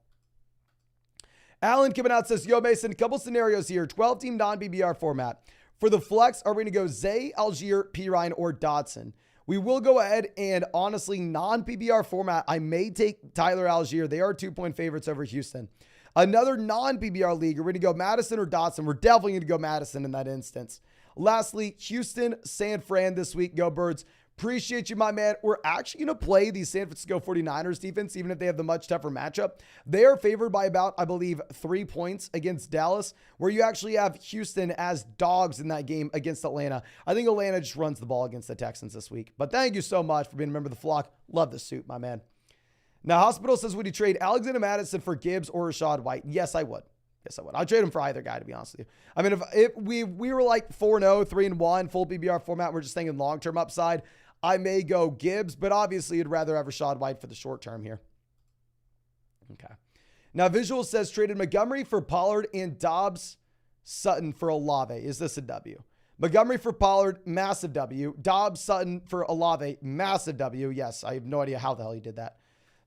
S1: Alan coming out says, yo, Mason, a couple scenarios here. 12-team non-BBR format. For the flex, are we going to go Zay, Algier, Pirine, or Dotson? We will go ahead and honestly, non-PBR format, I may take Tyler Algier. They are 2-point favorites over Houston. Another non-PBR league, are we going to go Madison or Dotson? We're definitely going to go Madison in that instance. Lastly, Houston, San Fran this week. Go Birds. Appreciate you, my man. We're actually going to play the San Francisco 49ers defense, even if they have the much tougher matchup. They are favored by about, I believe, 3 points against Dallas, where you actually have Houston as dogs in that game against Atlanta. I think Atlanta just runs the ball against the Texans this week. But thank you so much for being a member of the flock. Love the suit, my man. Now, Hospital says, would you trade Alexander Madison for Gibbs or Rashad White? Yes, I would. Yes, I would. I'd trade him for either guy, to be honest with you. I mean, if we were like 4-0, 3-1, full PBR format, we're just thinking long-term upside, I may go Gibbs, but obviously you'd rather have Rashad White for the short term here. Okay. Now, Visual says traded Montgomery for Pollard and Dobbs, Sutton for Olave. Is this a W? Montgomery for Pollard, massive W. Dobbs, Sutton for Olave, massive W. Yes, I have no idea how the hell he did that.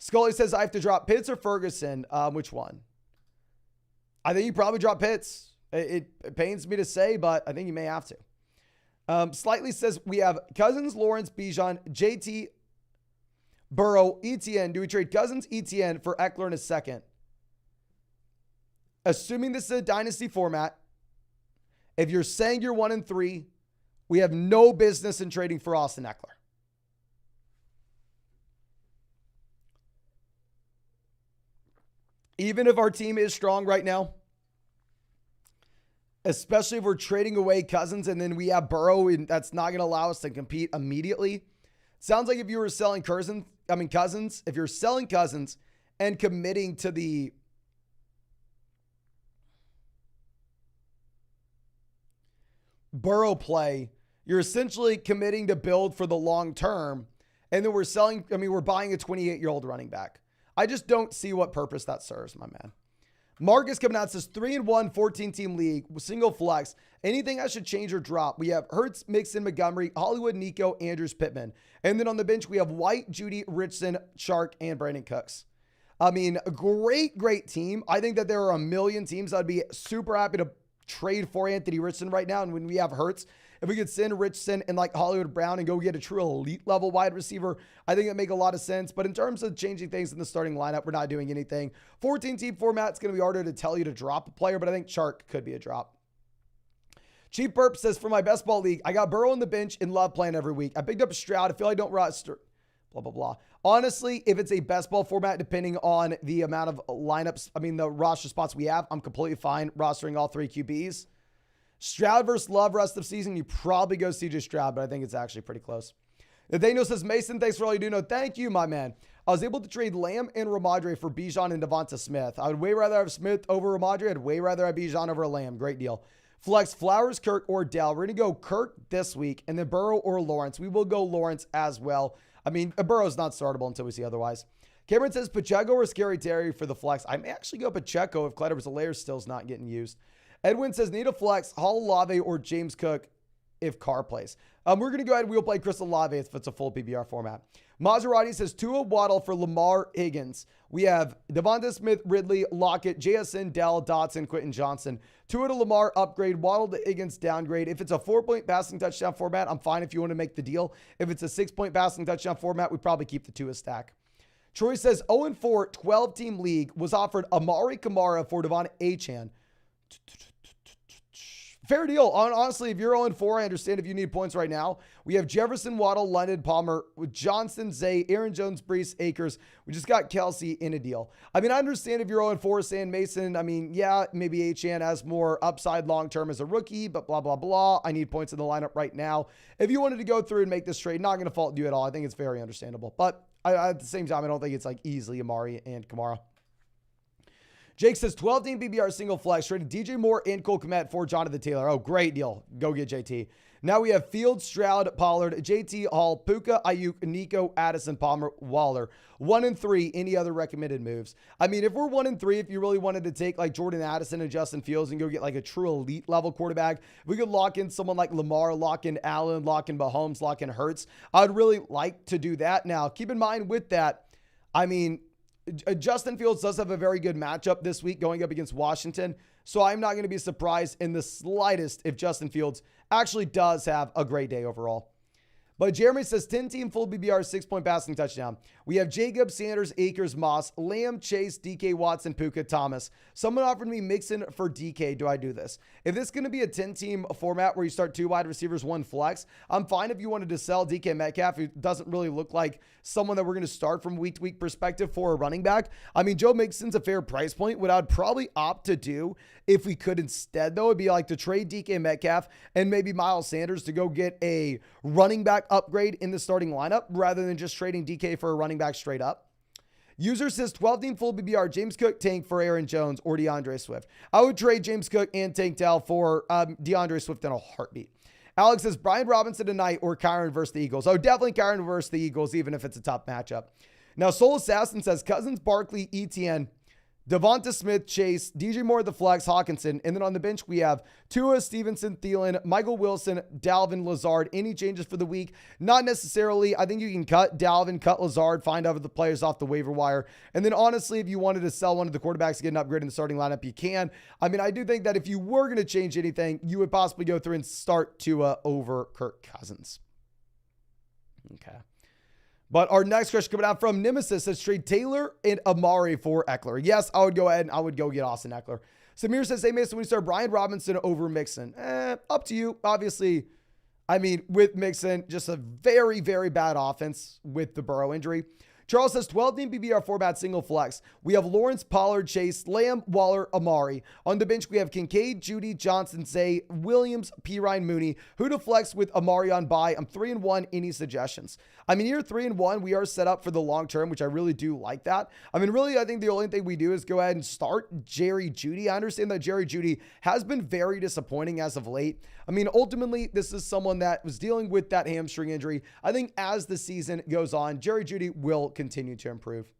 S1: Scully says, I have to drop Pitts or Ferguson. Which one? I think you probably drop Pitts. It pains me to say, but I think you may have to. Slightly says, we have Cousins, Lawrence, Bijan, JT, Burrow, ETN. Do we trade Cousins, ETN for Eckler in a second? Assuming this is a dynasty format, if you're saying you're 1-3, we have no business in trading for Austin Eckler. Even if our team is strong right now, especially if we're trading away Cousins and then we have Burrow, and that's not going to allow us to compete immediately. Sounds like if you were selling Cousins, if you're selling Cousins and committing to the Burrow play, you're essentially committing to build for the long term. And then we're buying a 28-year-old running back. I just don't see what purpose that serves, my man. Marcus coming out says 3-1, 14-team league, single flex. Anything I should change or drop? We have Hurts, Mixon, Montgomery, Hollywood, Nico, Andrews, Pittman. And then on the bench, we have White, Judy, Richardson, Shark, and Brandon Cooks. I mean, a great team. I think that there are a million teams I'd be super happy to trade for Anthony Richardson right now. And when we have Hurts, if we could send Richardson and like Hollywood Brown and go get a true elite level wide receiver, I think it'd make a lot of sense. But in terms of changing things in the starting lineup, we're not doing anything. 14-team format, it's going to be harder to tell you to drop a player, but I think Shark could be a drop. Chief Burp says, for my best ball league, I got Burrow on the bench and love playing every week. I picked up Stroud. I feel I don't roster, blah, blah, blah. Honestly, if it's a best ball format, depending on the amount of lineups, the roster spots we have, I'm completely fine rostering all 3 QBs. Stroud versus Love rest of season, you probably go CJ Stroud, but I think it's actually pretty close. Nathaniel says, Mason, thanks for all you do. No, thank you, my man. I was able to trade Lamb and Ramadre for Bijan and Devonta Smith. I would way rather have Smith over Ramadre. I'd way rather have Bijan over Lamb. Great deal. Flex Flowers, Kirk, or Dell. We're going to go Kirk this week, and then Burrow or Lawrence. We will go Lawrence as well. Burrow's not startable until we see otherwise. Cameron says, Pacheco or Scary Terry for the flex. I may actually go Pacheco if Clyde Edwards-Helaire still's not getting used. Edwin says, need a flex, Hall Olave or James Cook if Carr plays. We're going to go ahead and we'll play Chris Olave if it's a full PBR format. Maserati says, Tua Waddle for Lamar Higgins. We have Devonta Smith, Ridley, Lockett, JSN, Dell, Dotson, Quentin Johnson. Tua to Lamar, upgrade. Waddle to Higgins, downgrade. If it's a 4-point passing touchdown format, I'm fine if you want to make the deal. If it's a 6-point passing touchdown format, we probably keep the Tua stack. Troy says, 0-4, 12-team league was offered Amari Kamara for Devon Achane. Fair deal. Honestly, if you're 0-4, I understand if you need points right now. We have Jefferson, Waddle, London, Palmer, with Johnson, Zay, Aaron Jones, Brees, Akers. We just got Kelsey in a deal. I understand if you're 0-4, saying Mason, yeah, maybe Achane has more upside long-term as a rookie, but blah, blah, blah. I need points in the lineup right now. If you wanted to go through and make this trade, not going to fault you at all. I think it's very understandable. But at the same time, I don't think it's like easily Amari and Kamara. Jake says 12-team PBR single flex, traded DJ Moore and Cole Kmet for Jonathan Taylor. Oh, great deal. Go get JT. Now we have Fields, Stroud, Pollard, JT, Hall, Puka, Ayuk, Nico, Addison, Palmer, Waller. 1-3, any other recommended moves? If we're 1-3, if you really wanted to take like Jordan Addison and Justin Fields and go get like a true elite level quarterback, we could lock in someone like Lamar, lock in Allen, lock in Mahomes, lock in Hurts. I'd really like to do that. Now, keep in mind with that, Justin Fields does have a very good matchup this week going up against Washington. So I'm not going to be surprised in the slightest if Justin Fields actually does have a great day overall. But Jeremy says 10-team full BBR, 6-point passing touchdown. We have Jacob, Sanders, Akers, Moss, Lamb, Chase, DK, Watson, Puka, Thomas. Someone offered me Mixon for DK. Do I do this? If this is going to be a 10-team format where you start 2 wide receivers, 1 flex, I'm fine if you wanted to sell DK Metcalf, who doesn't really look like someone that we're going to start from week-to-week perspective for a running back. Joe Mixon's a fair price point. What I'd probably opt to do if we could instead, though, would be like to trade DK Metcalf and maybe Miles Sanders to go get a running back upgrade in the starting lineup rather than just trading DK for a running back straight up. User says 12-team full BBR, James Cook, Tank for Aaron Jones or DeAndre Swift. I would trade James Cook and Tank Dell for DeAndre Swift in a heartbeat. Alex says Brian Robinson tonight or Kyron versus the Eagles. Oh, definitely Kyron versus the Eagles, even if it's a tough matchup. Now, Soul Assassin says Cousins, Barkley, ETN, Devonta Smith, Chase, DJ Moore at the flex, Hawkinson. And then on the bench, we have Tua, Stevenson, Thielen, Michael Wilson, Dalvin, Lazard. Any changes for the week? Not necessarily. I think you can cut Dalvin, cut Lazard, find other players off the waiver wire. And then honestly, if you wanted to sell one of the quarterbacks to get an upgrade in the starting lineup, you can. I mean, I do think that if you were going to change anything, you would possibly go through and start Tua over Kirk Cousins. Okay. But our next question coming out from Nemesis says trade Taylor and Amari for Eckler. Yes, I would go ahead and I would go get Austin Eckler. Samir says, hey, Mason, we start Brian Robinson over Mixon. Up to you. Obviously, I mean, with Mixon, just a very, very bad offense with the Burrow injury. Charles says 12-team PPR format single flex. We have Lawrence, Pollard, Chase, Lamb, Waller, Amari. On the bench, we have Kincaid, Judy, Johnson, Zay, Williams, P. Ryan, Mooney. Who to flex with Amari on bye? I'm 3-1. Any suggestions? I mean, you're 3-1. We are set up for the long term, which I really do like that. I mean, really, I think the only thing we do is go ahead and start Jerry Jeudy. I understand that Jerry Jeudy has been very disappointing as of late. I mean, ultimately, this is someone that was dealing with that hamstring injury. I think as the season goes on, Jerry Jeudy will continue to improve.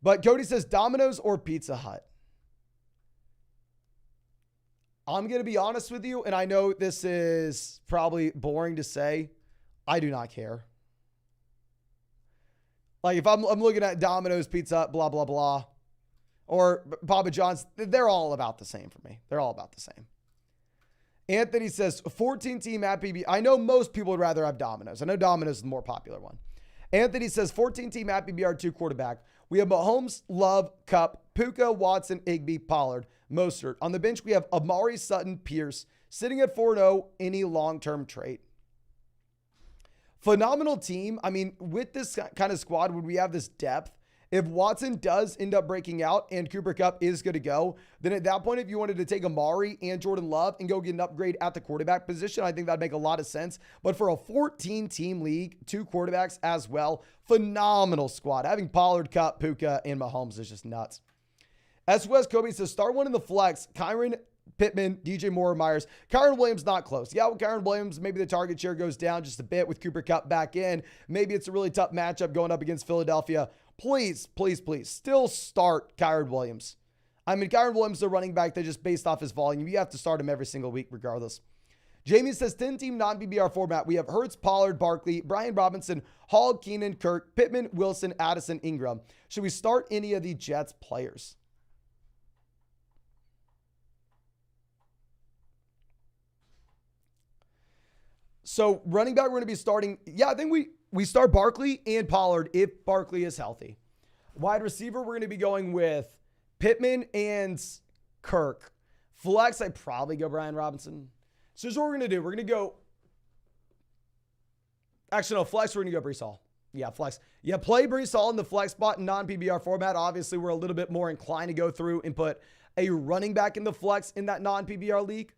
S1: But Cody says Domino's or Pizza Hut. I'm going to be honest with you, and I know this is probably boring to say. I do not care. Like if I'm looking at Domino's, Pizza Hut, blah, blah, blah, or Papa John's, they're all about the same for me. They're all about the same. Anthony says 14-team at PB. I know most people would rather have Domino's. I know Domino's is the more popular one. Anthony says 14-team at PBR 2 quarterback. We have Mahomes, Love, Cup, Puka, Watson, Igby, Pollard, Mostert. On the bench, we have Amari, Sutton, Pierce. Sitting at 4-0, any long-term trade. Phenomenal team. I mean, with this kind of squad, would we have this depth? If Watson does end up breaking out and Cooper Kupp is going to go, then at that point, if you wanted to take Amari and Jordan Love and go get an upgrade at the quarterback position, I think that'd make a lot of sense. But for a 14-team league, 2 quarterbacks as well, phenomenal squad. Having Pollard, Kupp, Puka, and Mahomes is just nuts. S. West Kobe says, start one in the flex. Kyron, Pittman, DJ Moore, Myers. Kyron Williams not close. Yeah, with Kyron Williams, maybe the target share goes down just a bit with Cooper Kupp back in. Maybe it's a really tough matchup going up against Philadelphia. Please, please, please still start Kyron Williams. I mean, Kyron Williams is a running back that just based off his volume, you have to start him every single week regardless. Jamie says 10-team non-PBR format. We have Hurts, Pollard, Barkley, Brian Robinson, Hall, Keenan, Kirk, Pittman, Wilson, Addison, Ingram. Should we start any of the Jets players? So running back, we're going to be starting. Yeah, I think we start Barkley and Pollard if Barkley is healthy. Wide receiver, we're going to be going with Pittman and Kirk. Flex, I'd probably go Brian Robinson. So here's what we're going to do. We're going to go. Actually, no, flex, we're going to go Breece Hall. Yeah, flex. Yeah, play Breece Hall in the flex spot in non-PBR format. Obviously, we're a little bit more inclined to go through and put a running back in the flex in that non-PBR league.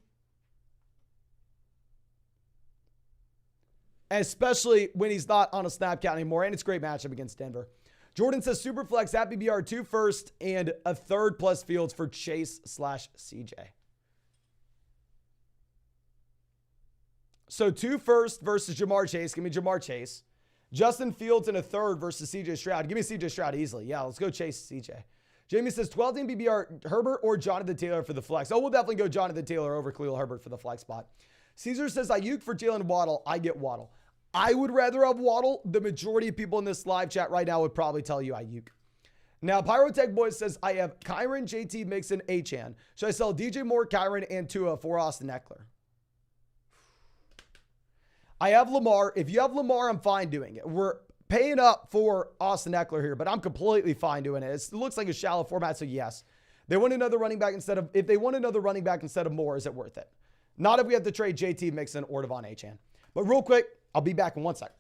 S1: Especially when he's not on a snap count anymore. And it's a great matchup against Denver. Jordan says Superflex at PBR 2 first and a third plus Fields for Chase/CJ. So 2 first versus Jamar Chase. Give me Jamar Chase. Justin Fields and a third versus CJ Stroud. Give me CJ Stroud easily. Yeah, let's go Chase CJ. Jamie says 12-team PBR Herbert or Jonathan Taylor for the flex. Oh, we'll definitely go Jonathan Taylor over Khalil Herbert for the flex spot. Caesar says Ayuk for Jalen Waddle. I get Waddle. I would rather have Waddle. The majority of people in this live chat right now would probably tell you Ayuk. Now, Pyrotech Boys says, I have Kyron, JT, Mixon, Achane. Should I sell DJ Moore, Kyron, and Tua for Austin Eckler? I have Lamar. If you have Lamar, I'm fine doing it. We're paying up for Austin Eckler here, but I'm completely fine doing it. It looks like a shallow format, so yes. They want another running back if they want another running back instead of Moore, is it worth it? Not if we have to trade JT, Mixon, or Devon Achane. But real quick, I'll be back in 1 second.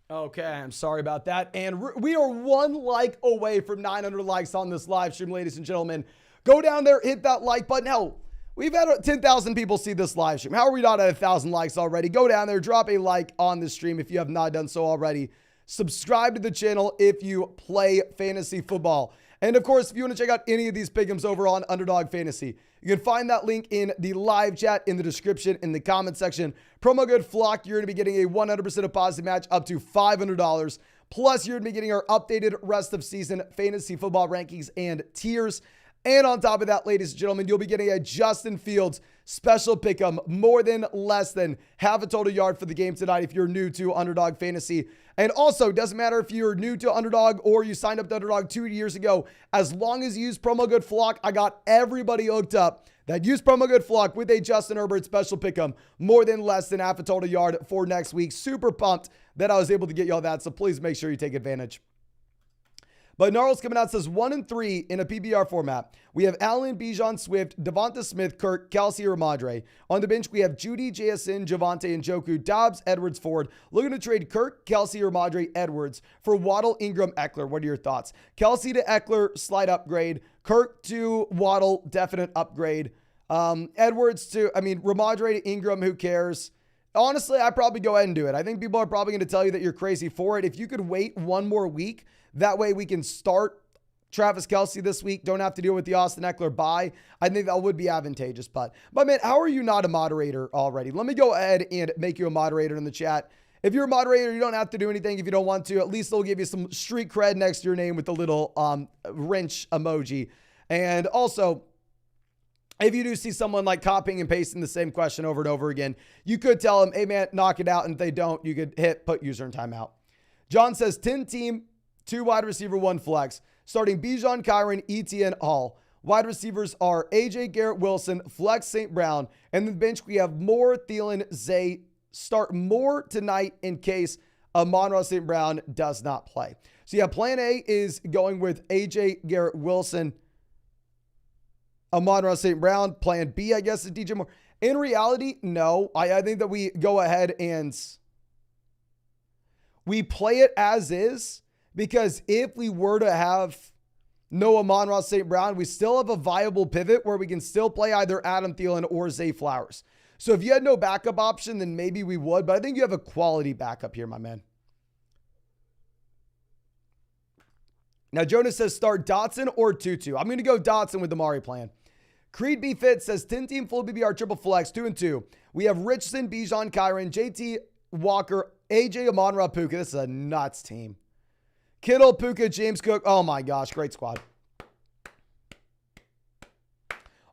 S1: Okay, I'm sorry about that. And we are one like away from 900 likes on this live stream, ladies and gentlemen. Go down there, hit that like button. Hell, we've had 10,000 people see this live stream. How are we not at 1,000 likes already? Go down there, drop a like on the stream if you have not done so already. Subscribe to the channel if you play fantasy football. And of course, if you want to check out any of these pick'ems over on Underdog Fantasy, you can find that link in the live chat, in the description, in the comment section. Promo code FLOCK, you're going to be getting a 100% deposit match up to $500. Plus, you're going to be getting our updated rest of season fantasy football rankings and tiers. And on top of that, ladies and gentlemen, you'll be getting a Justin Fields special pick'em, more than less than half a total yard for the game tonight if you're new to Underdog Fantasy. And also, doesn't matter if you're new to Underdog or you signed up to Underdog 2 years ago, as long as you use promo code FLOCK, I got everybody hooked up that use promo code FLOCK with a Justin Herbert special pick'em, more than less than half a total yard for next week. Super pumped that I was able to get y'all that, so please make sure you take advantage. But Gnarls coming out says 1 and 3 in a PBR format. We have Allen, Bijan, Swift, Devonta Smith, Kirk, Kelsey, or Madre. On the bench, we have Judy, JSN, Javonte, Njoku, Dobbs, Edwards, Ford. Looking to trade Kirk, Kelsey, or Madre, Edwards for Waddle, Ingram, Eckler. What are your thoughts? Kelsey to Eckler, slight upgrade. Kirk to Waddle, definite upgrade. Edwards to, Ramadre to Ingram, who cares? Honestly, I'd probably go ahead and do it. I think people are probably going to tell you that you're crazy for it. If you could wait one more week, that way we can start Travis Kelsey this week. Don't have to deal with the Austin Eckler bye. I think that would be advantageous. But man, how are you not a moderator already? Let me go ahead and make you a moderator in the chat. If you're a moderator, you don't have to do anything if you don't want to. At least they'll give you some street cred next to your name with the little wrench emoji. And also, if you do see someone like copying and pasting the same question over and over again, you could tell them, hey man, knock it out. And if they don't, you could hit put user in timeout. John says 10 team, 2 wide receiver, 1 flex. Starting Bijan, Kyron, ETN, Hall. Wide receivers are AJ, Garrett Wilson, flex St. Brown. And the bench, we have Moore, Thielen, Zay. Start Moore tonight in case Amon-Ra St. Brown does not play. So yeah, plan A is going with AJ, Garrett Wilson, Amon-Ra St. Brown. Plan B, I guess, is DJ Moore. In reality, no. I think that we go ahead and we play it as is. Because if we were to have no Amon-Ra St. Brown, we still have a viable pivot where we can still play either Adam Thielen or Zay Flowers. So if you had no backup option, then maybe we would. But I think you have a quality backup here, my man. Now, Jonas says start Dotson or Tutu. I'm going to go Dotson with the Mari plan. Creed B Fit says 10-team full BBR triple flex, 2 and 2. We have Richardson, Bijan, Kyron, JT, Walker, AJ, Amon-Ra, Puka. This is a nuts team. Kittle, Puka, James Cook. Oh my gosh, great squad.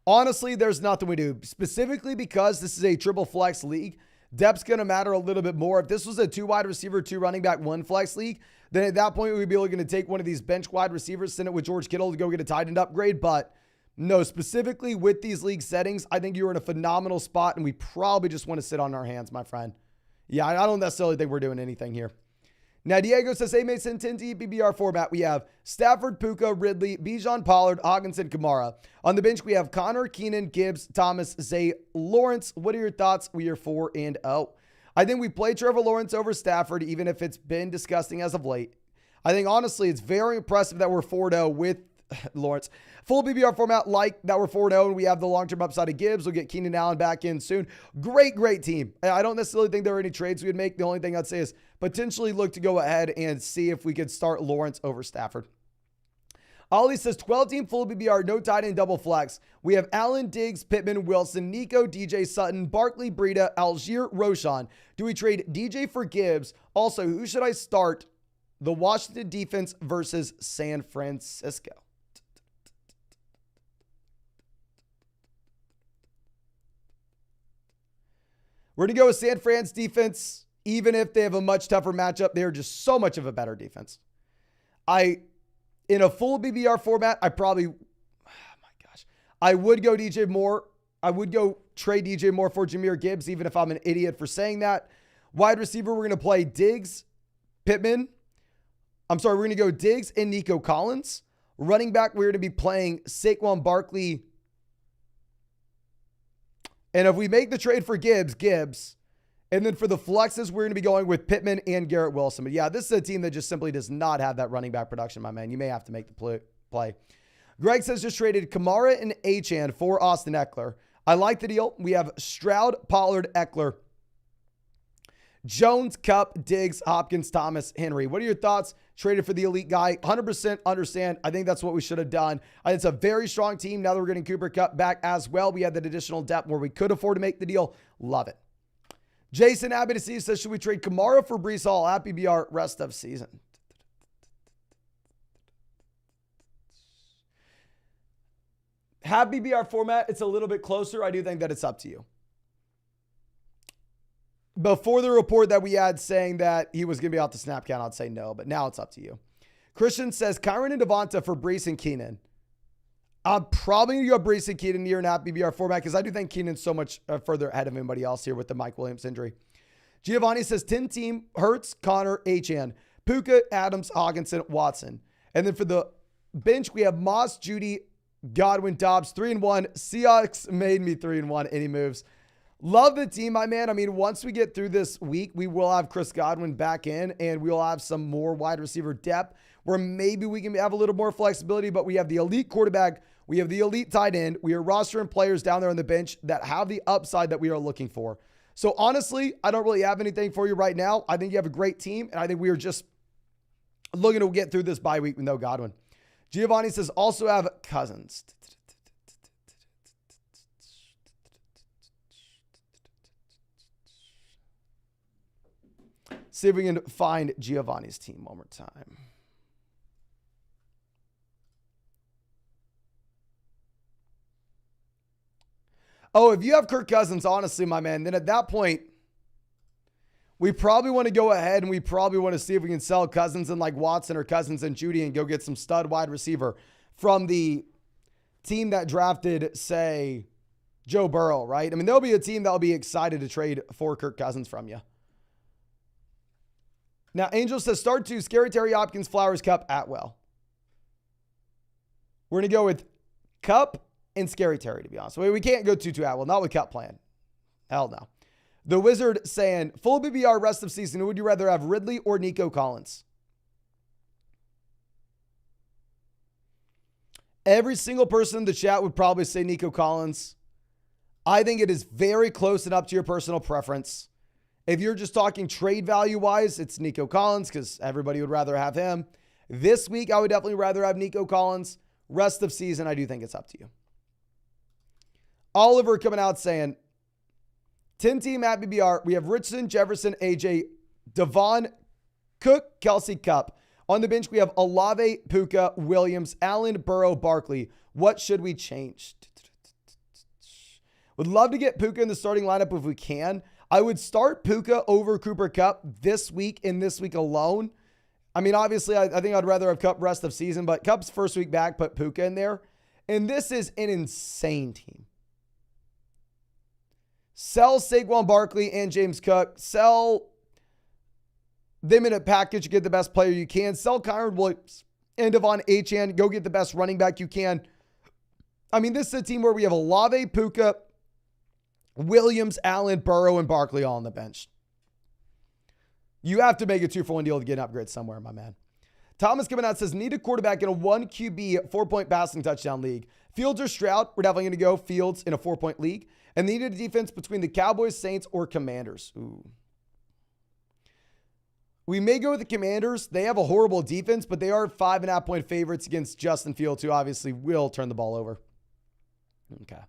S1: Honestly, there's nothing we do. Specifically because this is a triple flex league, depth's going to matter a little bit more. If this was a 2 wide receiver, 2 running back, 1 flex league, then at that point, we'd be looking to take one of these bench wide receivers, send it with George Kittle to go get a tight end upgrade. But no, specifically with these league settings, I think you're in a phenomenal spot, and we probably just want to sit on our hands, my friend. Yeah, I don't necessarily think we're doing anything here. Now, Diego says, hey, Mason, 10T BBR format. We have Stafford, Puka, Ridley, Bijan, Pollard, Hawkinson, Kamara. On the bench, we have Connor, Keenan, Gibbs, Thomas, Zay, Lawrence. What are your thoughts? We are 4-0. I think we play Trevor Lawrence over Stafford, even if it's been disgusting as of late. I think, honestly, it's very impressive that we're 4-0 with Lawrence. Full BBR format, like that we're 4-0, and we have the long-term upside of Gibbs. We'll get Keenan Allen back in soon. Great team. I don't necessarily think there are any trades we would make. The only thing I'd say is potentially look to go ahead and see if we could start Lawrence over Stafford. Ollie says 12-team full BBR, no tight end, double flex. We have Allen, Diggs, Pittman, Wilson, Nico, DJ, Sutton, Barkley, Breida, Algier, Roshan. Do we trade DJ for Gibbs? Also, who should I start? The Washington defense versus San Francisco. We're going to go with San Fran's defense, even if they have a much tougher matchup. They're just so much of a better defense. In a full BBR format, I would go DJ Moore. I would go trade DJ Moore for Jahmyr Gibbs, even if I'm an idiot for saying that. Wide receiver, we're going to play Diggs, Pittman. We're going to go Diggs and Nico Collins. Running back, we're going to be playing Saquon Barkley. And if we make the trade for Gibbs, And then for the flexes, we're going to be going with Pittman and Garrett Wilson. But yeah, this is a team that just simply does not have that running back production, my man. You may have to make the play. Greg says just traded Kamara and Achane for Austin Eckler. I like the deal. We have Stroud, Pollard, Eckler, Jones, Kupp, Diggs, Hopkins, Thomas, Henry. What are your thoughts? Traded for the elite guy. 100% understand. I think that's what we should have done. It's a very strong team. Now that we're getting Cooper Kupp back as well, we had that additional depth where we could afford to make the deal. Love it. Jason, happy to see you, says, should we trade Kamara for Breece Hall? Happy BR rest of season. Happy BR format. It's a little bit closer. I do think that it's up to you. Before the report that we had saying that he was going to be off the snap count, I'd say no, but now it's up to you. Christian says, Kyron and Devonta for Breece and Keenan. I'm probably going to go Breece and Keenan here in Happy BR format because I do think Keenan's so much further ahead of anybody else here with the Mike Williams injury. Giovanni says, 10 team, Hurts, Connor, Achane, Puka, Adams, Hawkinson, Watson. And then for the bench, we have Moss, Judy, Godwin, Dobbs, 3-1. Seahawks made me 3-1. Any moves? Love the team, my man. I mean, once we get through this week, we will have Chris Godwin back in, and we'll have some more wide receiver depth where maybe we can have a little more flexibility, but we have the elite quarterback. We have the elite tight end. We are rostering players down there on the bench that have the upside that we are looking for. So honestly, I don't really have anything for you right now. I think you have a great team, and I think we are just looking to get through this bye week with no Godwin. Giovanni says, also have Cousins. See if we can find Giovanni's team one more time. Oh, if you have Kirk Cousins, honestly, my man, then at that point, we probably want to go ahead and we probably want to see if we can sell Cousins and like Watson or Cousins and Judy and go get some stud wide receiver from the team that drafted, say, Joe Burrow, right? I mean, there'll be a team that'll be excited to trade for Kirk Cousins from you. Now, Angel says, start 2, Scary Terry, Hopkins, Flowers, Kupp, Atwell. We're going to go with Kupp and Scary Terry, to be honest. We can't go 2-2 Atwell, not with Kupp playing. Hell no. The Wizard saying, full BBR rest of season, who would you rather have, Ridley or Nico Collins? Every single person in the chat would probably say Nico Collins. I think it is very close and up to your personal preference. If you're just talking trade value-wise, it's Nico Collins because everybody would rather have him. This week, I would definitely rather have Nico Collins. Rest of season, I do think it's up to you. Oliver coming out saying, 10-team at BBR, we have Richardson, Jefferson, AJ, Devon, Cook, Kelsey, Kupp. On the bench, we have Olave, Puka, Williams, Allen, Burrow, Barkley. What should we change? Would love to get Puka in the starting lineup if we can. I would start Puka over Cooper Kupp this week and this week alone. I mean, obviously, I think I'd rather have Kupp rest of season, but Kupp's first week back, put Puka in there. And this is an insane team. Sell Saquon Barkley and James Cook. Sell them in a package. Get the best player you can. Sell Kyron Williams and Devon Achane. Go get the best running back you can. I mean, this is a team where we have Olave, Puka, Williams, Allen, Burrow, and Barkley all on the bench. You have to make a 2-for-1 deal to get an upgrade somewhere, my man. Thomas coming out says, need a quarterback in a 1 QB 4-point passing touchdown league. Fields or Stroud? We're definitely going to go Fields in a 4-point league. And needed a defense between the Cowboys, Saints, or Commanders. Ooh. We may go with the Commanders. They have a horrible defense, but they are 5.5-point favorites against Justin Fields, who obviously will turn the ball over. Okay.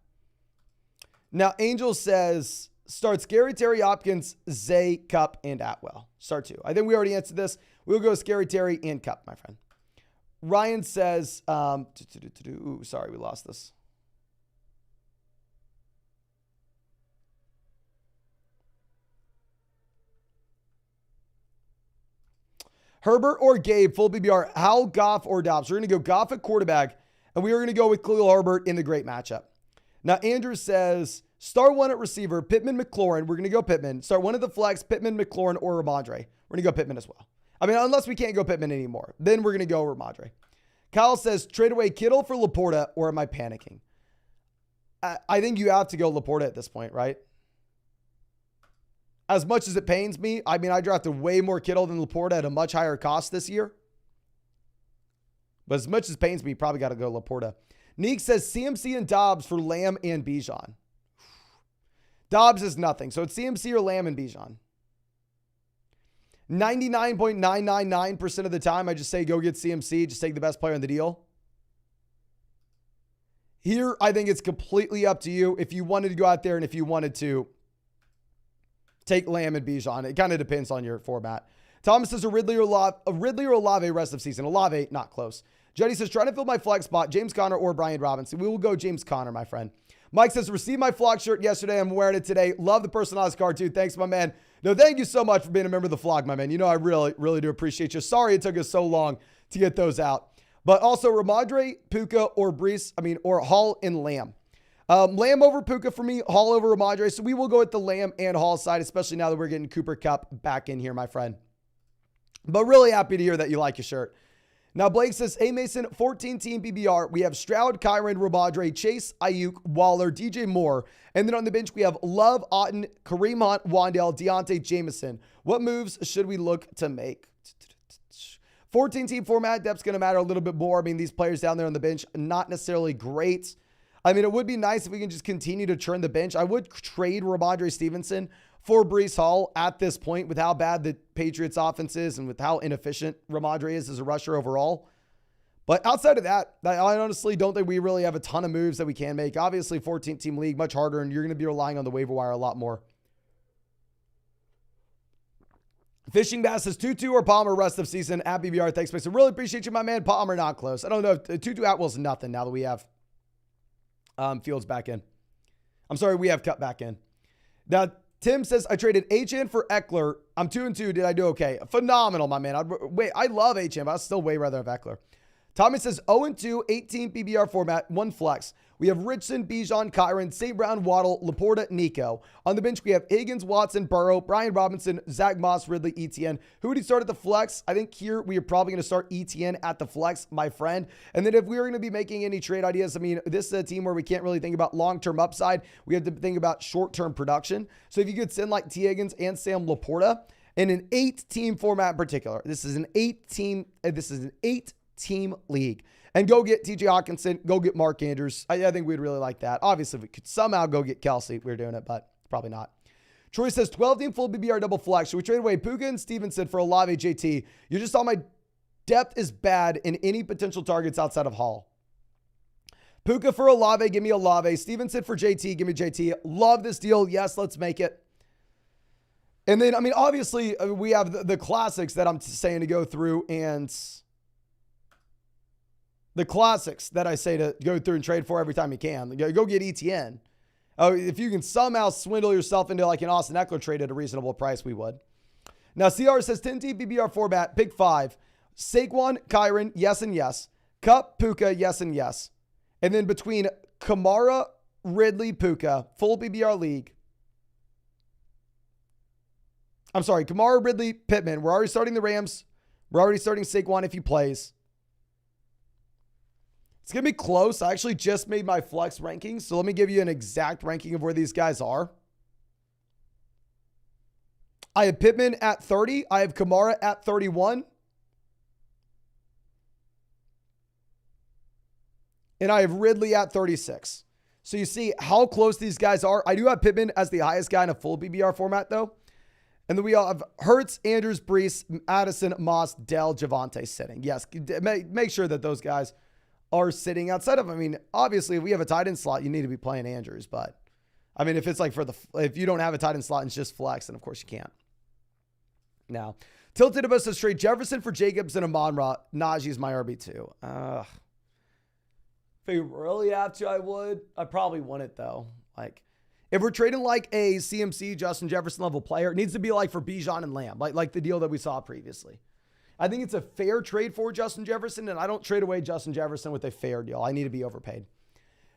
S1: Now, Angel says, start Scary Terry, Hopkins, Zay, Kupp, and Atwell. Start 2. I think we already answered this. We'll go Scary Terry and Kupp, my friend. Ryan says, sorry, we lost this. Herbert or Gabe, full BBR, Hal, Goff, or Dobbs. We're going to go Goff at quarterback, and we are going to go with Khalil Herbert in the great matchup. Now, Andrew says, start 1 at receiver, Pittman, McLaurin. We're going to go Pittman. Start 1 at the flex, Pittman, McLaurin, or Ramondre. We're going to go Pittman as well. I mean, unless we can't go Pittman anymore. Then we're going to go Ramondre. Kyle says, trade away Kittle for Laporta, or am I panicking? I think you have to go Laporta at this point, right? as much as it pains me, I mean, I drafted way more Kittle than Laporta at a much higher cost this year. But as much as it pains me, you probably got to go Laporta. Neek says CMC and Dobbs for Lamb and Bijan. Dobbs is nothing. So it's CMC or Lamb and Bijan. 99.999% of the time, I just say go get CMC. Just take the best player in the deal. Here, I think it's completely up to you if you wanted to go out there and if you wanted to take Lamb and Bijan. It kind of depends on your format. Thomas says a Ridley or Olave rest of season. Olave, not close. Jody says, trying to fill my flex spot, James Conner or Brian Robinson. We will go James Conner, my friend. Mike says, received my flock shirt yesterday. I'm wearing it today. Love the personalized card too. Thanks, my man. No, thank you so much for being a member of the flock, my man. You know, I really, really do appreciate you. Sorry it took us so long to get those out. But also Ramondre, Puka, or Hall and Lamb. Lamb over Puka for me, Hall over Ramondre. So we will go with the Lamb and Hall side, especially now that we're getting Cooper Kupp back in here, my friend. But really happy to hear that you like your shirt. Now, Blake says, hey, Mason, 14-team PBR. We have Stroud, Kyron, Ramondre, Chase, Ayuk, Waller, DJ Moore. And then on the bench, we have Love, Otten, Kareem Hunt, Wandale, Deontay, Jameson. What moves should we look to make? 14-team format, depth's going to matter a little bit more. I mean, these players down there on the bench, not necessarily great. I mean, it would be nice if we can just continue to churn the bench. I would trade Ramondre Stevenson for Breece Hall at this point with how bad the Patriots offense is and with how inefficient Ramondre is as a rusher overall. But outside of that, I honestly don't think we really have a ton of moves that we can make. Obviously, 14-team league, much harder, and you're going to be relying on the waiver wire a lot more. Fishing Bass says Tutu or Palmer rest of season at BBR. Thanks, Mason. Really appreciate you, my man. Palmer, not close. I don't know if Tutu Atwell's nothing now that we have Fields back in. I'm sorry, we have Cut back in. Now, Tim says, I traded HN for Eckler. I'm 2-2. Did I do okay? Phenomenal, my man. I love HN, but I'd still way rather have Eckler. Tommy says 0-2, 18 PBR format, 1 flex. We have Richardson, Bijan, Kyron, St. Brown, Waddle, Laporta, Nico. On the bench, we have Higgins, Watson, Burrow, Brian Robinson, Zach Moss, Ridley, ETN. Who would he start at the flex? I think here we are probably going to start ETN at the flex, my friend. And then if we were going to be making any trade ideas, I mean, this is a team where we can't really think about long-term upside. We have to think about short-term production. So if you could send like T. Higgins and Sam Laporta in an 8-team format in particular, this is an 8-team league. And go get TJ Hawkinson, go get Mark Andrews. I think we'd really like that. Obviously, if we could somehow go get Kelsey, we're doing it, but probably not. Troy says 12-team full BBR double flex. Should we trade away Puka and Stevenson for Olave JT? You just saw my depth is bad in any potential targets outside of Hall. Puka for Olave, give me Olave. Stevenson for JT, give me JT. Love this deal. Yes, let's make it. And then, I mean, obviously, we have the classics that I'm saying to go through and the classics that I say to go through and trade for every time you can. Go get ETN. Oh, if you can somehow swindle yourself into like an Austin Eckler trade at a reasonable price, we would. Now, CR says 10-team PBR format, pick 5. Saquon, Kyron, yes and yes. Kupp, Puka, yes and yes. And then between Kamara, Ridley, Puka, full PBR league. I'm sorry, Kamara, Ridley, Pittman. We're already starting the Rams. We're already starting Saquon if he plays. It's going to be close. I actually just made my flex rankings. So let me give you an exact ranking of where these guys are. I have Pittman at 30. I have Kamara at 31. And I have Ridley at 36. So you see how close these guys are. I do have Pittman as the highest guy in a full PBR format, though. And then we all have Hurts, Andrews, Breece, Addison, Moss, Dell, Javonte sitting. Yes, make sure that those guys are sitting outside of, I mean, obviously, if we have a tight end slot, you need to be playing Andrews. But, I mean, if it's like if you don't have a tight end slot and it's just flex, then of course you can't. Now, Tilted of us says trade Jefferson for Jacobs and Amon-Ra. Najee's my RB2. If we really have to, I would. I probably wouldn't, though. Like, if we're trading like a CMC, Justin Jefferson level player, it needs to be like for Bijan and Lamb, like the deal that we saw previously. I think it's a fair trade for Justin Jefferson, and I don't trade away Justin Jefferson with a fair deal. I need to be overpaid.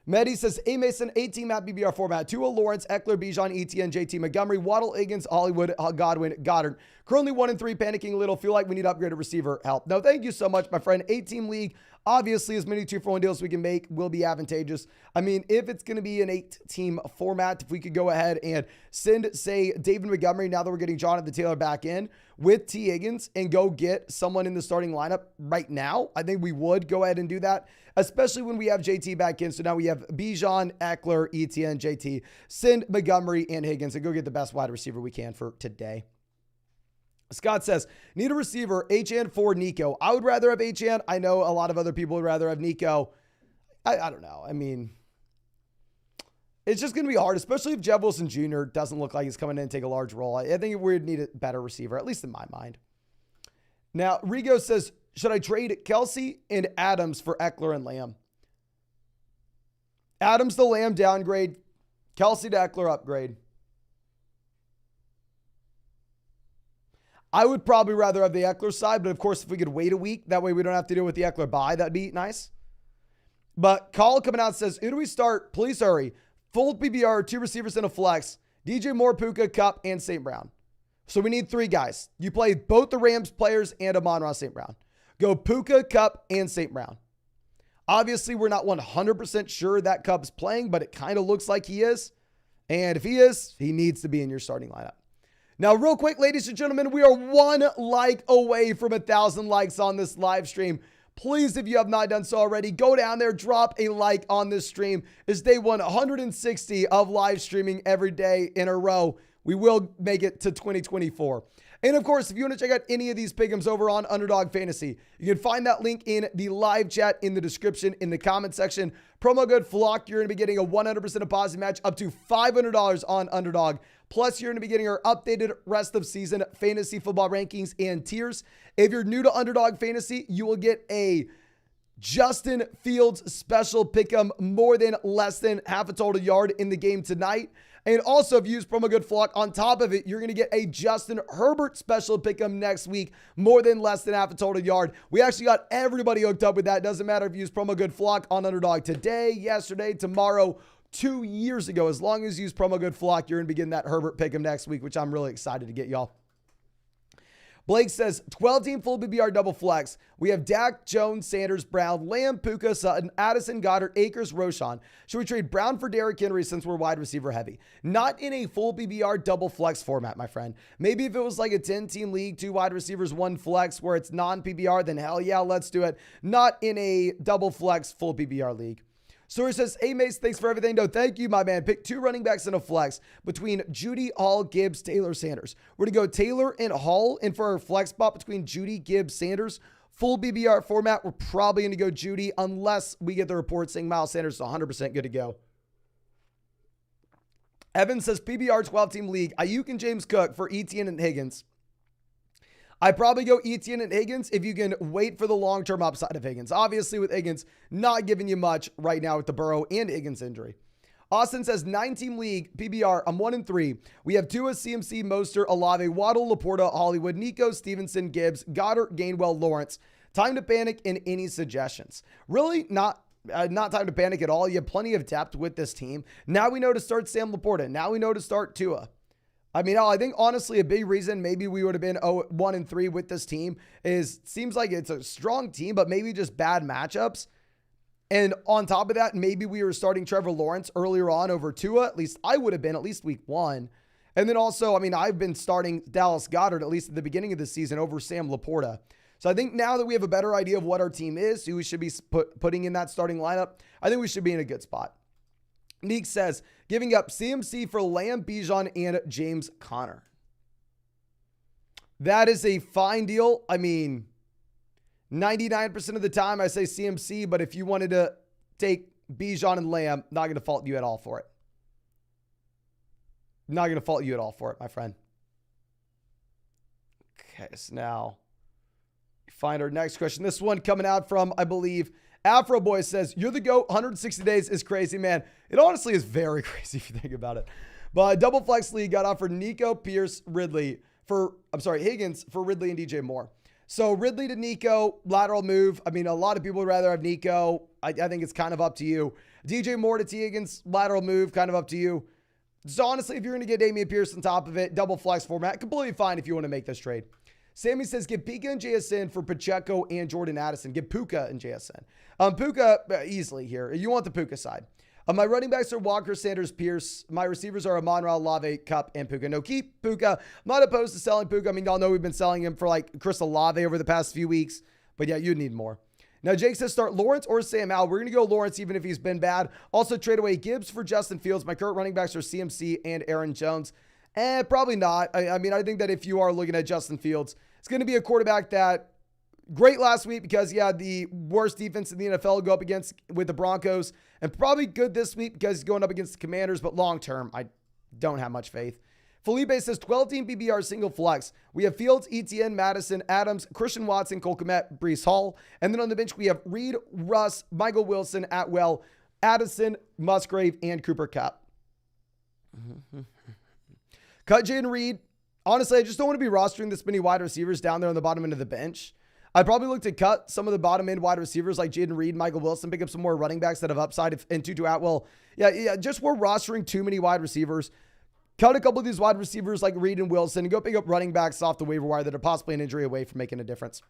S1: Mehdi says, A. Mason, 18 map BBR format, Tua, Lawrence, Eckler, Bijan, ETN, JT, Montgomery, Waddle, Higgins, Hollywood, Godwin, Goddard. Currently 1-3, panicking a little. Feel like we need upgraded receiver help. No, thank you so much, my friend. 8-team league, Obviously, as many 2-for-1 deals we can make will be advantageous. I mean, if it's going to be an 8-team format, if we could go ahead and send, say, David Montgomery, now that we're getting Jonathan Taylor back in, with T. Higgins and go get someone in the starting lineup right now, I think we would go ahead and do that, especially when we have JT back in. So now we have Bijan, Eckler, Etienne, JT. Send Montgomery and Higgins and go get the best wide receiver we can for today. Scott says, need a receiver, HN for Nico. I would rather have HN. I know a lot of other people would rather have Nico. I don't know. I mean, it's just going to be hard, especially if Jeff Wilson Jr. doesn't look like he's coming in and take a large role. I think we would need a better receiver, at least in my mind. Now, Rigo says, should I trade Kelsey and Adams for Eckler and Lamb? Adams to Lamb downgrade, Kelsey to Eckler upgrade. I would probably rather have the Eckler side, but of course, if we could wait a week, that way we don't have to deal with the Eckler bye, that'd be nice. But Call coming out says, who do we start? Please hurry. Full PBR, 2 receivers and a flex. DJ Moore, Puka, Kupp, and St. Brown. So we need 3 guys. You play both the Rams players and Amon-Ra St. Brown. Go Puka, Kupp, and St. Brown. Obviously, we're not 100% sure that Kupp's playing, but it kind of looks like he is. And if he is, he needs to be in your starting lineup. Now, real quick, ladies and gentlemen, we are 1 like away from 1,000 likes on this live stream. Please, if you have not done so already, go down there, drop a like on this stream. It's day 160 of live streaming every day in a row. We will make it to 2024. And of course, if you want to check out any of these pick'ems over on Underdog Fantasy, you can find that link in the live chat in the description in the comment section. Promo code FLOCK, you're going to be getting a 100% deposit match up to $500 on Underdog. Plus, you're going to be getting our updated rest of season fantasy football rankings and tiers. If you're new to Underdog Fantasy, you will get a Justin Fields special pick'em, more than less than half a total yard in the game tonight. And also, if you use promo code FLOCK, on top of it, you're going to get a Justin Herbert special pick'em next week, more than less than half a total yard. We actually got everybody hooked up with that. Doesn't matter if you use promo code FLOCK on Underdog today, yesterday, tomorrow, 2 years ago. As long as you use promo code FLOCK, you're going to be getting that Herbert pick'em next week, which I'm really excited to get y'all. Blake says, 12-team full BBR double flex. We have Dak, Jones, Sanders, Brown, Lamb, Puka, Sutton, Addison, Goddard, Akers, Roschon. Should we trade Brown for Derrick Henry since we're wide receiver heavy? Not in a full BBR double flex format, my friend. Maybe if it was like a 10-team league, 2 wide receivers, 1 flex, where it's non-PBR, then hell yeah, let's do it. Not in a double flex full BBR league. Story says, hey, Mace, thanks for everything. No, thank you, my man. Pick 2 running backs in a flex between Judy, Hall, Gibbs, Taylor, Sanders. We're going to go Taylor and Hall. And for our flex spot between Judy, Gibbs, Sanders, full BBR format, we're probably going to go Judy unless we get the report saying Miles Sanders is 100% good to go. Evan says, PBR 12-team league, Ayuk and James Cook for Etienne and Higgins. I probably go Etienne and Higgins if you can wait for the long-term upside of Higgins. Obviously, with Higgins not giving you much right now with the Burrow and Higgins injury. Austin says, 9-team league, PBR, I'm 1-3. We have Tua, CMC, Mostert, Olave, Waddle, Laporta, Hollywood, Nico, Stevenson, Gibbs, Goddard, Gainwell, Lawrence. Time to panic and any suggestions? Really not time to panic at all. You have plenty of depth with this team. Now we know to start Sam Laporta. Now we know to start Tua. I mean, I think honestly a big reason maybe we would have been 1-3 with this team is seems like it's a strong team, but maybe just bad matchups. And on top of that, maybe we were starting Trevor Lawrence earlier on over Tua. At least I would have been at least week 1. And then also, I mean, I've been starting Dallas Goedert at least at the beginning of the season over Sam Laporta. So I think now that we have a better idea of what our team is, who we should be putting in that starting lineup, I think we should be in a good spot. Neek says, giving up CMC for Lamb, Bijan, and James Conner. That is a fine deal. I mean, 99% of the time I say CMC, but if you wanted to take Bijan and Lamb, not going to fault you at all for it. Not going to fault you at all for it, my friend. Okay, so now find our next question. This one coming out from, I believe, Afro Boy says, you're the GOAT. 160 days is crazy, man. It honestly is very crazy if you think about it. But double flex league got offered Nico, Pierce, Higgins for Ridley and DJ Moore. So Ridley to Nico, lateral move. I mean, a lot of people would rather have Nico. I think it's kind of up to you. DJ Moore to T. Higgins, lateral move, kind of up to you. So honestly, if you're going to get Dameon Pierce on top of it, double flex format, completely fine if you want to make this trade. Sammy says, get Puka and JSN for Pacheco and Jordan Addison. Get Puka and JSN. Puka, easily here. You want the Puka side. My running backs are Walker, Sanders, Pierce. My receivers are Amon-Ra, Olave, Kupp, and Puka. No, keep Puka. I'm not opposed to selling Puka. I mean, y'all know we've been selling him for like Chris Olave over the past few weeks. But yeah, you need more. Now, Jake says start Lawrence or Sam Howell. We're going to go Lawrence even if he's been bad. Also, trade away Gibbs for Justin Fields. My current running backs are CMC and Aaron Jones. Probably not. I mean, I think that if you are looking at Justin Fields, it's going to be a quarterback that great last week because he had the worst defense in the NFL to go up against with the Broncos, and probably good this week because he's going up against the Commanders, but long term, I don't have much faith. Felipe says 12-team PPR single flex. We have Fields, ETN, Madison, Adams, Christian Watson, Cole Kmet, Breece Hall. And then on the bench, we have Reed, Russ, Michael Wilson, Atwell, Addison, Musgrave, and Cooper Kupp. Cut Jaden Reed. Honestly, I just don't want to be rostering this many wide receivers down there on the bottom end of the bench. I'd probably look to cut some of the bottom end wide receivers like Jaden Reed, Michael Wilson, pick up some more running backs that have upside, and Tutu Atwell. Yeah, just we're rostering too many wide receivers. Cut a couple of these wide receivers like Reed and Wilson and go pick up running backs off the waiver wire that are possibly an injury away from making a difference.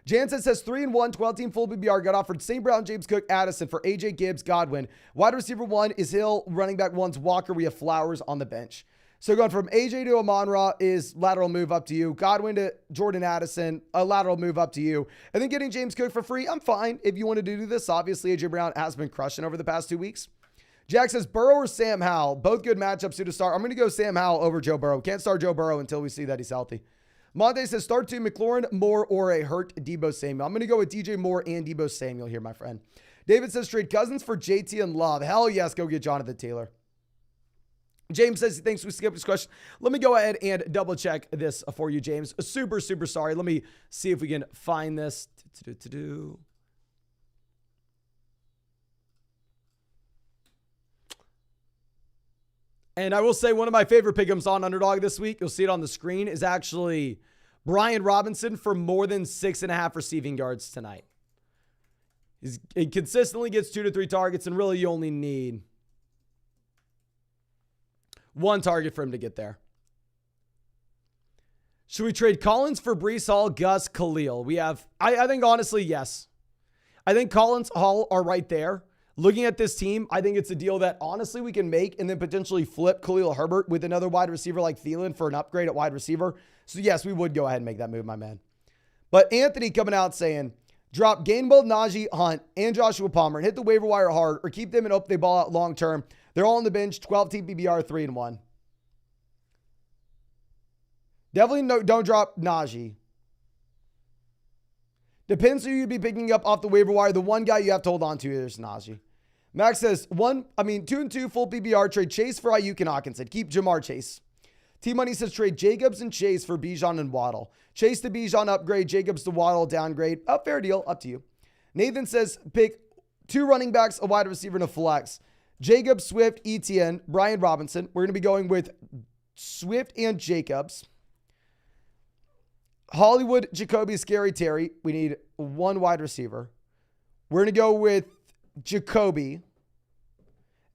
S1: Jansen says 3-1, 12-team full PPR got offered St. Brown, James Cook, Addison for AJ Gibbs, Godwin. Wide receiver 1 is Hill. Running back 1's Walker. We have Flowers on the bench. So going from AJ to Amon-Ra is lateral move up to you. Godwin to Jordan Addison, a lateral move up to you. And then getting James Cook for free, I'm fine if you want to do this. Obviously, AJ Brown has been crushing over the past 2 weeks. Jack says Burrow or Sam Howell. Both good matchups to start. I'm going to go Sam Howell over Joe Burrow. Can't start Joe Burrow until we see that he's healthy. Monte says start 2 McLaurin, Moore, or a hurt Deebo Samuel. I'm going to go with DJ Moore and Deebo Samuel here, my friend. David says trade Cousins for JT and Love. Hell yes, go get Jonathan Taylor. James says he thinks we skipped this question. Let me go ahead and double check this for you, James. Super sorry. Let me see if we can find this. And I will say one of my favorite pick'ems on Underdog this week, you'll see it on the screen, is actually Brian Robinson for more than 6.5 receiving yards tonight. He consistently gets 2 to 3 targets, and really you only need 1 target for him to get there. Should we trade Collins for Breece Hall, Gus, Khalil? We have, I think honestly, yes. I think Collins, Hall are right there. Looking at this team, I think it's a deal that honestly we can make and then potentially flip Khalil Herbert with another wide receiver like Thielen for an upgrade at wide receiver. So yes, we would go ahead and make that move, my man. But Anthony coming out saying, drop Gainwell, Najee, Hunt, and Joshua Palmer and hit the waiver wire hard or keep them and hope they ball out long term. They're all on the bench, 12-team PPR, 3-1. Definitely don't drop Najee. Depends who you'd be picking up off the waiver wire. The one guy you have to hold on to is Najee. Max says 2 and 2 full PPR trade Chase for Ayuk and Hawkinson. Keep Jamar Chase. T-Money says trade Jacobs and Chase for Bijan and Waddle. Chase to Bijan upgrade, Jacobs to Waddle downgrade. Fair deal, up to you. Nathan says pick 2 running backs, a wide receiver, and a flex. Jacobs, Swift, ETN, Brian Robinson. We're going to be going with Swift and Jacobs. Hollywood, Jacoby, Scary Terry. We need 1 wide receiver. We're going to go with Jacoby.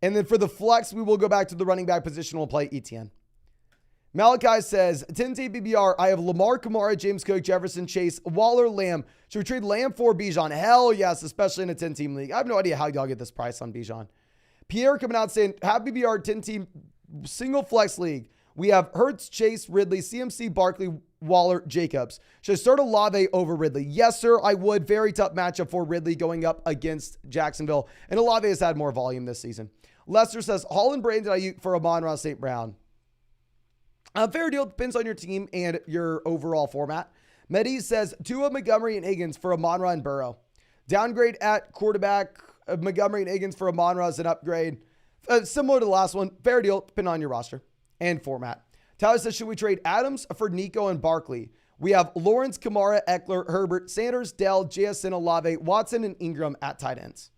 S1: And then for the flex, we will go back to the running back position. We'll play ETN. Malachi says, 10-team PPR, I have Lamar, Kamara, James Cook, Jefferson, Chase, Waller, Lamb. Should we trade Lamb for Bijan? Hell yes, especially in a 10-team league. I have no idea how y'all get this price on Bijan. Pierre coming out saying, have PPR 10-team single flex league. We have Hurts, Chase, Ridley, CMC, Barkley, Waller, Jacobs. Should I start Olave over Ridley? Yes, sir, I would. Very tough matchup for Ridley going up against Jacksonville. And Olave has had more volume this season. Lester says, Hall and Brandon Ayuk for Amon-Ra St. Brown. Fair deal. Depends on your team and your overall format. Mehdi says, Tua, Montgomery, and Higgins for Amon-Ra and Burrow. Downgrade at quarterback. Montgomery and Higgins for Amon-Ra as an upgrade. Similar to the last one. Fair deal. Depending on your roster and format. Tyler says, should we trade Adams for Nico and Barkley? We have Lawrence, Kamara, Eckler, Herbert, Sanders, Dell, JSN, Olave, Watson, and Ingram at tight ends.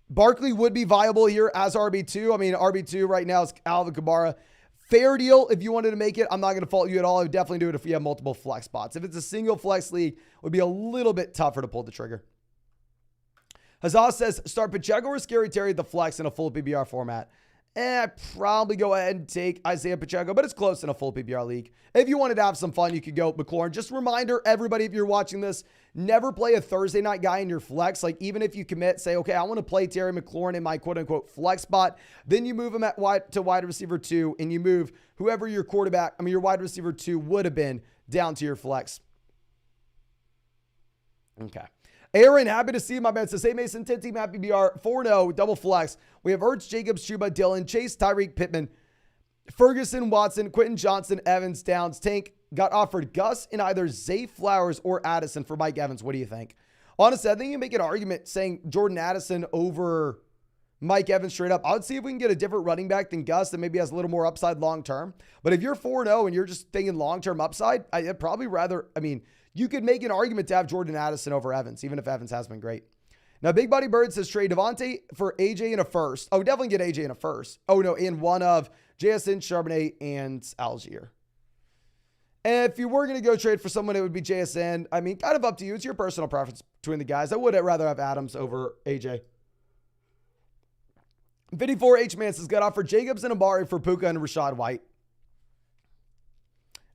S1: Barkley would be viable here as RB2. I mean, RB2 right now is Alvin Kamara. Fair deal if you wanted to make it. I'm not going to fault you at all. I would definitely do it if you have multiple flex spots. If it's a single flex league, it would be a little bit tougher to pull the trigger. Hazaz says, start Pacheco or Scary Terry at the flex in a full PBR format. I'd probably go ahead and take Isaiah Pacheco, but it's close in a full PPR league. If you wanted to have some fun, you could go McLaurin. Just a reminder, everybody, if you're watching this, never play a Thursday night guy in your flex. Like, even if you commit, say, okay, I want to play Terry McLaurin in my quote-unquote flex spot, then you move him to wide receiver 2, and you move whoever your your wide receiver 2 would have been down to your flex. Okay. Aaron, happy to see you, my man. Says, hey, Mason, 10-team happy BR, 4-0, double flex. We have Ertz, Jacobs, Chuba, Dillon, Chase, Tyreek, Pittman, Ferguson, Watson, Quentin Johnson, Evans, Downs, Tank. Got offered Gus and either Zay Flowers or Addison for Mike Evans. What do you think? Honestly, I think you can make an argument saying Jordan Addison over Mike Evans straight up. I would see if we can get a different running back than Gus that maybe has a little more upside long-term. But if you're 4-0 and you're just thinking long-term upside, I'd probably rather, you could make an argument to have Jordan Addison over Evans, even if Evans has been great. Now, Big Buddy Bird says trade Devontae for AJ in a first. Oh, definitely get AJ in a first. Oh, no, in one of JSN, Charbonnet, and Algier. And if you were going to go trade for someone, it would be JSN. Kind of up to you. It's your personal preference between the guys. I would rather have Adams over AJ. 54H Man says got offered Jacobs and Amari for Puka and Rashad White.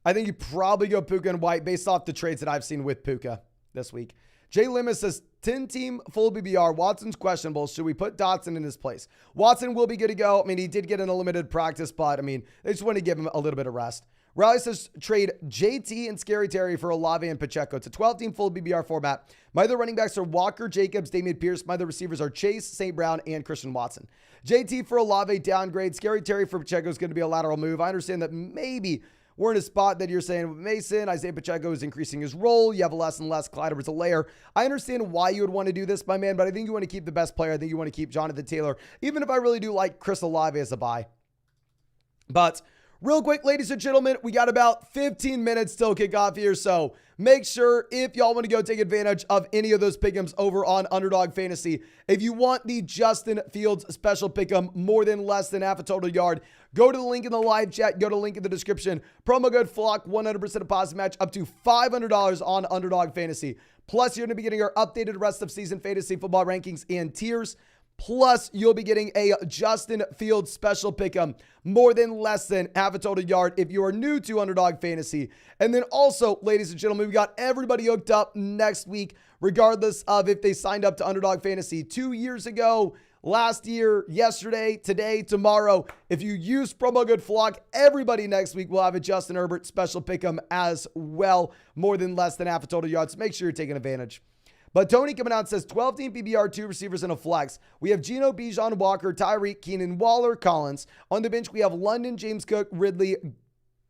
S1: I think you probably go Puka and White based off the trades that I've seen with Puka this week. Jay Limas says 10-team full BBR. Watson's questionable. Should we put Dotson in his place? Watson will be good to go. He did get in a limited practice, but they just want to give him a little bit of rest. Riley says trade JT and Scary Terry for Olave and Pacheco. It's a 12-team full BBR format. My other running backs are Walker, Jacobs, Dameon Pierce. My other receivers are Chase, St. Brown, and Christian Watson. JT for Olave, downgrade. Scary Terry for Pacheco is going to be a lateral move. I understand that maybe we're in a spot that you're saying, Mason, Isaiah Pacheco is increasing his role. You have less and less Clyde Edwards-Helaire. I understand why you would want to do this, my man, but I think you want to keep the best player. I think you want to keep Jonathan Taylor, even if I really do like Chris Olave as a buy. But real quick, ladies and gentlemen, we got about 15 minutes till kickoff here, so make sure if y'all want to go take advantage of any of those pick'ems over on Underdog Fantasy, if you want the Justin Fields special pick'em more than less than half a total yard, go to the link in the live chat, go to the link in the description, promo code FLOCK, 100% deposit match up to $500 on Underdog Fantasy. Plus, you're going to be getting our updated rest of season fantasy football rankings and tiers. Plus, you'll be getting a Justin Fields special pick'em more than less than half a total yard if you are new to Underdog Fantasy. And then also, ladies and gentlemen, we got everybody hooked up next week, regardless of if they signed up to Underdog Fantasy 2 years ago, last year, yesterday, today, tomorrow. If you use promo code FLOCK, everybody next week will have a Justin Herbert special pick'em as well, more than less than half a total yard. So make sure you're taking advantage. But Tony coming out says 12-team PBR, 2 receivers and a flex. We have Geno, Bijan, Walker, Tyreek, Keenan, Waller, Collins. On the bench, we have London, James Cook, Ridley,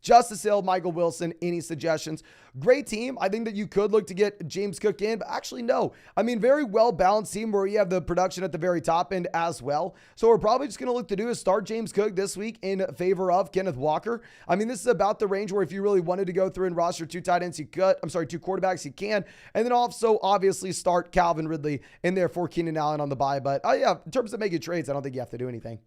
S1: Justice Hill, Michael Wilson. Any suggestions? Great team. I think that you could look to get James Cook in, but actually no. Very well-balanced team where you have the production at the very top end as well. So we're probably just going to look to do is start James Cook this week in favor of Kenneth Walker. This is about the range where if you really wanted to go through and roster 2 tight ends, you could. 2 quarterbacks, you can. And then also obviously start Calvin Ridley in there for Keenan Allen on the bye. But in terms of making trades, I don't think you have to do anything.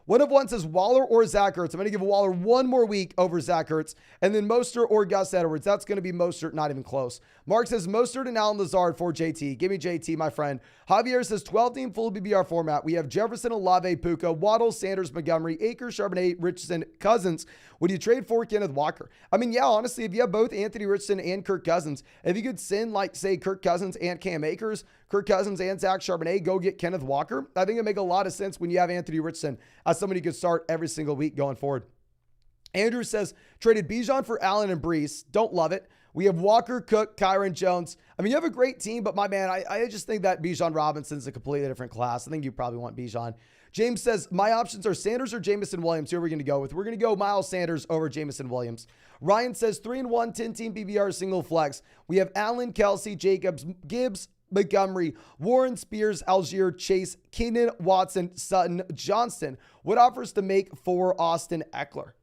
S1: One of one says Waller or Zach Ertz. I'm going to give Waller one more week over Zach Ertz. And then Mostert or Gus Edwards. That's going to be Mostert, not even close. Mark says Mostert and Allen Lazard for JT. Give me JT, my friend. Javier says 12-team full BBR format. We have Jefferson, Olave, Puka, Waddle, Sanders, Montgomery, Akers, Charbonnet, Richardson, Cousins. Would you trade for Kenneth Walker? Honestly, if you have both Anthony Richardson and Kirk Cousins, if you could send, say, Kirk Cousins and Cam Akers, Kirk Cousins and Zach Charbonnet, go get Kenneth Walker. I think it'd make a lot of sense when you have Anthony Richardson as somebody you could start every single week going forward. Andrew says, traded Bijan for Allen and Brees. Don't love it. We have Walker, Cook, Kyron Jones. You have a great team, but my man, I just think that Bijan Robinson's a completely different class. I think you probably want Bijan. James says, my options are Sanders or Jamison Williams. Who are we going to go with? We're going to go Miles Sanders over Jamison Williams. Ryan says 3-1, 10-team PBR single flex. We have Allen, Kelsey, Jacobs, Gibbs, Montgomery, Warren, Spears, Algier, Chase, Keenan, Watson, Sutton, Johnston. What offers to make for Austin Eckler?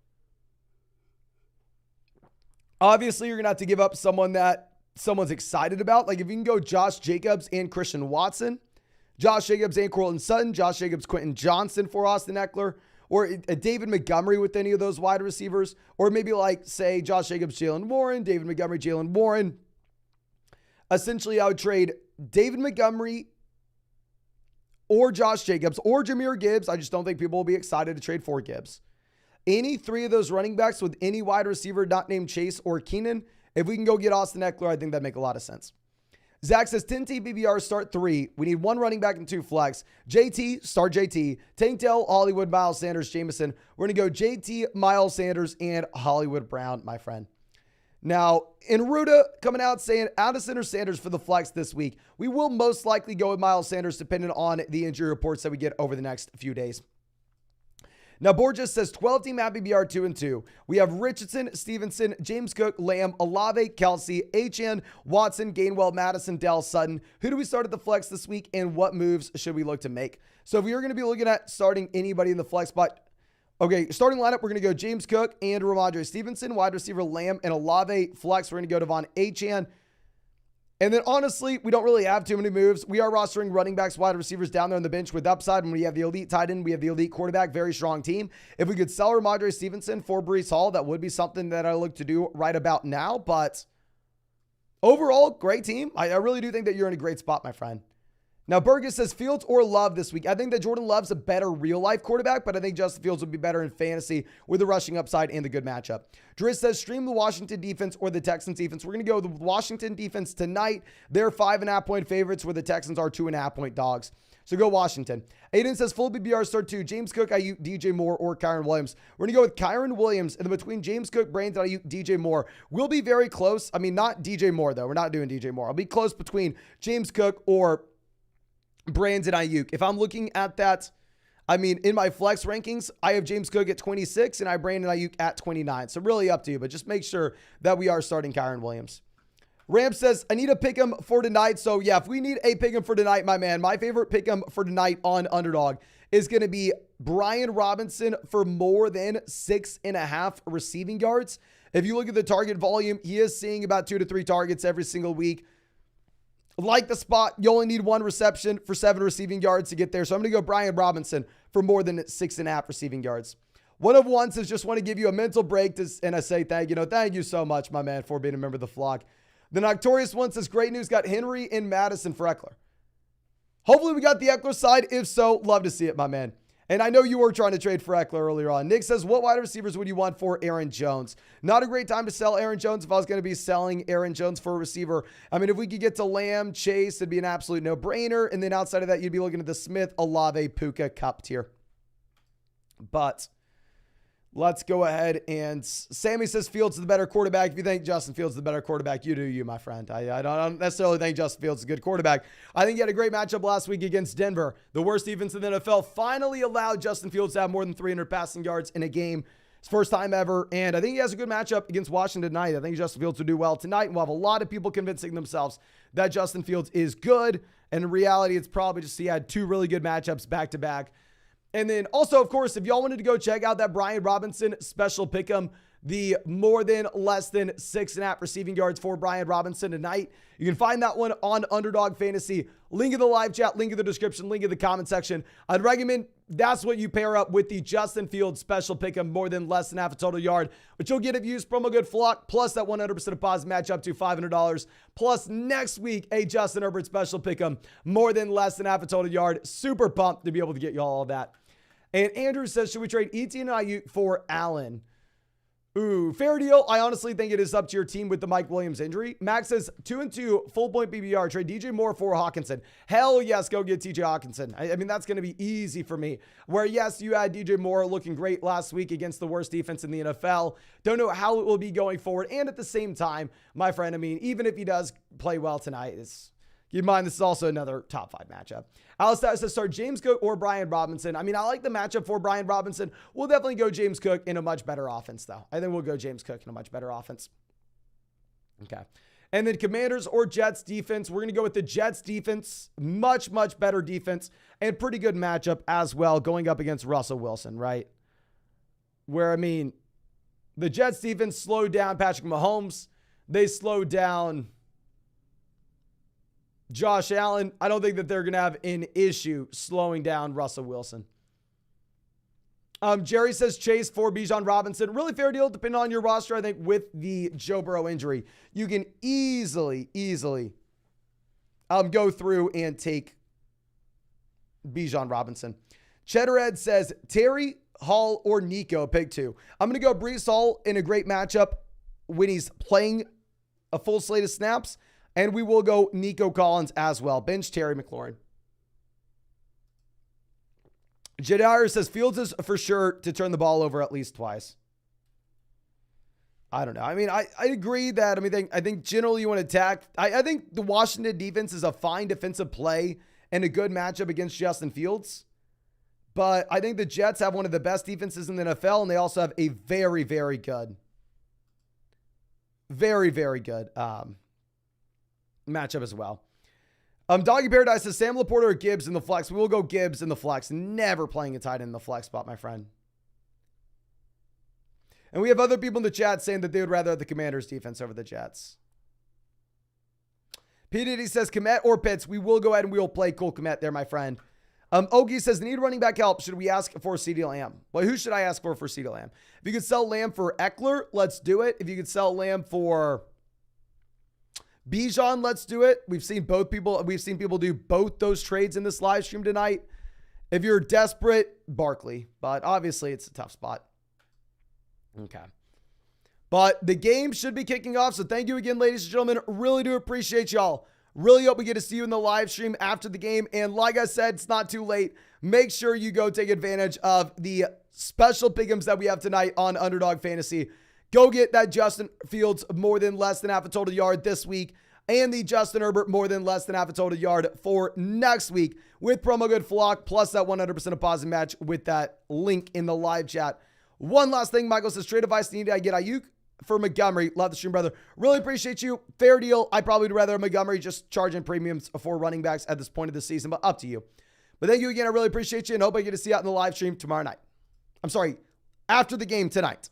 S1: Obviously, you're going to have to give up someone that someone's excited about. Like if you can go Josh Jacobs and Christian Watson, Josh Jacobs and Cortland Sutton, Josh Jacobs, Quentin Johnson for Austin Eckler, or a David Montgomery with any of those wide receivers, or maybe say Josh Jacobs, Jalen Warren, David Montgomery, Jalen Warren. Essentially, I would trade David Montgomery or Josh Jacobs or Jahmyr Gibbs. I just don't think people will be excited to trade for Gibbs. Any three of those running backs with any wide receiver not named Chase or Keenan, if we can go get Austin Eckler, I think that'd make a lot of sense. Zach says 10 TBBR, start 3. We need 1 running back and 2 flex. JT, start JT. Tank Dell, Hollywood, Miles Sanders, Jameson. We're going to go JT, Miles Sanders, and Hollywood Brown, my friend. Now, Enruta coming out saying Addison or Sanders for the flex this week. We will most likely go with Miles Sanders depending on the injury reports that we get over the next few days. Now, Borges says 12-team Happy BR 2-2. We have Richardson, Stevenson, James Cook, Lamb, Olave, Kelsey, HN, Watson, Gainwell, Madison, Dell, Sutton. Who do we start at the flex this week, and what moves should we look to make? So if we are going to be looking at starting anybody in the flex spot, okay, starting lineup, we're going to go James Cook and Ramondre Stevenson, wide receiver Lamb, and Olave. Flex, we're going to go Devon Achane. And then honestly, we don't really have too many moves. We are rostering running backs, wide receivers down there on the bench with upside. When we have the elite tight end, we have the elite quarterback, very strong team. If we could sell Ramondre Stevenson for Breece Hall, that would be something that I look to do right about now. But overall, great team. I really do think that you're in a great spot, my friend. Now, Burgess says Fields or Love this week. I think that Jordan Love's a better real-life quarterback, but I think Justin Fields would be better in fantasy with the rushing upside and the good matchup. Driz says stream the Washington defense or the Texans defense. We're going to go with the Washington defense tonight. They're 5.5-point favorites where the Texans are 2.5-point dogs. So go Washington. Aiden says full BBR start 2. James Cook, Ayuk, DJ Moore, or Kyron Williams. We're going to go with Kyron Williams, and then between James Cook, Brains, and Ayuk, DJ Moore. We'll be very close. I mean, not DJ Moore, though. We're not doing DJ Moore. I'll be close between James Cook or Brandon Ayuk. If I'm looking at that, I mean, in my flex rankings, I have James Cook at 26 and I have Brandon Ayuk at 29. So really up to you, but just make sure that we are starting Kyron Williams. Ram says, I need a pick 'em for tonight. So yeah, if we need a pick 'em for tonight, my man, my favorite pick 'em for tonight on Underdog is going to be Brian Robinson for more than 6.5 receiving yards. If you look at the target volume, he is seeing about 2 to 3 targets every single week. Like the spot, you only need 1 reception for 7 receiving yards to get there. So I'm going to go Brian Robinson for more than 6.5 receiving yards. One of one says, just want to give you a mental break and I say thank you so much, my man, for being a member of the flock. The Noctorious one says, great news, got Henry and Madison for Eckler. Hopefully we got the Eckler side. If so, love to see it, my man. And I know you were trying to trade for Eckler earlier on. Nick says, what wide receivers would you want for Aaron Jones? Not a great time to sell Aaron Jones if I was going to be selling Aaron Jones for a receiver. I mean, if we could get to Lamb, Chase, it'd be an absolute no-brainer. And then outside of that, you'd be looking at the Smith, Olave, Puka, Cup tier. But let's go ahead and Sammy says Fields is the better quarterback. If you think Justin Fields is the better quarterback, you do you, my friend. I don't necessarily think Justin Fields is a good quarterback. I think he had a great matchup last week against Denver. The worst defense in the NFL finally allowed Justin Fields to have more than 300 passing yards in a game. It's first time ever. And I think he has a good matchup against Washington tonight. I think Justin Fields will do well tonight. And we'll have a lot of people convincing themselves that Justin Fields is good. And in reality, it's probably just he had 2 really good matchups back to back. And then also, of course, if y'all wanted to go check out that Brian Robinson special pick'em, the more than less than 6.5 receiving yards for Brian Robinson tonight, you can find that one on Underdog Fantasy. Link in the live chat, link in the description, link in the comment section. I'd recommend that's what you pair up with the Justin Fields special pick'em, more than less than half a total yard, which you'll get if you use promo code FLOCK, plus that 100% deposit match up to $500, plus next week, a Justin Herbert special pick'em, more than less than half a total yard. Super pumped to be able to get you all of that. And Andrew says, should we trade Etienne and Ayuk for Allen? Ooh, fair deal. I honestly think it is up to your team with the Mike Williams injury. Max says 2-2 full point BBR. Trade DJ Moore for Hawkinson. Hell yes, go get TJ Hawkinson. I mean, that's going to be easy for me. Where yes, you had DJ Moore looking great last week against the worst defense in the NFL. Don't know how it will be going forward. And at the same time, my friend, I mean, even if he does play well tonight, keep in mind, this is also another top 5 matchup. Alistair says start James Cook or Brian Robinson. I mean, I like the matchup for Brian Robinson. We'll definitely go James Cook in a much better offense, though. I think we'll go James Cook in a much better offense. Okay. And then Commanders or Jets defense. We're going to go with the Jets defense. Much, much better defense and pretty good matchup as well going up against Russell Wilson, right? Where, I mean, the Jets defense slowed down Patrick Mahomes. They slowed down Josh Allen. I don't think that they're going to have an issue slowing down Russell Wilson. Jerry says Chase for Bijan Robinson. Really fair deal depending on your roster. I think with the Joe Burrow injury, you can easily go through and take Bijan Robinson. Cheddarhead says Terry, Hall, or Nico, pick 2. I'm going to go Brees Hall in a great matchup when he's playing a full slate of snaps. And we will go Nico Collins as well. Bench Terry McLaurin. Jedier says Fields is for sure to turn the ball over at least twice. I don't know. I mean, I agree that, I think generally you want to attack. I think the Washington defense is a fine defensive play and a good matchup against Justin Fields. But I think the Jets have one of the best defenses in the NFL, and they also have a very, very good matchup as well. Doggy Paradise says Sam Laporta or Gibbs in the flex. We will go Gibbs in the flex. Never playing a tight end in the flex spot, my friend. And we have other people in the chat saying that they would rather have the Commanders defense over the Jets. P. Diddy says Kmet or Pitts. We will go ahead and we will play Cole Kmet there, my friend. Ogie says, need running back help. Should we ask for CeeDee Lamb? Well, who should I ask for CeeDee Lamb? If you could sell Lamb for Eckler, let's do it. If you could sell Lamb for Bijan, let's do it. We've seen people do both those trades in this live stream tonight. If you're desperate, Barkley. But obviously, it's a tough spot. Okay. But the game should be kicking off. So thank you again, ladies and gentlemen. Really do appreciate y'all. Really hope we get to see you in the live stream after the game. And like I said, it's not too late. Make sure you go take advantage of the special pick'ems that we have tonight on Underdog Fantasy. Go get that Justin Fields more than less than half a total yard this week, and the Justin Herbert more than less than half a total yard for next week with promo code FLOCK plus that 100% deposit match with that link in the live chat. One last thing, Michael says, trade advice needed. I get Ayuk for Montgomery. Love the stream, brother. Really appreciate you. Fair deal. I probably would rather Montgomery just charging premiums for running backs at this point of the season, but up to you. But thank you again. I really appreciate you and hope I get to see you out in the live stream tomorrow night. I'm sorry, after the game tonight.